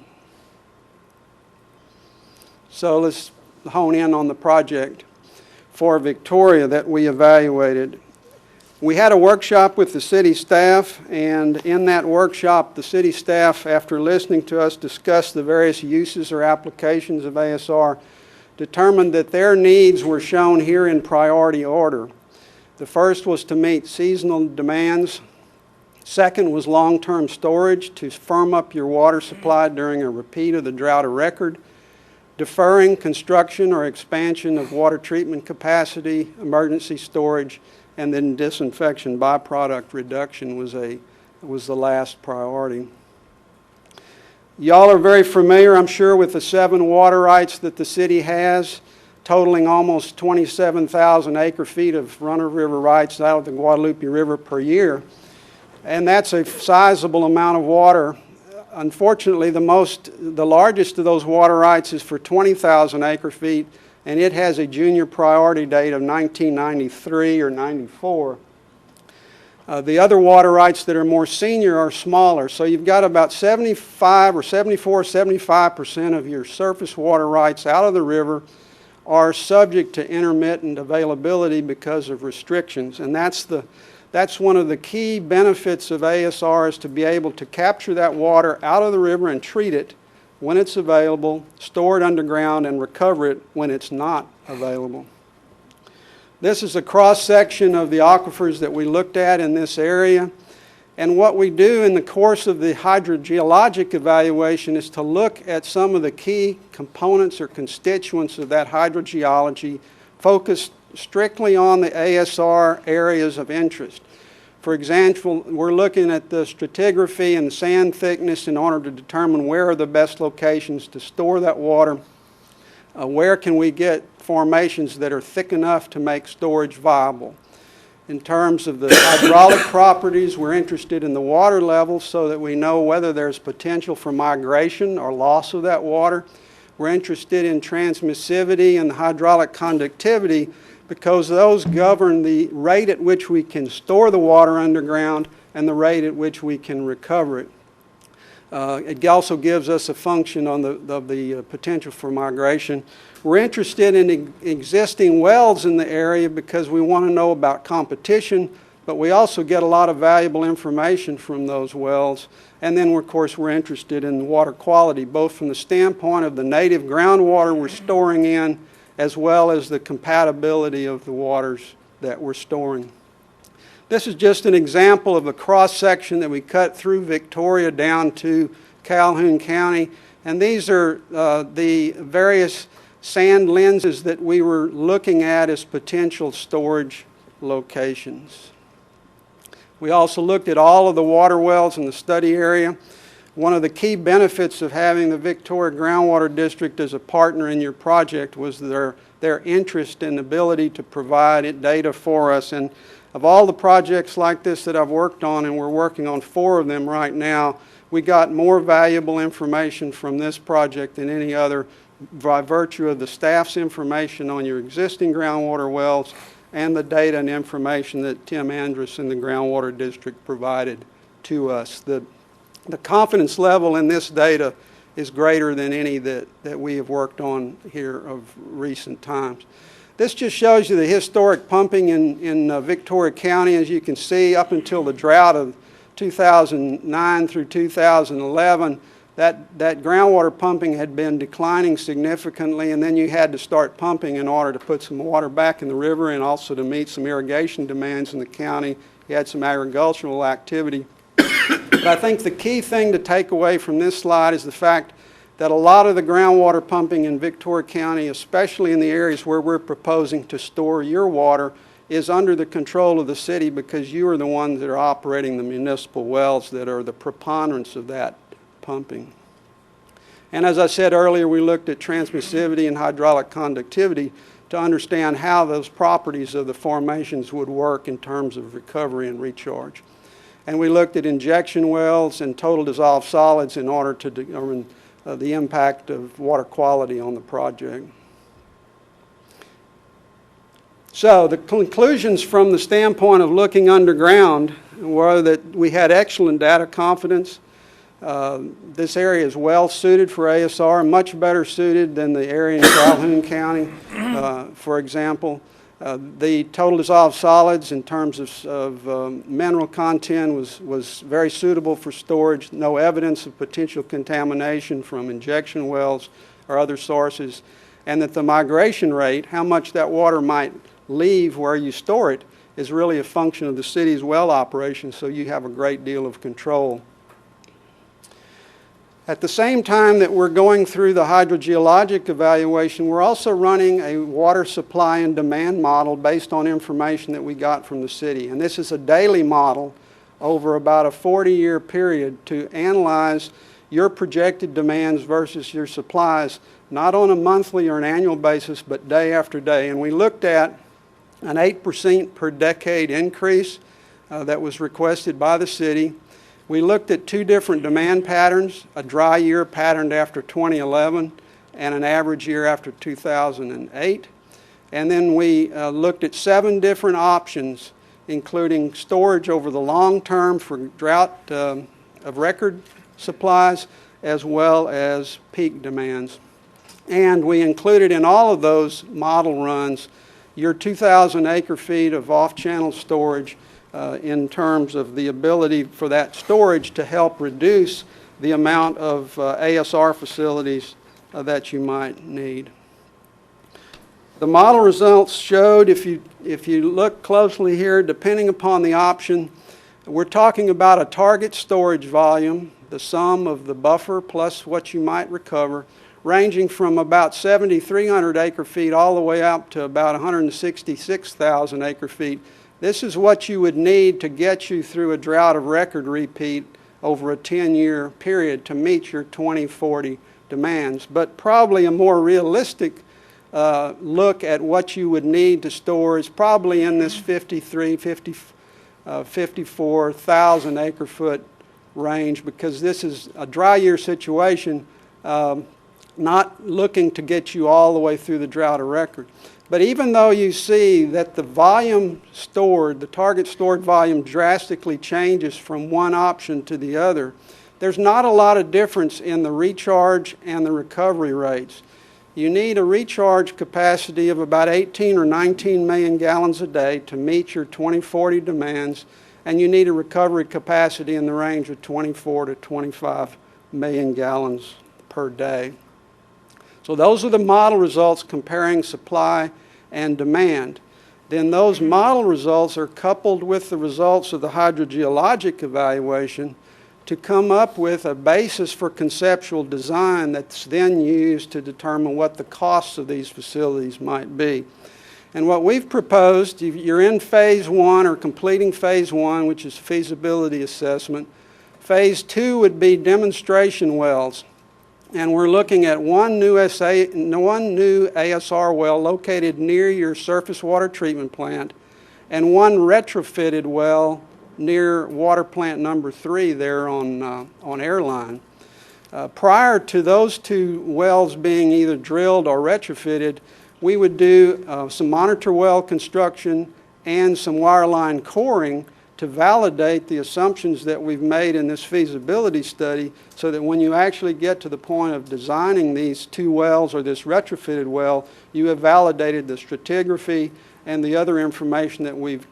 So let's hone in on the project for Victoria that we evaluated. We had a workshop with the city staff, and in that workshop, the city staff, after listening to us discuss the various uses or applications of ASR, determined that their needs were shown here in priority order. The first was to meet seasonal demands. Second was long-term storage to firm up your water supply during a repeat of the drought of record. Deferring construction or expansion of water treatment capacity, emergency storage, and then disinfection byproduct reduction was the last priority. Y'all are very familiar, I'm sure, with the 7 water rights that the city has, totaling almost 27,000 acre-feet of run-of-river rights out of the Guadalupe River per year. And that's a sizable amount of water. Unfortunately, the largest of those water rights is for 20,000 acre-feet, and it has a junior priority date of 1993 or 94. The other water rights that are more senior are smaller. So you've got about 75% of your surface water rights out of the river are subject to intermittent availability because of restrictions. And that's one of the key benefits of ASR, is to be able to capture that water out of the river and treat it when it's available, store it underground, and recover it when it's not available. This is a cross-section of the aquifers that we looked at in this area. And what we do in the course of the hydrogeologic evaluation is to look at some of the key components or constituents of that hydrogeology, focused strictly on the ASR areas of interest. For example, we're looking at the stratigraphy and the sand thickness in order to determine where are the best locations to store that water. Where can we get formations that are thick enough to make storage viable? In terms of the hydraulic properties, we're interested in the water level so that we know whether there's potential for migration or loss of that water. We're interested in transmissivity and the hydraulic conductivity, because those govern the rate at which we can store the water underground and the rate at which we can recover it. It also gives us a function on the potential for migration. We're interested in existing wells in the area because we want to know about competition, but we also get a lot of valuable information from those wells. And then, of course, we're interested in water quality, both from the standpoint of the native groundwater we're storing in, as well as the compatibility of the waters that we're storing. This is just an example of a cross-section that we cut through Victoria down to Calhoun County. And these are the various sand lenses that we were looking at as potential storage locations. We also looked at all of the water wells in the study area. One of the key benefits of having the Victoria Groundwater District as a partner in your project was their interest and ability to provide data for us. And of all the projects like this that I've worked on, and we're working on 4 of them right now, we got more valuable information from this project than any other by virtue of the staff's information on your existing groundwater wells and the data and information that Tim Andrus and the Groundwater District provided to us. The the confidence level in this data is greater than any that we have worked on here of recent times. This just shows you the historic pumping in Victoria County. As you can see, up until the drought of 2009 through 2011, that groundwater pumping had been declining significantly, and then you had to start pumping in order to put some water back in the river and also to meet some irrigation demands in the county. You had some agricultural activity. But I think the key thing to take away from this slide is the fact that a lot of the groundwater pumping in Victoria County, especially in the areas where we're proposing to store your water, is under the control of the city because you are the ones that are operating the municipal wells that are the preponderance of that pumping. And as I said earlier, we looked at transmissivity and hydraulic conductivity to understand how those properties of the formations would work in terms of recovery and recharge. And we looked at injection wells and total dissolved solids in order to determine the impact of water quality on the project. So the conclusions from the standpoint of looking underground were that we had excellent data confidence. This area is well suited for ASR, much better suited than the area in Calhoun County, for example. The total dissolved solids in terms of mineral content was very suitable for storage. No evidence of potential contamination from injection wells or other sources. And that the migration rate, how much that water might leave where you store it, is really a function of the city's well operation, so you have a great deal of control. At the same time that we're going through the hydrogeologic evaluation, we're also running a water supply and demand model based on information that we got from the city. And this is a daily model over about a 40-year period to analyze your projected demands versus your supplies, not on a monthly or an annual basis, but day after day. And we looked at an 8% per decade increase that was requested by the city. We looked at two different demand patterns, a dry year patterned after 2011 and an average year after 2008. And then we looked at 7 different options, including storage over the long term for drought of record supplies, as well as peak demands. And we included in all of those model runs your 2,000 acre-feet of off-channel storage in terms of the ability for that storage to help reduce the amount of ASR facilities that you might need. The model results showed, if you look closely here, depending upon the option, we're talking about a target storage volume, the sum of the buffer plus what you might recover, ranging from about 7,300 acre-feet all the way up to about 166,000 acre-feet. This is what you would need to get you through a drought of record repeat over a 10-year period to meet your 2040 demands. But probably a more realistic look at what you would need to store is probably in this 54,000 acre-foot range, because this is a dry year situation, not looking to get you all the way through the drought of record. But even though you see that the volume stored, the target stored volume drastically changes from one option to the other, there's not a lot of difference in the recharge and the recovery rates. You need a recharge capacity of about 18 or 19 million gallons a day to meet your 2040 demands, and you need a recovery capacity in the range of 24 to 25 million gallons per day. So those are the model results comparing supply and demand. Then those model results are coupled with the results of the hydrogeologic evaluation to come up with a basis for conceptual design that's then used to determine what the costs of these facilities might be. And what we've proposed, you're in phase 1 or completing phase 1, which is feasibility assessment. Phase 2 would be demonstration wells. And we're looking at one new ASR well located near your surface water treatment plant and one retrofitted well near water plant number 3 there on Airline. Prior to those 2 wells being either drilled or retrofitted, we would do some monitor well construction and some wireline coring to validate the assumptions that we've made in this feasibility study, so that when you actually get to the point of designing these 2 wells or this retrofitted well, you have validated the stratigraphy and the other information that we've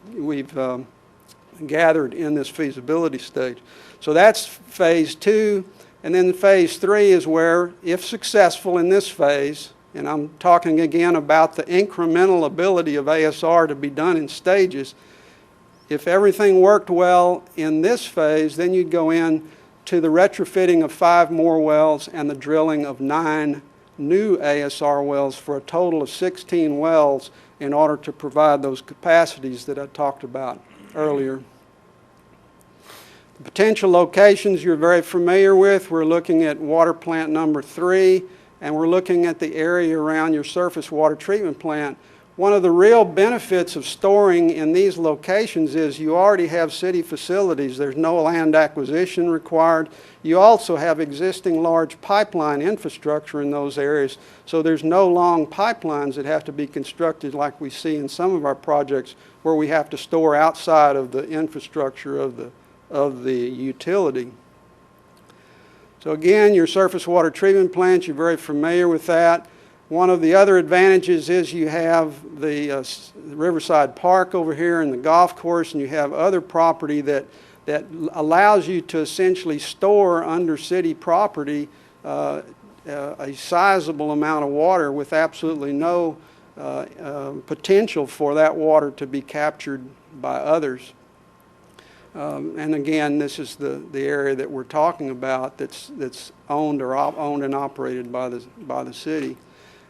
gathered in this feasibility stage. So that's phase 2. And then phase 3 is where, if successful in this phase, and I'm talking again about the incremental ability of ASR to be done in stages, if everything worked well in this phase, then you'd go in to the retrofitting of 5 more wells and the drilling of 9 new ASR wells for a total of 16 wells in order to provide those capacities that I talked about earlier. The potential locations you're very familiar with. We're looking at water plant number 3, and we're looking at the area around your surface water treatment plant. One of the real benefits of storing in these locations is you already have city facilities. There's no land acquisition required. You also have existing large pipeline infrastructure in those areas, so there's no long pipelines that have to be constructed like we see in some of our projects where we have to store outside of the infrastructure of the utility. So again, your surface water treatment plants, you're very familiar with that. One of the other advantages is you have the Riverside Park over here and the golf course, and you have other property that allows you to essentially store under city property a sizable amount of water with absolutely no potential for that water to be captured by others. And again, this is the area that we're talking about that's owned and operated by the city.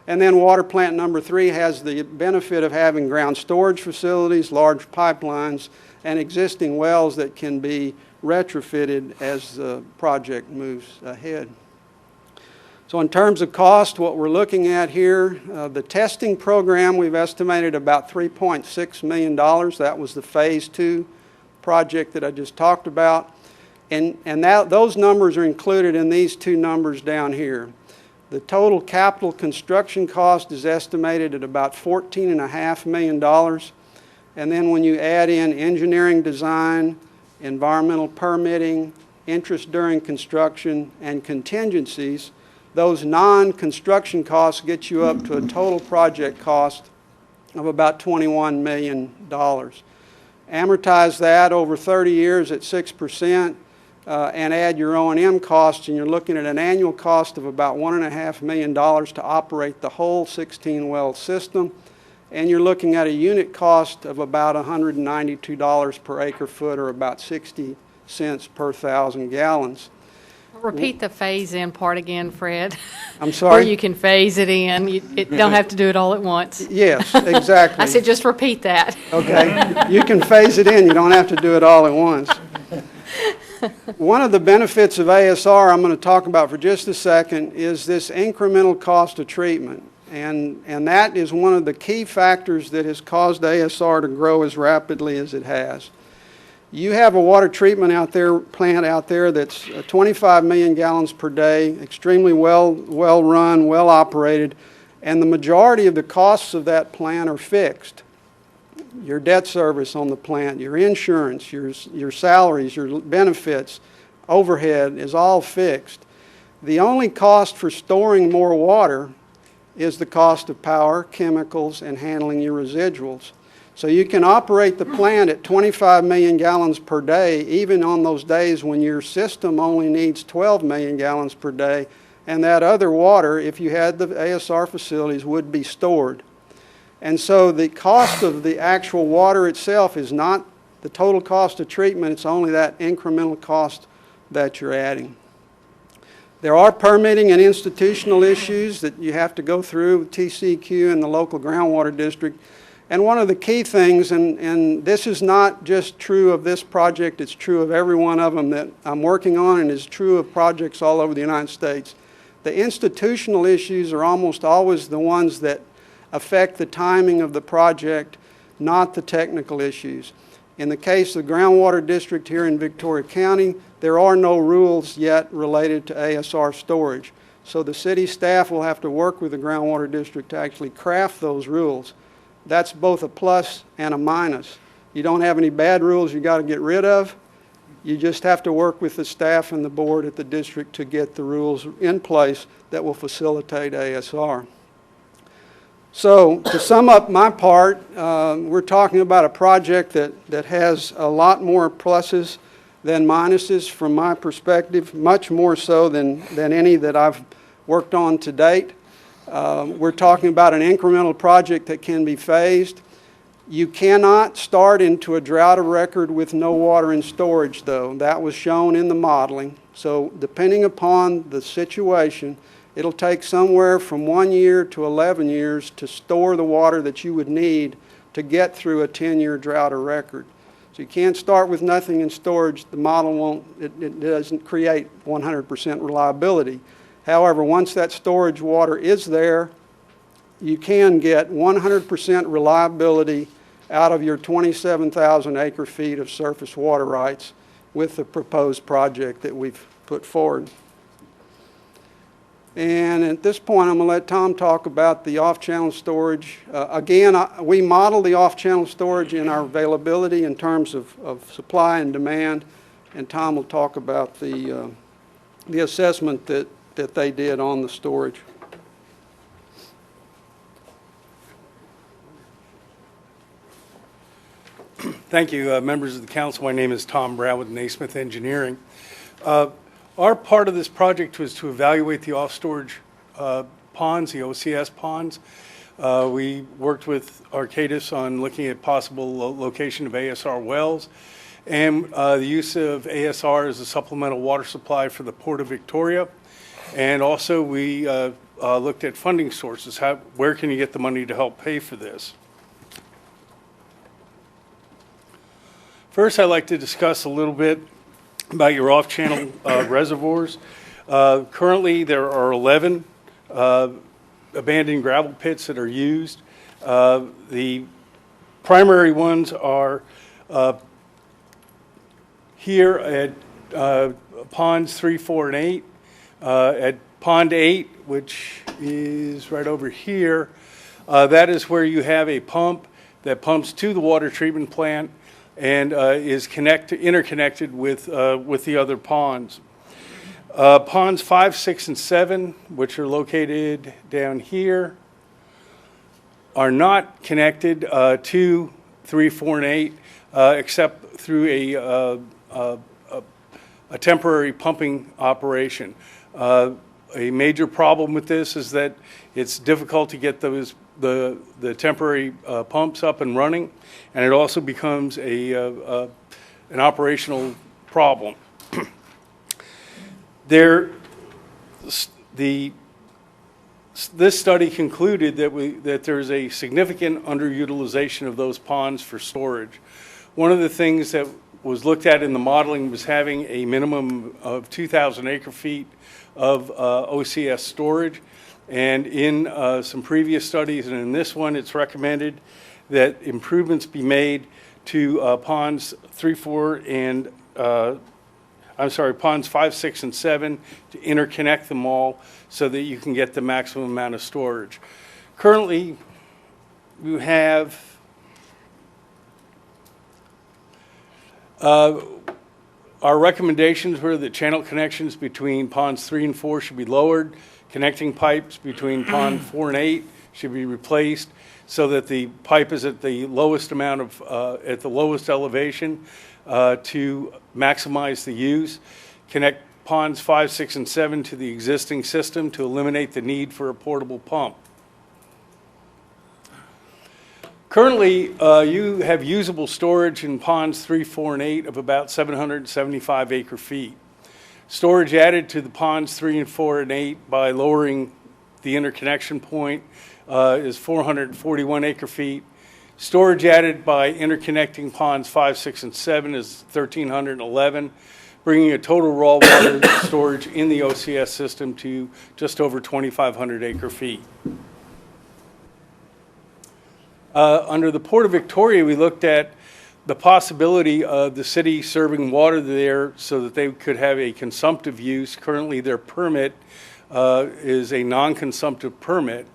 And then water plant number 3 has the benefit of having ground storage facilities, large pipelines, and existing wells that can be retrofitted as the project moves ahead. So in terms of cost, what we're looking at here, the testing program, we've estimated about $3.6 million. That was the phase 2 project that I just talked about. And those numbers are included in these 2 numbers down here. The total capital construction cost is estimated at about $14.5 million. And then when you add in engineering design, environmental permitting, interest during construction, and contingencies, those non-construction costs get you up to a total project cost of about $21 million. Amortize that over 30 years at 6%. And add your O&M costs, and you're looking at an annual cost of about $1.5 million to operate the whole 16-well system. And you're looking at a unit cost of about $192 per acre foot, or about 60 cents per 1,000 gallons. Repeat the phase-in part again, Fred. I'm sorry? Where you can phase it in. You don't have to do it all at once. Yes, exactly. I said just repeat that. Okay. You can phase it in. You don't have to do it all at once. One of the benefits of ASR I'm going to talk about for just a second is this incremental cost of treatment. And that is one of the key factors that has caused ASR to grow as rapidly as it has. You have a water treatment plant out there that's 25 million gallons per day, extremely well run, well operated, and the majority of the costs of that plant are fixed. Your debt service on the plant, your insurance, your salaries, your benefits, overhead is all fixed. The only cost for storing more water is the cost of power, chemicals, and handling your residuals. So you can operate the plant at 25 million gallons per day, even on those days when your system only needs 12 million gallons per day, and that other water, if you had the ASR facilities, would be stored. And so the cost of the actual water itself is not the total cost of treatment, it's only that incremental cost that you're adding. There are permitting and institutional issues that you have to go through with TCEQ and the local groundwater district. And one of the key things, and this is not just true of this project, it's true of every one of them that I'm working on, and is true of projects all over the United States. The institutional issues are almost always the ones that affect the timing of the project, not the technical issues. In the case of the groundwater district here in Victoria County, there are no rules yet related to ASR storage. So the city staff will have to work with the groundwater district to actually craft those rules. That's both a plus and a minus. You don't have any bad rules you got to get rid of. You just have to work with the staff and the board at the district to get the rules in place that will facilitate ASR. So to sum up my part, we're talking about a project that has a lot more pluses than minuses from my perspective, much more so than any that I've worked on to date. We're talking about an incremental project that can be phased. You cannot start into a drought of record with no water in storage, though. That was shown in the modeling. So depending upon the situation, it'll take somewhere from 1 year to 11 years to store the water that you would need to get through a 10-year drought of record. So you can't start with nothing in storage. The model won't, it doesn't create 100% reliability. However, once that storage water is there, you can get 100% reliability out of your 27,000 acre feet of surface water rights with the proposed project that we've put forward. And at this point, I'm going to let Tom talk about the off-channel storage. Again, we model the off-channel storage in our availability in terms of supply and demand, and Tom will talk about the assessment that they did on the storage. Thank you, members of the council. My name is Tom Brown with Naismith Engineering. Our part of this project was to evaluate the off-storage ponds, the OCS ponds. We worked with Arcadis on looking at possible location of ASR wells and the use of ASR as a supplemental water supply for the Port of Victoria. And also we looked at funding sources. Where can you get the money to help pay for this? First, I'd like to discuss a little bit about your off-channel reservoirs. Currently, there are 11 abandoned gravel pits that are used. The primary ones are here at ponds 3, 4, and 8. At pond 8, which is right over here, that is where you have a pump that pumps to the water treatment plant and is interconnected with the other ponds. Ponds 5, 6, and 7, which are located down here, are not connected to 3, 4, and 8, except through a temporary pumping operation. A major problem with this is that it's difficult to get the temporary pumps up and running, and it also becomes an operational problem. This study concluded that there's a significant underutilization of those ponds for storage. One of the things that was looked at in the modeling was having a minimum of 2,000 acre feet of OCS storage. And in some previous studies, and in this one, it's recommended that improvements be made to ponds 3, 4, and ponds 5, 6, and 7 to interconnect them all so that you can get the maximum amount of storage. Currently, you have our recommendations were that channel connections between ponds 3 and 4 should be lowered. Connecting pipes between pond 4 and 8 should be replaced so that the pipe is at the lowest amount of, at the lowest elevation to maximize the use. Connect ponds 5, 6, and 7 to the existing system to eliminate the need for a portable pump. Currently, you have usable storage in ponds 3, 4, and 8 of about 775 acre feet. Storage added to the ponds 3 and 4 and 8 by lowering the interconnection point is 441 acre feet. Storage added by interconnecting ponds 5, 6, and 7 is 1,311, bringing a total raw water storage in the OCS system to just over 2,500 acre feet. Under the Port of Victoria, we looked at the possibility of the city serving water there so that they could have a consumptive use. Currently, their permit is a non-consumptive permit.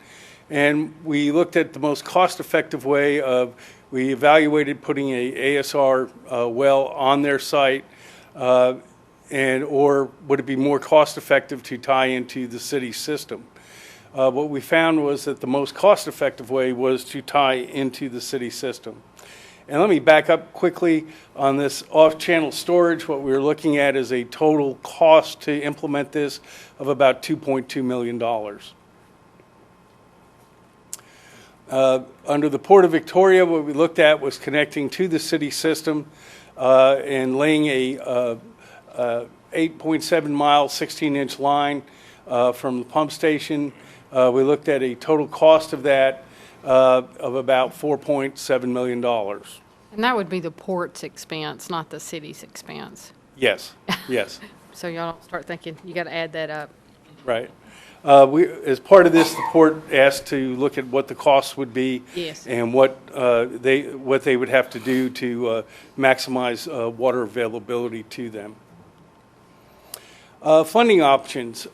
And we looked at the most cost-effective way of We evaluated putting a ASR well on their site, or would it be more cost-effective to tie into the city system? What we found was that the most cost-effective way was to tie into the city system. And let me back up quickly on this off-channel storage. What we're looking at is a total cost to implement this of about $2.2 million. Under the Port of Victoria, what we looked at was connecting to the city system and laying a 8.7-mile, 16-inch line from the pump station. We looked at a total cost of that of about $4.7 million. And that would be the port's expense, not the city's expense. Yes, yes. So y'all don't start thinking, you got to add that up. Right. As part of this, the port asked to look at what the costs would be. Yes. And what they would have to do to maximize water availability to them. Funding options.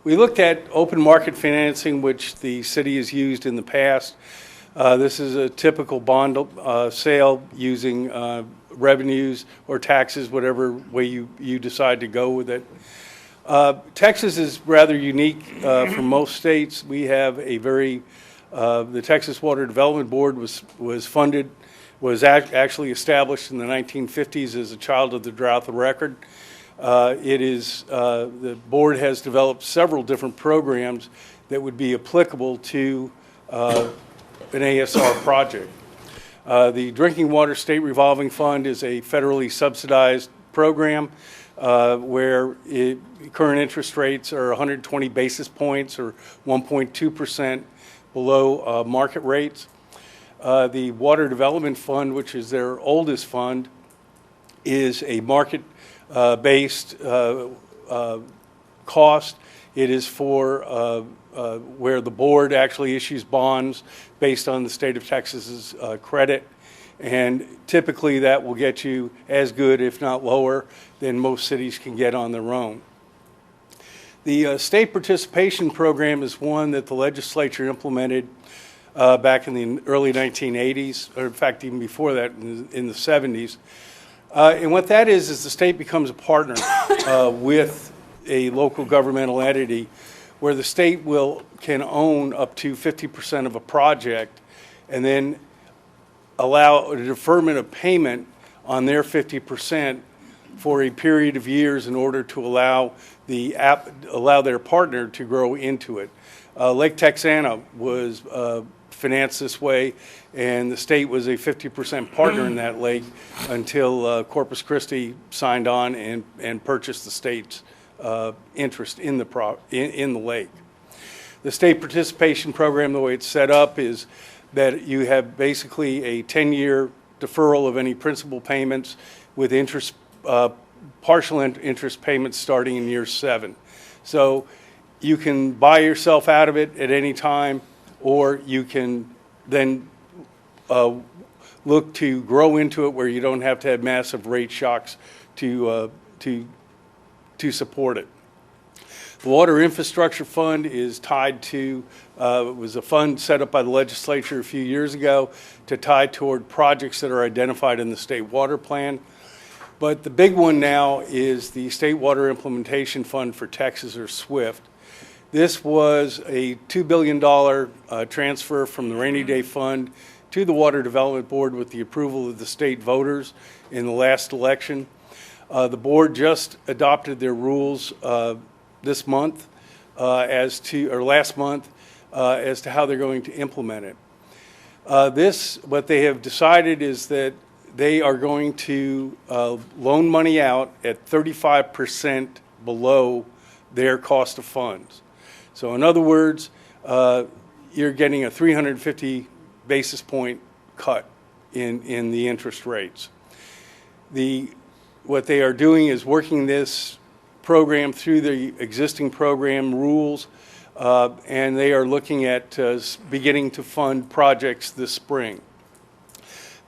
We looked at open market financing, which the city has used in the past. This is a typical bond sale using revenues or taxes, whatever way you decide to go with it. Texas is rather unique from most states. We have a very, the Texas Water Development Board was actually established in the 1950s as a child of the drought record. The board has developed several different programs that would be applicable to an ASR project. The Drinking Water State Revolving Fund is a federally subsidized program where current interest rates are 120 basis points or 1.2% below market rates. The Water Development Fund, which is their oldest fund, is a market-based cost. It is for where the board actually issues bonds based on the state of Texas's credit. And typically that will get you as good, if not lower, than most cities can get on their own. The state participation program is one that the legislature implemented back in the early 1980s, or in fact even before that in the 70s. And what that is the state becomes a partner with a local governmental entity where the state can own up to 50% of a project and then allow a deferment of payment on their 50% for a period of years in order to allow their partner to grow into it. Lake Texana was financed this way, and the state was a 50% partner in that lake until Corpus Christi signed on and purchased the state's interest in the lake. The state participation program, the way it's set up, is that you have basically a 10-year deferral of any principal payments with interest, partial interest payments starting in year 7. So you can buy yourself out of it at any time, or you can then look to grow into it where you don't have to have massive rate shocks to support it. The Water Infrastructure Fund is tied to, it was a fund set up by the legislature a few years ago to tie toward projects that are identified in the state water plan. But the big one now is the State Water Implementation Fund for Texas, or SWIFT. This was a $2 billion transfer from the Rainy Day Fund to the Water Development Board with the approval of the state voters in the last election. The board just adopted their rules this month last month as to how they're going to implement it. What they have decided is that they are going to loan money out at 35% below their cost of funds. So in other words, you're getting a 350 basis point cut in the interest rates. What they are doing is working this program through the existing program rules, and they are looking at beginning to fund projects this spring.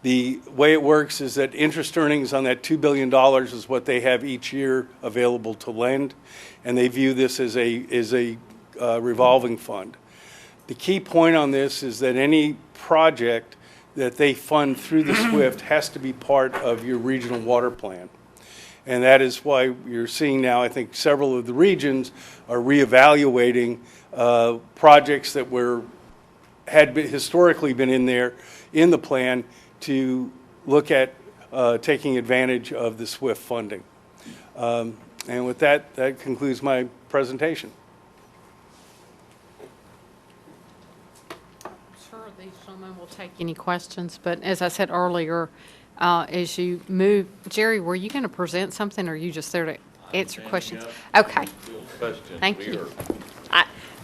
The way it works is that interest earnings on that $2 billion is what they have each year available to lend, and they view this as a revolving fund. The key point on this is that any project that they fund through the SWIFT has to be part of your regional water plan. And that is why you're seeing now, I think several of the regions are reevaluating projects that had historically been in there in the plan to look at taking advantage of the SWIFT funding. And with that, that concludes my presentation. I'm sure these gentlemen will take any questions, but as I said earlier, as you move, Jerry, were you going to present something, or are you just there to answer questions? Okay. Thank you.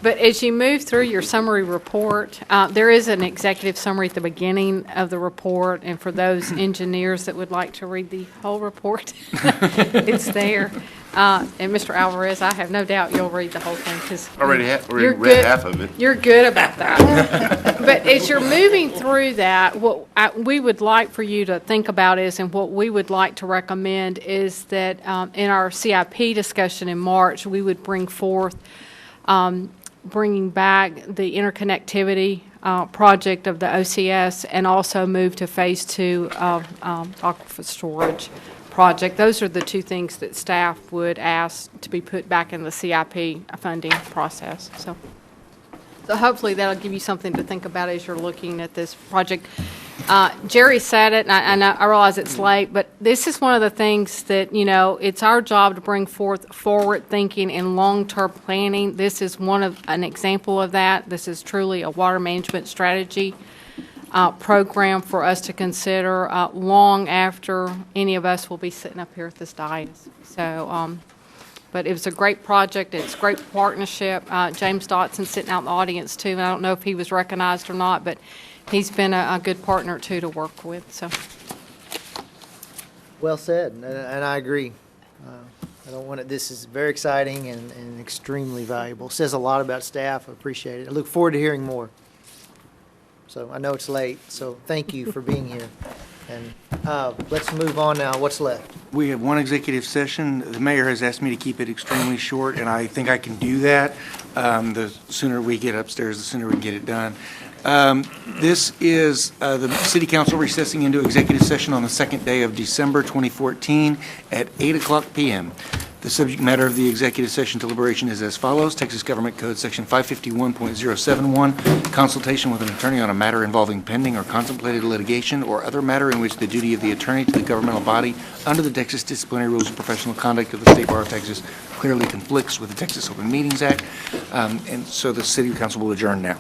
But as you move through your summary report, there is an executive summary at the beginning of the report, and for those engineers that would like to read the whole report, it's there. And Mr. Alvarez, I have no doubt you'll read the whole thing, because Already read half of it. You're good about that. But as you're moving through that, what we would like for you to think about is, and what we would like to recommend is that in our CIP discussion in March, we would bring forth bringing back the interconnectivity project of the OCS, and also move to phase 2 of aquifer storage project. Those are the two things that staff would ask to be put back in the CIP funding process. So hopefully that'll give you something to think about as you're looking at this project. Jerry said it, and I realize it's late, but this is one of the things that, you know, it's our job to bring forth forward thinking and long-term planning. This is an example of that. This is truly a water management strategy program for us to consider long after any of us will be sitting up here at this dais. So, but it was a great project. It's a great partnership. James Dotson sitting out in the audience too, and I don't know if he was recognized or not, but he's been a good partner too to work with. So, Well said, and I agree. I don't want it. This is very exciting and extremely valuable. Says a lot about staff. I appreciate it. I look forward to hearing more. So I know it's late, so thank you for being here. And let's move on now. What's left? We have one executive session. The mayor has asked me to keep it extremely short, and I think I can do that. The sooner we get upstairs, the sooner we can get it done. This is the City Council recessing into executive session on the second day of December 2014 at 8:00 p.m. The subject matter of the executive session deliberation is as follows: Texas Government Code Section 551.071, consultation with an attorney on a matter involving pending or contemplated litigation or other matter in which the duty of the attorney to the governmental body under the Texas Disciplinary Rules of Professional Conduct of the State Bar of Texas clearly conflicts with the Texas Open Meetings Act. And so the City Council will adjourn now.